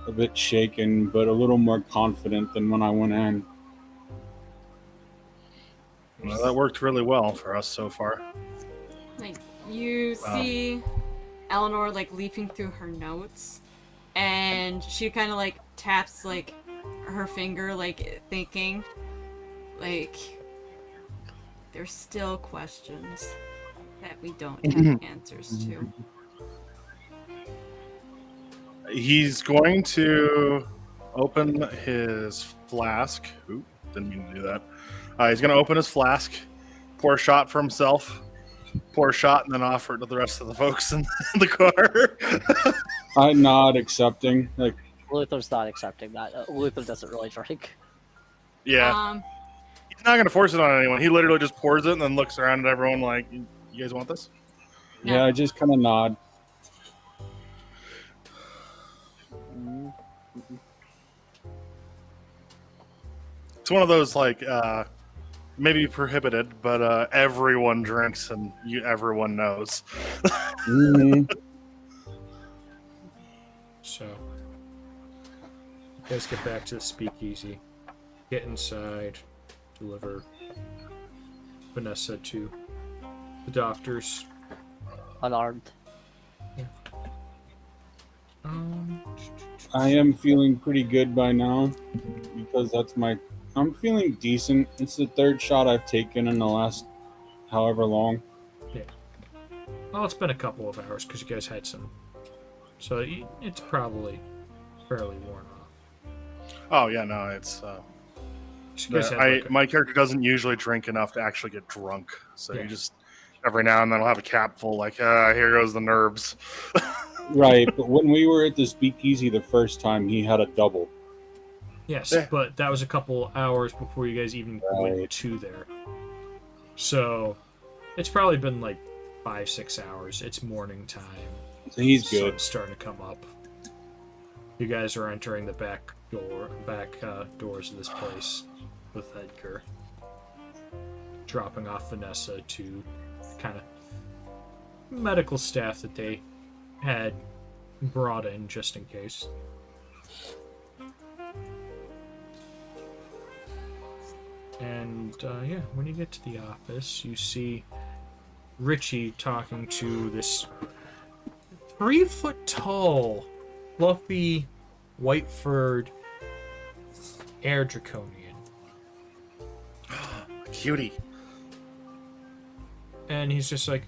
a bit shaken, but a little more confident than when I went in. Well, that worked really well for us so far. Like, you see Eleanor, like, leafing through her notes, and she kind of, like, taps, like, her finger, like, thinking, like, there's still questions that we don't have answers to. He's going to open his flask. Ooh, didn't mean to do that. He's going to open his flask, pour a shot for himself, pour a shot, and then offer it to the rest of the folks in the car. I nod, accepting. Like, Luther's not accepting that. Luther doesn't really drink. Yeah. He's not going to force it on anyone. He literally just pours it and then looks around at everyone like, you guys want this? yeah, I just kind of nod. It's one of those, like, maybe prohibited, but everyone drinks and everyone knows. Mhm. So, you guys get back to the speakeasy, get inside, deliver Vanessa to the doctors. Unarmed. I am feeling pretty good by now because I'm feeling decent. It's the third shot I've taken in the last however long. Well, it's been a couple of hours because you guys had some. So it's probably fairly worn off. Oh, yeah, no, it's... So you guys had like my character doesn't usually drink enough to actually get drunk, so Yeah. you just... Every now and then I'll have a cap full, like, here goes the nerves. Right, but when we were at the speakeasy the first time, he had a double. Yes, Yeah. but that was a couple hours before you guys even went Right. to there. So it's probably been like 5-6 hours. It's morning time. So he's Sun's good. starting to come up. You guys are entering the back doors of this place with Edgar, dropping off Vanessa to kind of medical staff that they had brought in just in case. And yeah, when you get to the office, you see Richie talking to this 3-foot-tall, fluffy, white-furred air draconian. Cutie. And he's just like,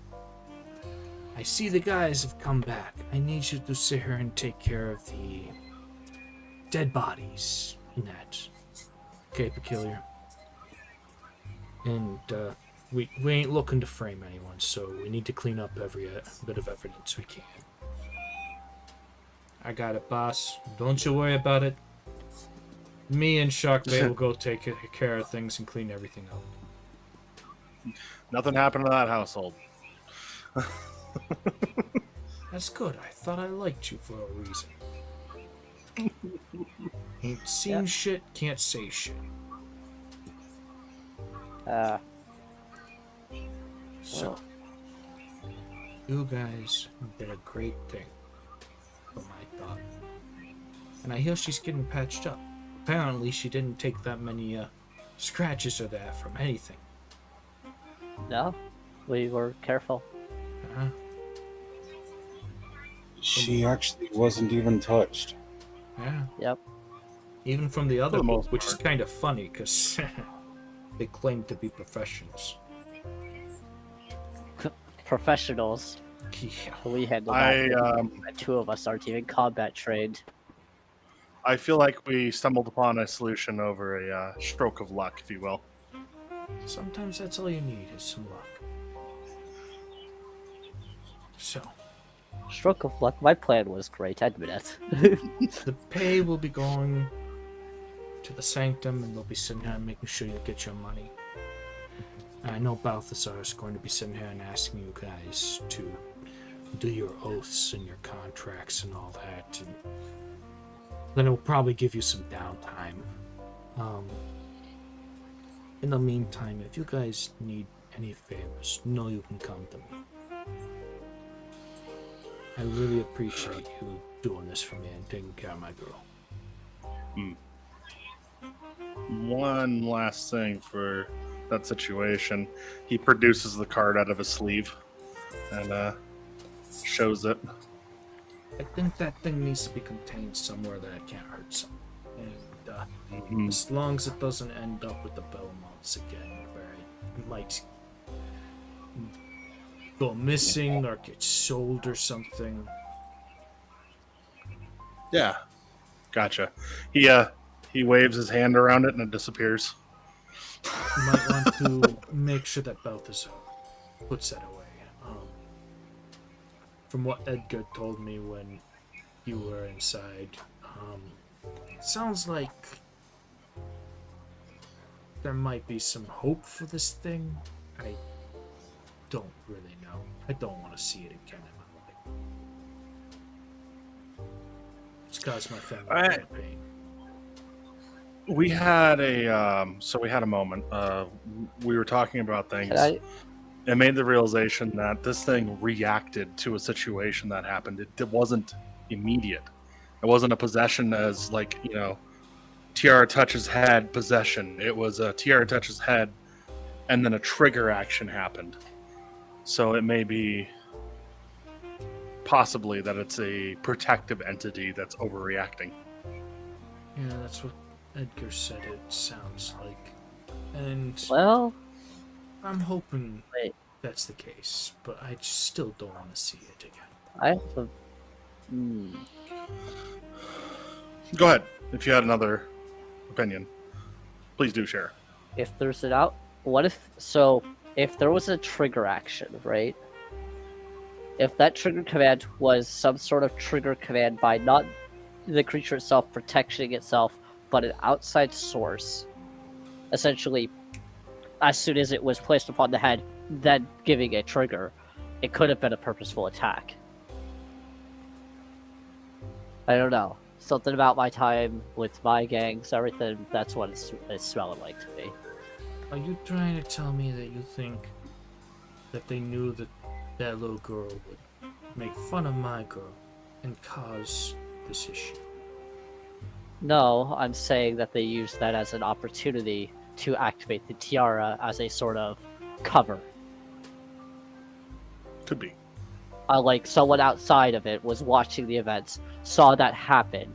I see the guys have come back. I need you to sit here and take care of the dead bodies in that. Okay, Peculiar. And we ain't looking to frame anyone, so we need to clean up every bit of evidence we can. I got it, boss. Don't you worry about it. Me and Sharkbait will go take care of things and clean everything up. Nothing happened to that household. That's good. I thought I liked you for a reason. Ain't seen shit, can't say shit. So, you guys did a great thing, from my thought. And I hear she's getting patched up. Apparently, she didn't take that many scratches or that from anything. No, we were careful. Uh-huh. She actually wasn't even touched. Yeah. Yep. Even from the other For the book, most which is part. kind of funny because they claim to be professionals. Professionals. Yeah. We handle I that. And two of us aren't even combat trained. I feel like we stumbled upon a solution over a stroke of luck, if you will. Sometimes that's all you need is some luck. So, Stroke of luck. My plan was great. Admit it. the pay will be going to the Sanctum, and they'll be sitting here and making sure you get your money. And I know Balthazar is going to be sitting here and asking you guys to do your oaths and your contracts and all that. And then it'll probably give you some downtime. In the meantime, if you guys need any favors, know you can come to me. I really appreciate you doing this for me and taking care of my girl. One last thing for that situation. He produces the card out of his sleeve and shows it. I think that thing needs to be contained somewhere that it can't hurt someone. And as long as it doesn't end up with the Belmonts again, where it might go missing or get sold or something. Yeah, gotcha. He waves his hand around it and it disappears. You might want to make sure that Balthazar puts that away. From what Edgar told me when you were inside, it sounds like there might be some hope for this thing. I don't really know. I don't want to see it again in my life. It's caused my family a lot of pain. We had a moment. We were talking about things. It made the realization that this thing reacted to a situation that happened. It wasn't immediate. It wasn't a possession as like, Tiara touches head possession. It was a Tiara touches head and then a trigger action happened. So it may be possibly that it's a protective entity that's overreacting. Yeah, that's what Edgar said it sounds like. And Well, I'm hoping wait. that's the case, but I just still don't want to see it again. I have a. Go ahead. If you had another opinion, please do share. If there's an out, if there was a trigger action, right? If that trigger command was some sort of trigger command by not the creature itself protecting itself, but an outside source, essentially, as soon as it was placed upon the head, then giving a trigger, it could have been a purposeful attack. I don't know. Something about my time with my gangs, everything, that's what it's smelling like to me. Are you trying to tell me that you think that they knew that that little girl would make fun of my girl and cause this issue? No, I'm saying that they used that as an opportunity to activate the tiara as a sort of cover. Could be. Like someone outside of it was watching the events, saw that happen,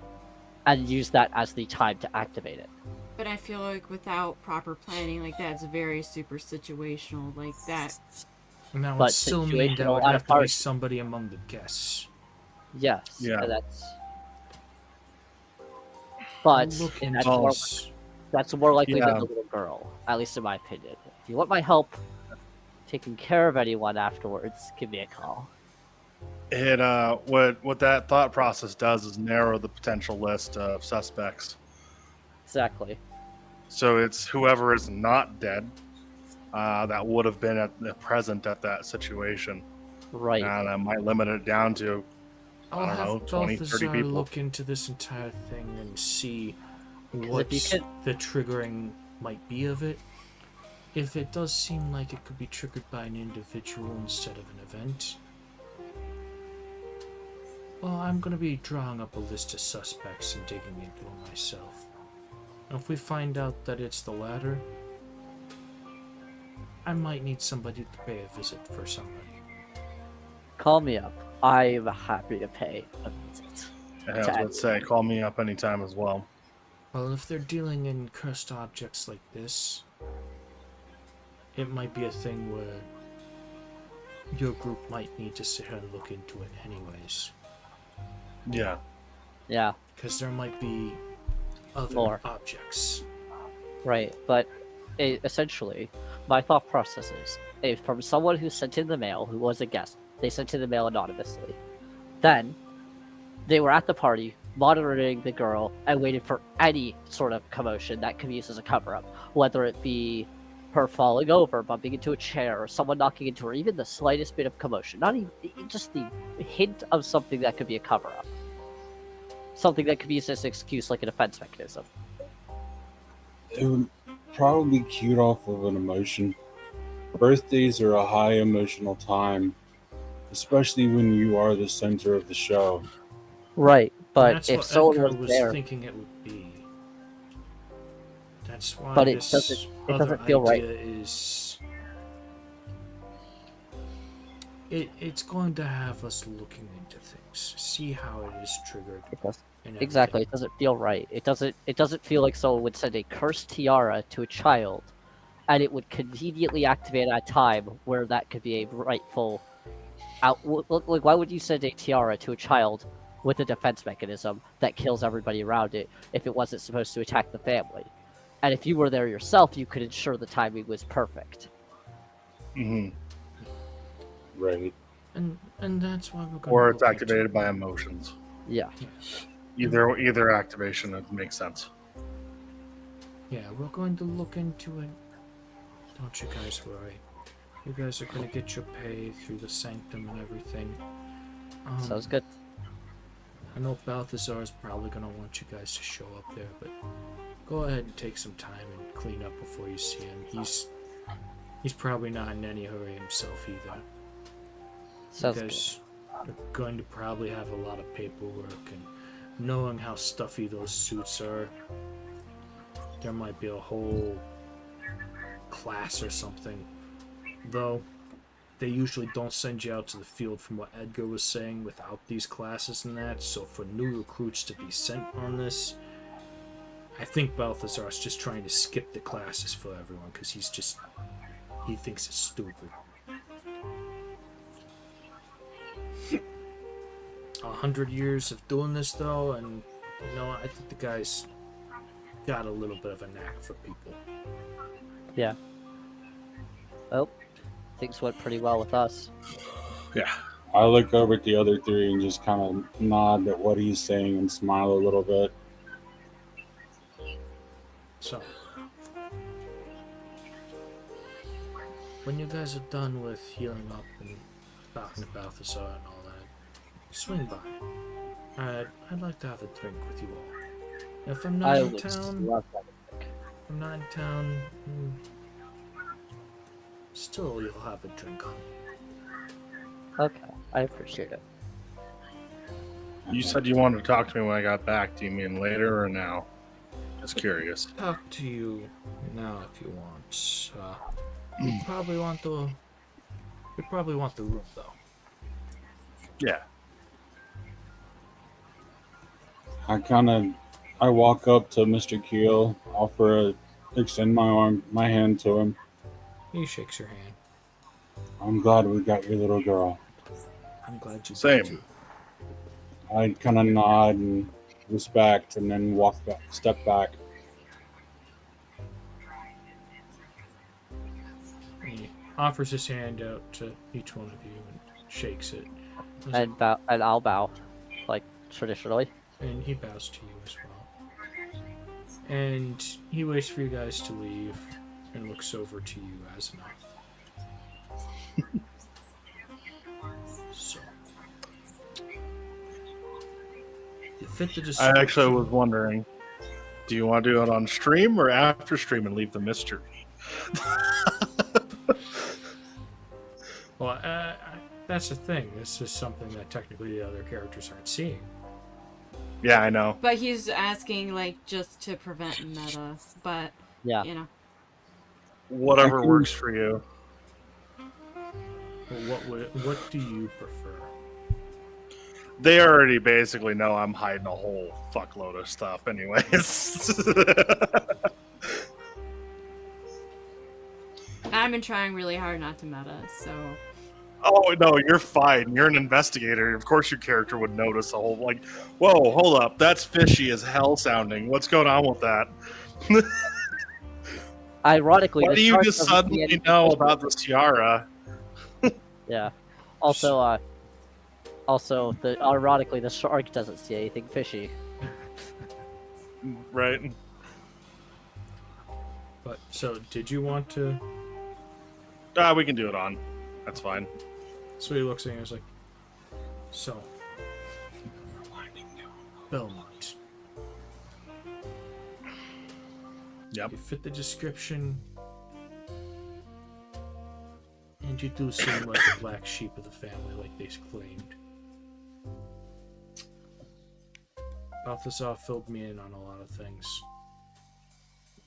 and used that as the time to activate it. But I feel like without proper planning, like that's very super situational. Like that Now, it But still mean that situational would at a have to be party. somebody among the guests. Yes, Yeah. and that's. I'll But look and into this. that's more likely than Yeah. the little girl, at least in my opinion. If you want my help taking care of anyone afterwards, give me a call. It what that thought process does is narrow the potential list of suspects. Exactly. So it's whoever is not dead that would have been present at that situation, Right. and I might limit it down to I'll I don't have know 20, 30 Balthazar people. look into this entire thing and see what if you the triggering might be of it. If it does seem like it could be triggered by an individual instead of an event, well, I'm going to be drawing up a list of suspects and digging into them myself. And if we find out that it's the latter, I might need somebody to pay a visit for somebody. Call me up. I'm happy to pay a visit. I was about to say, call me up anytime as well. Well, if they're dealing in cursed objects like this, it might be a thing where your group might need to sit here and look into it anyways. Yeah. Yeah, Because there might be other More. objects. right. But essentially, my thought process is from someone who sent in the mail, who was a guest, they sent in the mail anonymously. Then they were at the party, monitoring the girl, and waited for any sort of commotion that could be used as a cover up, whether it be her falling over, bumping into a chair, or someone knocking into her, even the slightest bit of commotion. Not even just the hint of something that could be a cover up. Something that could be used as an excuse, like a defense mechanism. It would probably cued off of an emotion. Birthdays are a high emotional time, especially when you are the center of the show. Right, but That's if what someone Edgar was was there, thinking it would be. That's why But it this doesn't other feel right. idea is. It's going to have us looking into things, see how it is triggered. it does. And Exactly, everything. it doesn't feel right. It doesn't feel like someone would send a cursed tiara to a child, and it would conveniently activate at a time where that could be a rightful like why would you send a tiara to a child with a defense mechanism that kills everybody around it if it wasn't supposed to attack the family? And if you were there yourself, you could ensure the timing was perfect. Hmm. Right. And that's why we're going. Or to it's look into activated it. by emotions. Yeah. Either activation it makes sense. Yeah, we're going to look into it. Don't you guys worry. You guys are going to get your pay through the Sanctum and everything. Sounds good. I know Balthazar is probably going to want you guys to show up there, but go ahead and take some time and clean up before you see him. He's probably not in any hurry himself either. Sounds good. Because you're going to probably have a lot of paperwork, and knowing how stuffy those suits are, there might be a whole class or something. Though, they usually don't send you out to the field from what Edgar was saying without these classes and that, so for new recruits to be sent on this, I think Balthazar's just trying to skip the classes for everyone because he thinks it's stupid. 100 years of doing this though, and you know, I think the guy's got a little bit of a knack for people. Yeah. Well, things went pretty well with us. Yeah. I look over at the other three and just kind of nod at what he's saying and smile a little bit. So, when you guys are done with healing up and talking to Balthazar and all that, swing by. I'd like to have a drink with you all. If I'm not I in would town, love that. still you'll have a drink on. Okay, I appreciate it. You said you wanted to talk to me when I got back. Do you mean later or now? Just curious. Talk to you now if you want. You probably want the room though. Yeah. I walk up to Mr. Keel, extend my hand to him. He shakes your hand. I'm glad we got your little girl. I'm glad you Same. did too. I kind of nod and respect, and then walk back, step back. He offers his hand out to each one of you and shakes it. He's And bow, and I'll bow, like traditionally. and he bows to you as well. And he waits for you guys to leave and looks over to you as enough. So, you fit the I description. actually was wondering, do you want to do it on stream or after stream and leave the mystery? Well, that's the thing. This is something that technically the other characters aren't seeing. Yeah, I know. But he's asking, like, just to prevent meta. But, Yeah. you know. Whatever works for you. Well, what do you prefer? They already basically know I'm hiding a whole fuckload of stuff anyways. I've been trying really hard not to meta, so... Oh, no, you're fine. You're an investigator. Of course your character would notice a whole, like, whoa, hold up. That's fishy as hell sounding. What's going on with that? Ironically, Why the do you shark just doesn't see suddenly anything know fishy. about the tiara? Yeah. Also, ironically, the shark doesn't see anything fishy. Right? But so, did you want to? We can do it on. That's fine. So he looks at you and is like, so, Belmont. Yep. You fit the description, and you do seem like the black sheep of the family, like they claimed. Balthazar filled me in on a lot of things.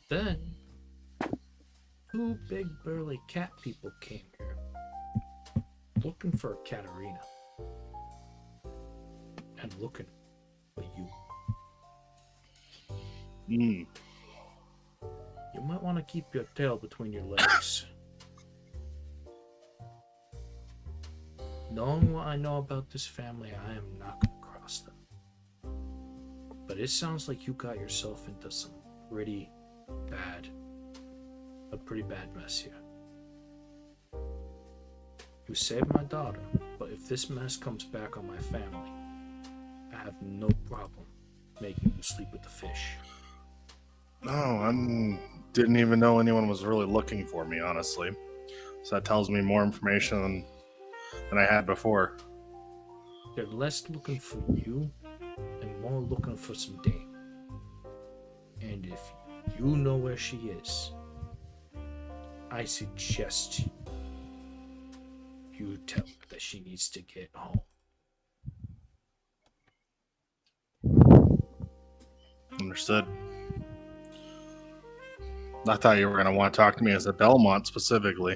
Then, two big burly cat people came here, looking for Katerina, and looking for you. Mm. You might want to keep your tail between your legs. Knowing what I know about this family, I am not going to cross them. But it sounds like you got yourself into some pretty bad mess here. You saved my daughter, but if this mess comes back on my family, I have no problem making you sleep with the fish. No, I didn't even know anyone was really looking for me, honestly. So that tells me more information than I had before. They're less looking for you and more looking for some dame. And if you know where she is, I suggest you tell her that she needs to get home. Understood. I thought you were going to want to talk to me as a Belmont specifically.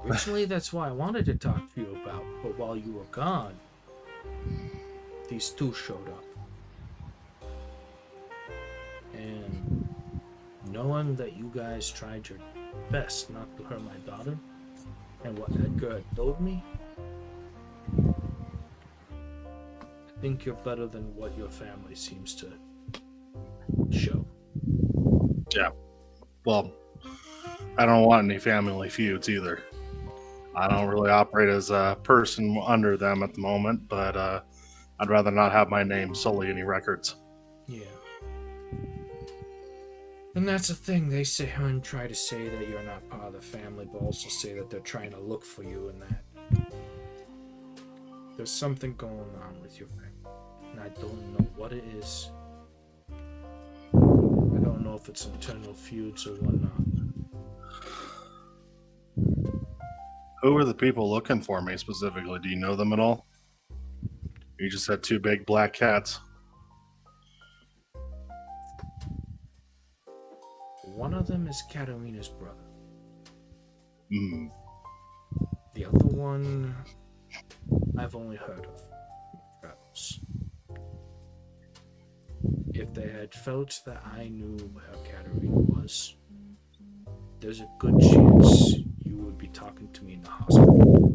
Originally, that's why I wanted to talk to you about, but while you were gone, these two showed up. And knowing that you guys tried your best not to hurt my daughter, and what Edgar had told me, I think you're better than what your family seems to show. Yeah. Well, I don't want any family feuds either. I don't really operate as a person under them at the moment, but I'd rather not have my name sully any records. Yeah. And that's the thing, they sit here and try to say that you're not part of the family, but also say that they're trying to look for you and that there's something going on with your family. And I don't know what it is. I don't know if it's internal feuds or whatnot. Who are the people looking for me specifically? Do you know them at all? You just had two big black cats. One of them is Katerina's brother. Hmm. The other one, I've only heard of. Travels. If they had felt that I knew where Katerina was, there's a good chance you you would be talking to me in the hospital.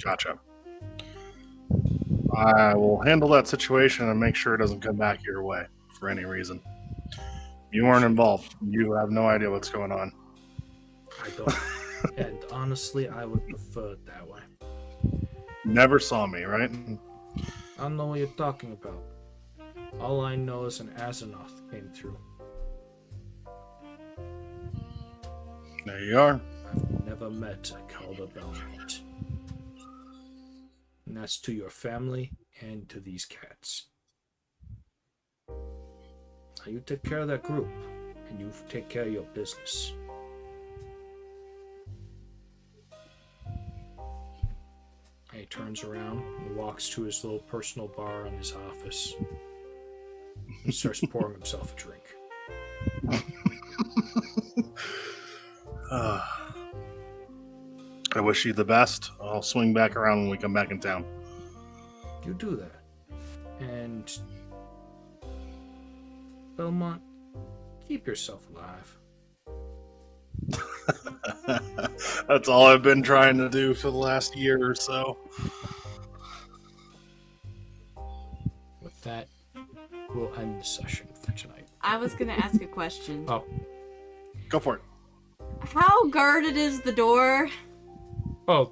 Gotcha. I will handle that situation and make sure it doesn't come back your way for any reason. You weren't involved. You have no idea what's going on. I don't. And honestly, I would prefer it that way. Never saw me, right? I don't know what you're talking about. All I know is an Azeroth came through. There you are. I've never met a Calder Belmont. And that's to your family and to these cats. Now you take care of that group, and you take care of your business. And he turns around and walks to his little personal bar in his office and starts pouring himself a drink. I wish you the best. I'll swing back around when we come back in town. You do that. And Belmont, keep yourself alive. That's all I've been trying to do for the last year or so. With that, we'll end the session for tonight. I was gonna ask a question. Oh, Go for it. How guarded is the door? oh,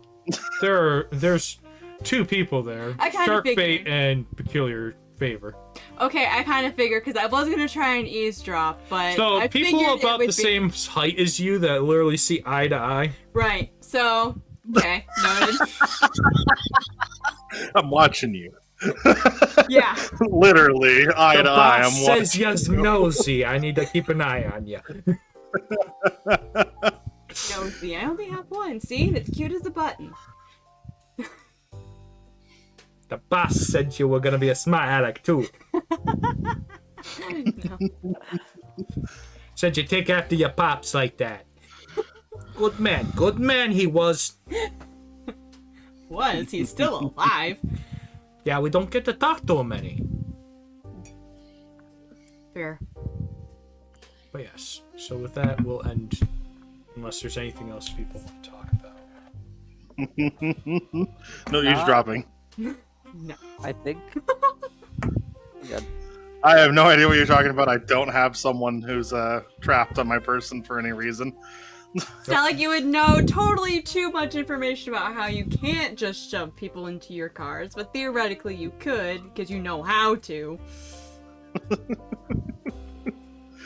there's two people there. I kinda Shark bait figured. and Peculiar Favor. Okay, I kind of figured because I was gonna try and eavesdrop, but So I people figured about it would the same height as you that literally see eye to eye. Right. So okay, noted. I'm watching you. Yeah. Literally, eye The to eye. I'm boss says yes, nosy. I need to keep an eye on you. Nosy. I only have one. See, it's cute as a button. The boss said you were gonna be a smart aleck too. No. Said you take after your pops like that. Good man he was. Was he's still alive? Yeah, we don't get to talk to him any. Fair. But yes, so with that, we'll end. Unless there's anything else people want to talk about. No eavesdropping. No. I think. Good. I have no idea what you're talking about. I don't have someone who's trapped on my person for any reason. It's not like you would know totally too much information about how you can't just shove people into your cars, but theoretically you could because you know how to.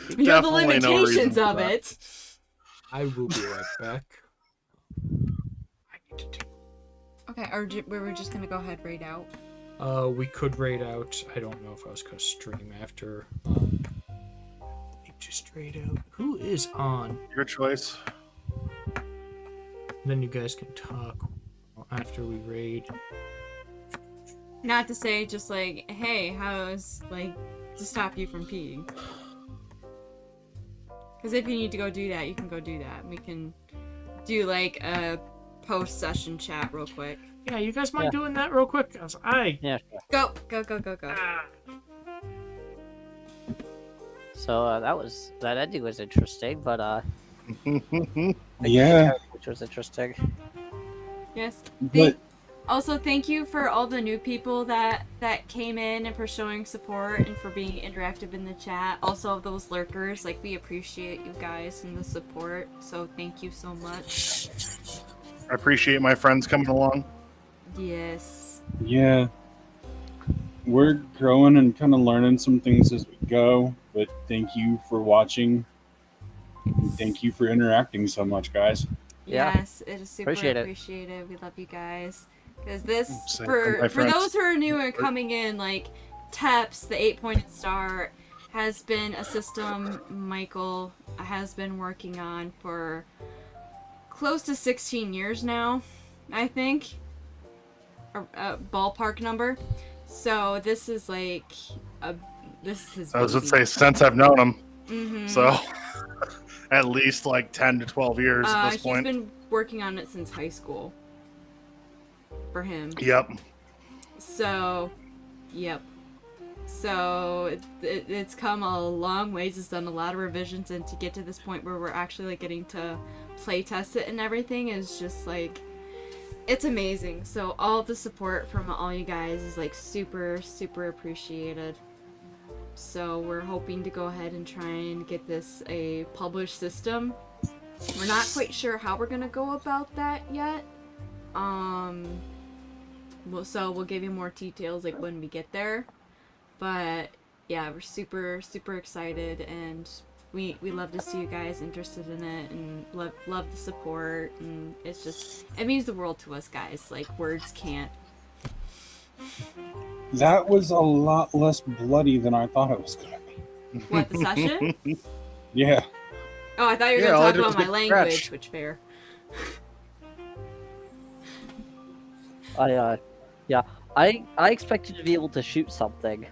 You know the Definitely no reason limitations for of that. it. I will be right back. I need to take. Okay, or we were just gonna go ahead raid out. We could raid out. I don't know if I was gonna stream after. Just raid out. Who is on? Your choice. Then you guys can talk after we raid. Not to say just like, hey, how's like to stop you from peeing. Because if you need to go do that, you can go do that. We can do like a post-session chat real quick. Yeah, you guys mind Yeah. doing that real quick? 'Cause Yeah. Go. So that ending was interesting, but Yeah, which was interesting. Yes. but Also, thank you for all the new people that came in and for showing support and for being interactive in the chat. Also, those lurkers, like, we appreciate you guys and the support. So thank you so much. I appreciate my friends coming along. Yes. yeah, we're growing and kind of learning some things as we go. But thank you for watching. And thank you for interacting so much, guys. Yeah. Yes, it is super Appreciate it. appreciated. We love you guys. Because this, Same for with my friends. those who are new and coming in, like, TEPS, the 8-pointed star, has been a system Michael has been working on for close to 16 years now, I think. A ballpark number. So this is like this is his I was going baby. to say, since I've known him. Mhm. So, at least like 10 to 12 years at this he's point. been working on it since high school. For him. Yep. So, yep. So it's come a long ways. It's done a lot of revisions, and to get to this point where we're actually like getting to play test it and everything is just like, it's amazing. So all the support from all you guys is like super, super appreciated. So we're hoping to go ahead and try and get this a published system. We're not quite sure how we're gonna go about that yet. So we'll give you more details like when we get there. But yeah, we're super, super excited, and we love to see you guys interested in it, and love the support, and it's just, it means the world to us, guys. Like, words can't. That was a lot less bloody than I thought it was going to be. What, the session? Yeah. Oh, I thought you were Yeah, all I gonna did talk was about my get language, scratched. which fair. I expected to be able to shoot something.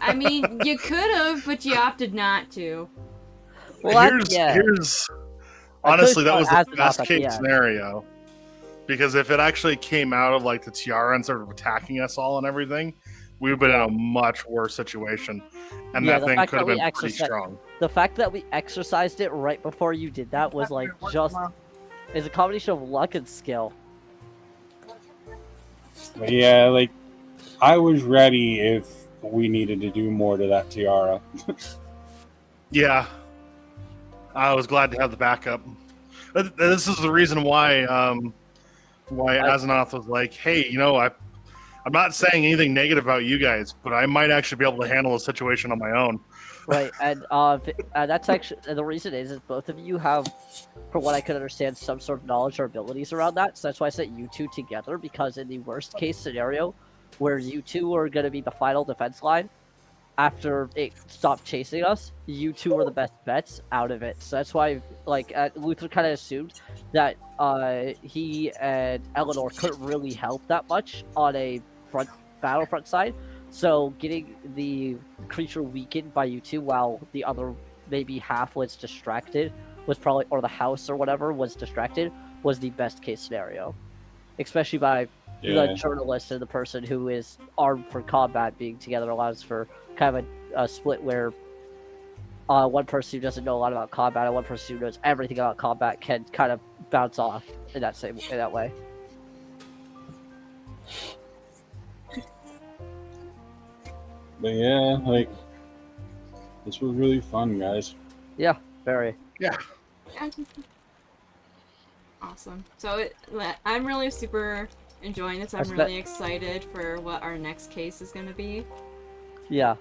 I mean, you could have, but you opted not to. Well, Here's I honestly, that could've was shot the Azeroth best at the case end. scenario. Because if it actually came out of like the tiara and started attacking us all and everything, we would have been in a much worse situation. And Yeah, that the thing fact could have that we been pretty exercised- strong. The fact that we exercised it right before you did that was like just is a combination of luck and skill. But yeah, like, I was ready if we needed to do more to that tiara. Yeah. I was glad to have the backup. This is the reason why Azeroth was like, hey, I'm not saying anything negative about you guys, but I might actually be able to handle the situation on my own. Right, and that's actually and the reason is both of you have, from what I could understand, some sort of knowledge or abilities around that. So that's why I set you two together, because in the worst case scenario, where you two are going to be the final defense line, after it stopped chasing us, you two were the best bets out of it. So that's why, like, Luther kind of assumed that he and Eleanor couldn't really help that much on a battlefront side. So getting the creature weakened by you two while the other maybe half was distracted was probably, or the house or whatever was distracted, was the best case scenario. Especially by the journalist and the person who is armed for combat being together allows for kind of a split where one person who doesn't know a lot about combat and one person who knows everything about combat can kind of bounce off in that way. But yeah, like, this was really fun, guys. Yeah, very. Awesome. So I'm really super enjoying this. I'm really excited for what our next case is going to be. Yeah.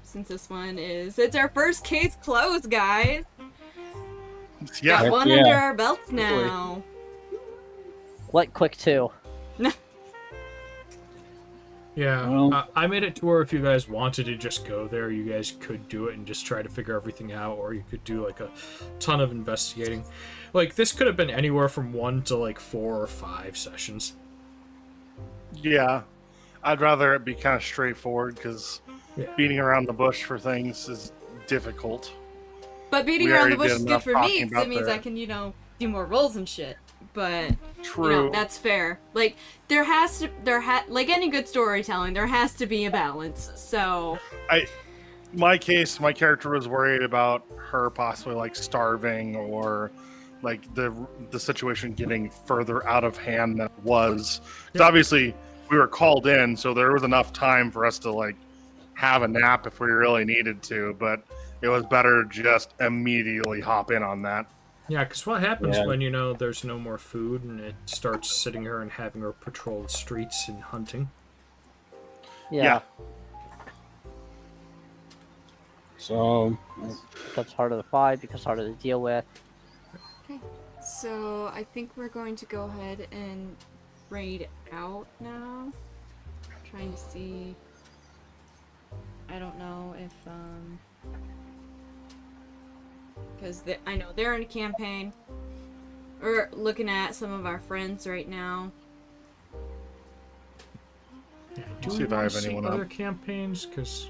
Since this one it's our first case closed, guys. Yeah. Got one Yeah. under our belts now. What quick too? Yeah, Well- I made it to where if you guys wanted to just go there, you guys could do it and just try to figure everything out, or you could do like a ton of investigating. Like, this could have been anywhere from 1 to like 4 or 5 sessions. Yeah. I'd rather it be kind of straightforward, because Yeah. beating around the bush for things is difficult. But beating We around the already bush did is good enough for me talking because it about means the- I can, do more rolls and shit. But True. that's fair. Like, like any good storytelling, there has to be a balance. So My character was worried about her possibly like starving, or like the situation getting further out of hand than it was. 'Cause obviously we were called in, so there was enough time for us to like have a nap if we really needed to, but it was better just immediately hop in on that. Yeah, because what happens Yeah. when, there's no more food and it starts sitting her and having her patrol the streets and hunting? Yeah. So, Becomes harder to find, becomes harder to deal with. Okay. So I think we're going to go ahead and raid out now. Trying to see. I don't know if because I know they're in a campaign. We're looking at some of our friends right now. Yeah, do See we if I want have to see anyone other up. campaigns? Because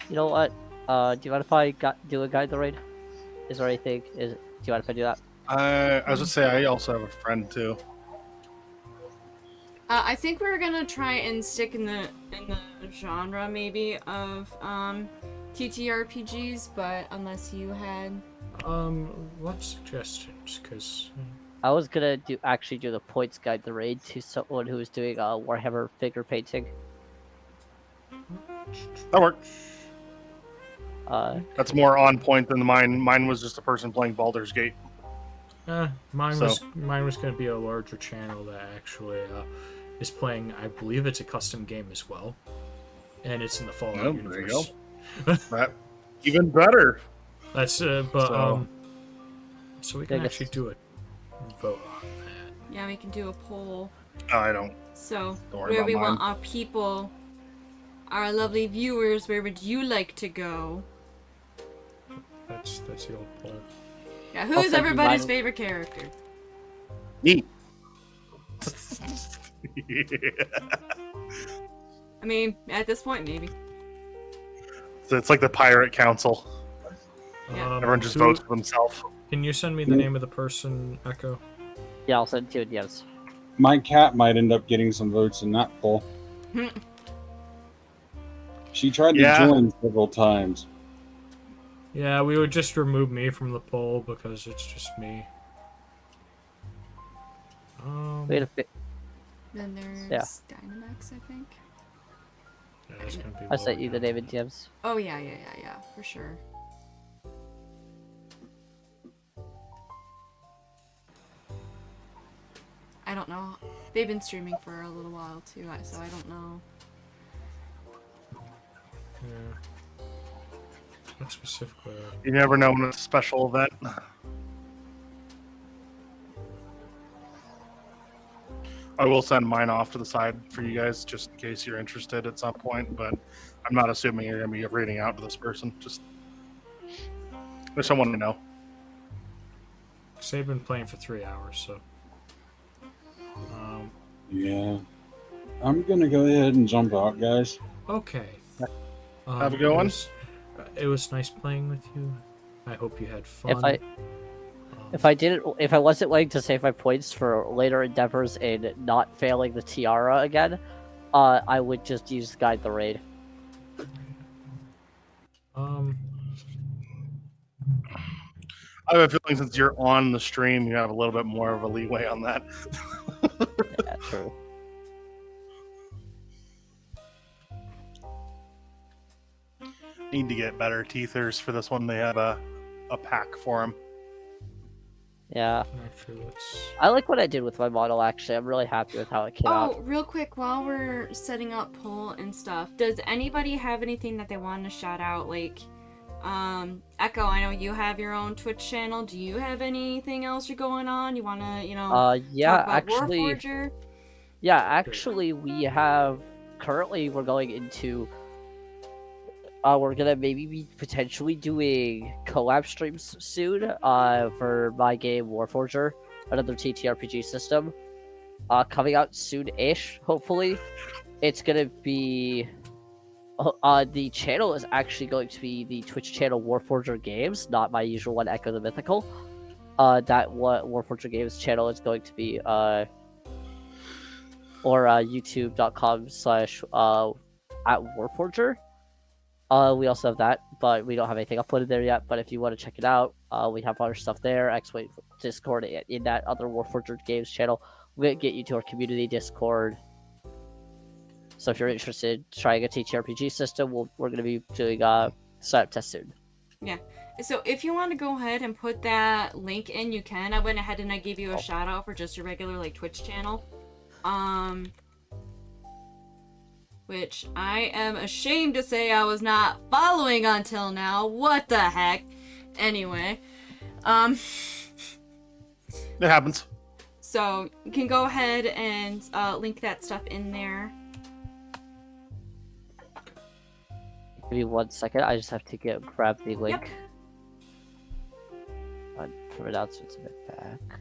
You know what? Do you mind if I do a guide the raid? Is there anything? Do you mind if I do that? I was gonna say I also have a friend too. I think we're gonna try and stick in the genre maybe of TTRPGs, but unless you had What suggestions? Because I was gonna actually do the points guide the raid to someone who was doing Warhammer figure painting. That worked. Uh, That's more on point than mine. Mine was just a person playing Baldur's Gate. mine was going to be a larger channel that actually is playing. I believe it's a custom game as well, and it's in the Fallout Oh, there you go. universe. That even better. That's so we can I guess- actually do a vote on that. yeah, we can do a poll. I don't. So Don't worry where about we mine. want our people, our lovely viewers, where would you like to go? That's the old poll. Yeah, I'll who's send you everybody's mine. favorite character? Neat. I mean, at this point, maybe. So it's like the Pirate Council. Yeah. Everyone just who- votes for themselves. Can you send me the name of the person, Echo? yeah, I'll send it to you. Yes. My cat might end up getting some votes in that poll. She tried to Yeah. join several times. Yeah, we would just remove me from the poll because it's just me. Wait a bit. Then there's Yeah. Dynamax, I think. Yeah, it's gonna be I sent lower you the down. name in DMs. Oh yeah, for sure. I don't know. They've been streaming for a little while too, so I don't know. Yeah. Not specifically. You never know when it's a special event. I will send mine off to the side for you guys, just in case you're interested at some point. But I'm not assuming you're going to be reading out to this person. Just there's someone to know. Because they've been playing for 3 hours, so. Yeah. I'm gonna go ahead and jump out, guys. Okay. Have a good one. It was nice playing with you. I hope you had fun. If I wasn't willing to save my points for later endeavors in not failing the tiara again, I would just use guide the raid. Um, I have a feeling since you're on the stream, you have a little bit more of a leeway on that. Yeah, true. Need to get better teethers for this one. They have a pack for them. Yeah, actually, let's. I like what I did with my model. Actually, I'm really happy with how it came out. Oh, real quick, while we're setting up poll and stuff, does anybody have anything that they want to shout out? Like, Echo, I know you have your own Twitch channel. Do you have anything else you're going on? You want to, Yeah, talk about actually, Warforger? yeah, actually, we have currently we're going into. We're gonna maybe be potentially doing collab streams soon. For my game Warforger, another TTRPG system. Coming out soon-ish, hopefully. It's gonna be. The channel is actually going to be the Twitch channel Warforger Games, not my usual one, Echo the Mythical. That what Warforger Games channel is going to be. Or youtube.com/at Warforger. We also have that, but we don't have anything uploaded there yet. But if you want to check it out, we have our stuff there. X-Wait Discord in that other Warforged Games channel. We'll get you to our community Discord. So if you're interested in trying a TTRPG system, we're going to be doing startup test soon. Yeah. So if you want to go ahead and put that link in, you can. I went ahead and I gave you a shout out for just your regular Twitch channel. Which I am ashamed to say I was not following until now. What the heck? Anyway, It happens. so you can go ahead and link that stuff in there. Give me 1 second. I just have to grab the link. From announcements a bit back.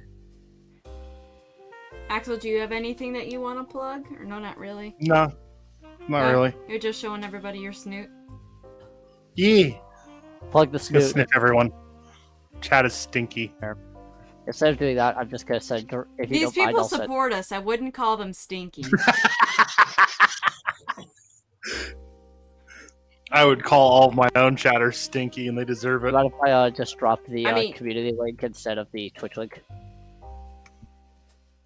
Axel, do you have anything that you want to plug? Or no, not really? No, not really. You're just showing everybody your snoot. Yeah. Plug the Just snoot. sniff everyone. Chat is stinky. Instead of doing that, I'm just gonna send. If you These don't mind, people I'll send. support us. I wouldn't call them stinky. I would call all of my own chatter stinky, and they deserve it. What if I just drop the I mean- community link instead of the Twitch link?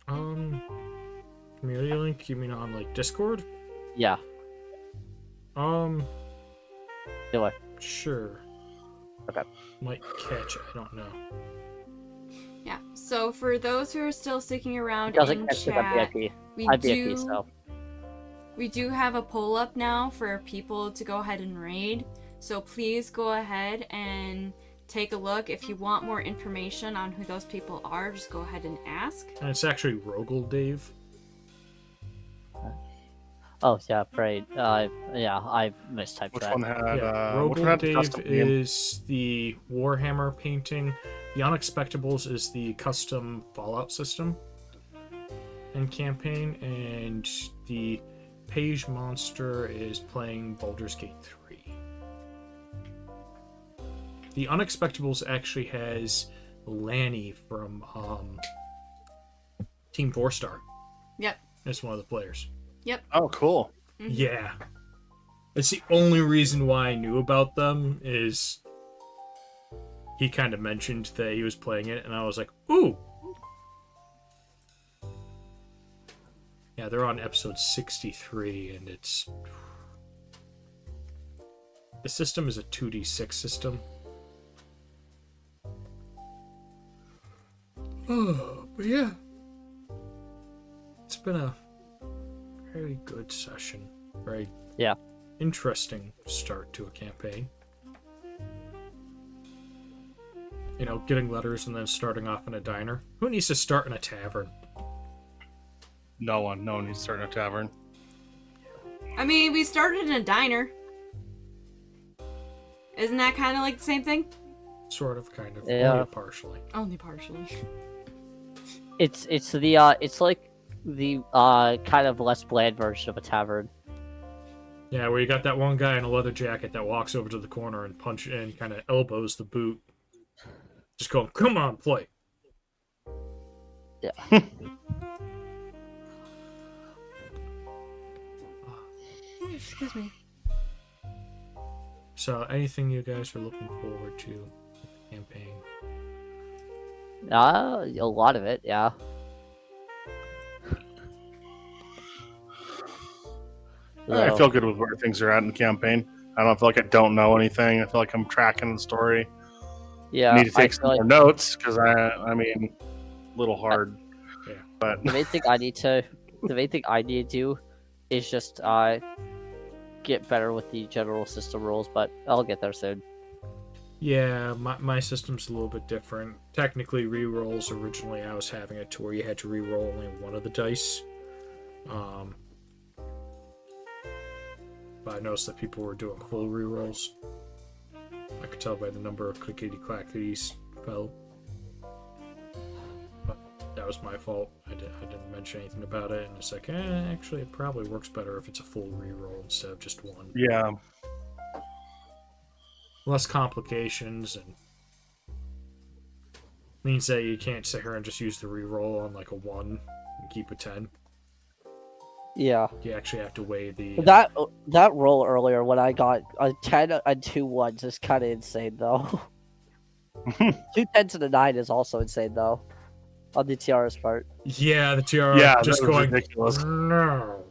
Community link? You mean on like Discord? Yeah. Um, Do I? sure. Okay. Might catch it. I don't know. Yeah. So for those who are still sticking around It doesn't in catch the chat, VIP. we I'm do VIP, so. we do have a poll up now for people to go ahead and raid. So please go ahead and take a look. If you want more information on who those people are, just go ahead and ask. And it's actually Rogel Dave. Oh yeah, right. Yeah, I mistyped Which that. one had? Yeah, Which one Rogel had Dave custom theme? is the Warhammer painting. The Unexpectables is the custom Fallout system and campaign, and the Page Monster is playing Baldur's Gate 3. The Unexpectables actually has Lanny from Team 4-Star Yep. as one of the players. Oh, cool. Mhm. Yeah. That's the only reason why I knew about them is he kind of mentioned that he was playing it, and I was like, ooh! Yeah, they're on episode 63, and it's... The system is a 2d6 system. Oh, but yeah. It's been a very good session. Very Yeah. interesting start to a campaign. You know, getting letters and then starting off in a diner. Who needs to start in a tavern? No one needs to start in a tavern. I mean, we started in a diner. Isn't that kind of like the same thing? Sort of, kind of. Yeah. Only partially. Only partially. It's like the kind of less bland version of a tavern. Yeah, where you got that one guy in a leather jacket that walks over to the corner and punch and kind of elbows the boot. Just going, come on, play. Yeah. Excuse me. So, anything you guys are looking forward to in the campaign? A lot of it, yeah. I So, feel good with where things are at in the campaign. I don't feel like I don't know anything. I feel like I'm tracking the story. yeah, I need to I take feel some more notes because I mean, a little hard. Yeah. But the main thing I need to do is just get better with the general system rules, but I'll get there soon. Yeah, my system's a little bit different. Technically, rerolls, originally I was having it to where you had to reroll only one of the dice. But I noticed that people were doing full rerolls. I could tell by the number of clickety-clackities fell. But that was my fault. I didn't mention anything about it, and it's like, actually, it probably works better if it's a full reroll instead of just one. yeah, Less complications, and means that you can't sit here and just use the reroll on like a 1 and keep a 10. Yeah. You actually have to weigh the... That roll earlier when I got a 10 and 2 1s is kind of insane, though. 2 10s and a 9 is also insane, though. On the TR's part. Yeah, the TR Yeah, just that was going, ridiculous. no.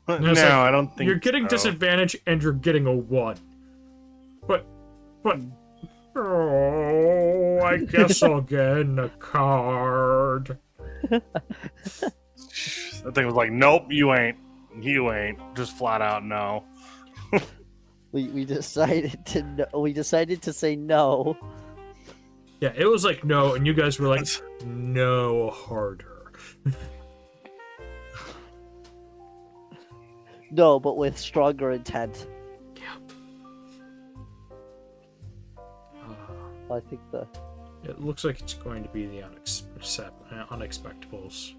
no, it's like, I don't think You're getting so. disadvantage and you're getting a 1. But, oh, I guess I'll get in the card. That thing was like, nope, you ain't. Just flat out no. We decided to say no. Yeah, it was like no, and you guys were like, no harder. No, but with stronger intent. I think It looks like it's going to be the Unexpectables.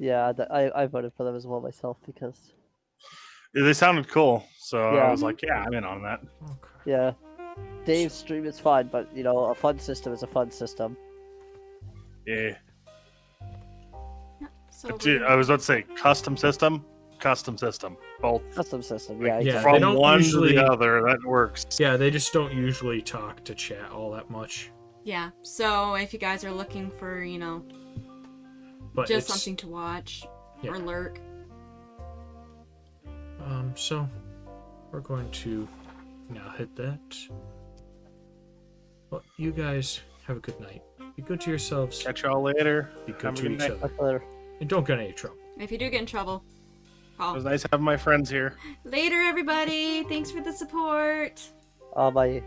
I voted for them as well myself because They sounded cool, so Yeah. I was like, yeah, I'm in on that. Okay. yeah, Dave's stream is fun, but a fun system is a fun system. Yeah. So Dude, I was about to say custom system. Both Custom system, Yeah, yeah. they exactly. from don't one usually- to the other. That works. Yeah, they just don't usually talk to chat all that much. yeah. So if you guys are looking for, But just it's, something to watch Yeah. or lurk. So we're going to now hit that. Well, you guys have a good night. Be good to yourselves. Catch y'all later. Be good Have a to good each night. other. That's later. And don't get in any trouble. If you do get in trouble, call. It was nice having my friends here. Later, everybody. Thanks for the support. Bye.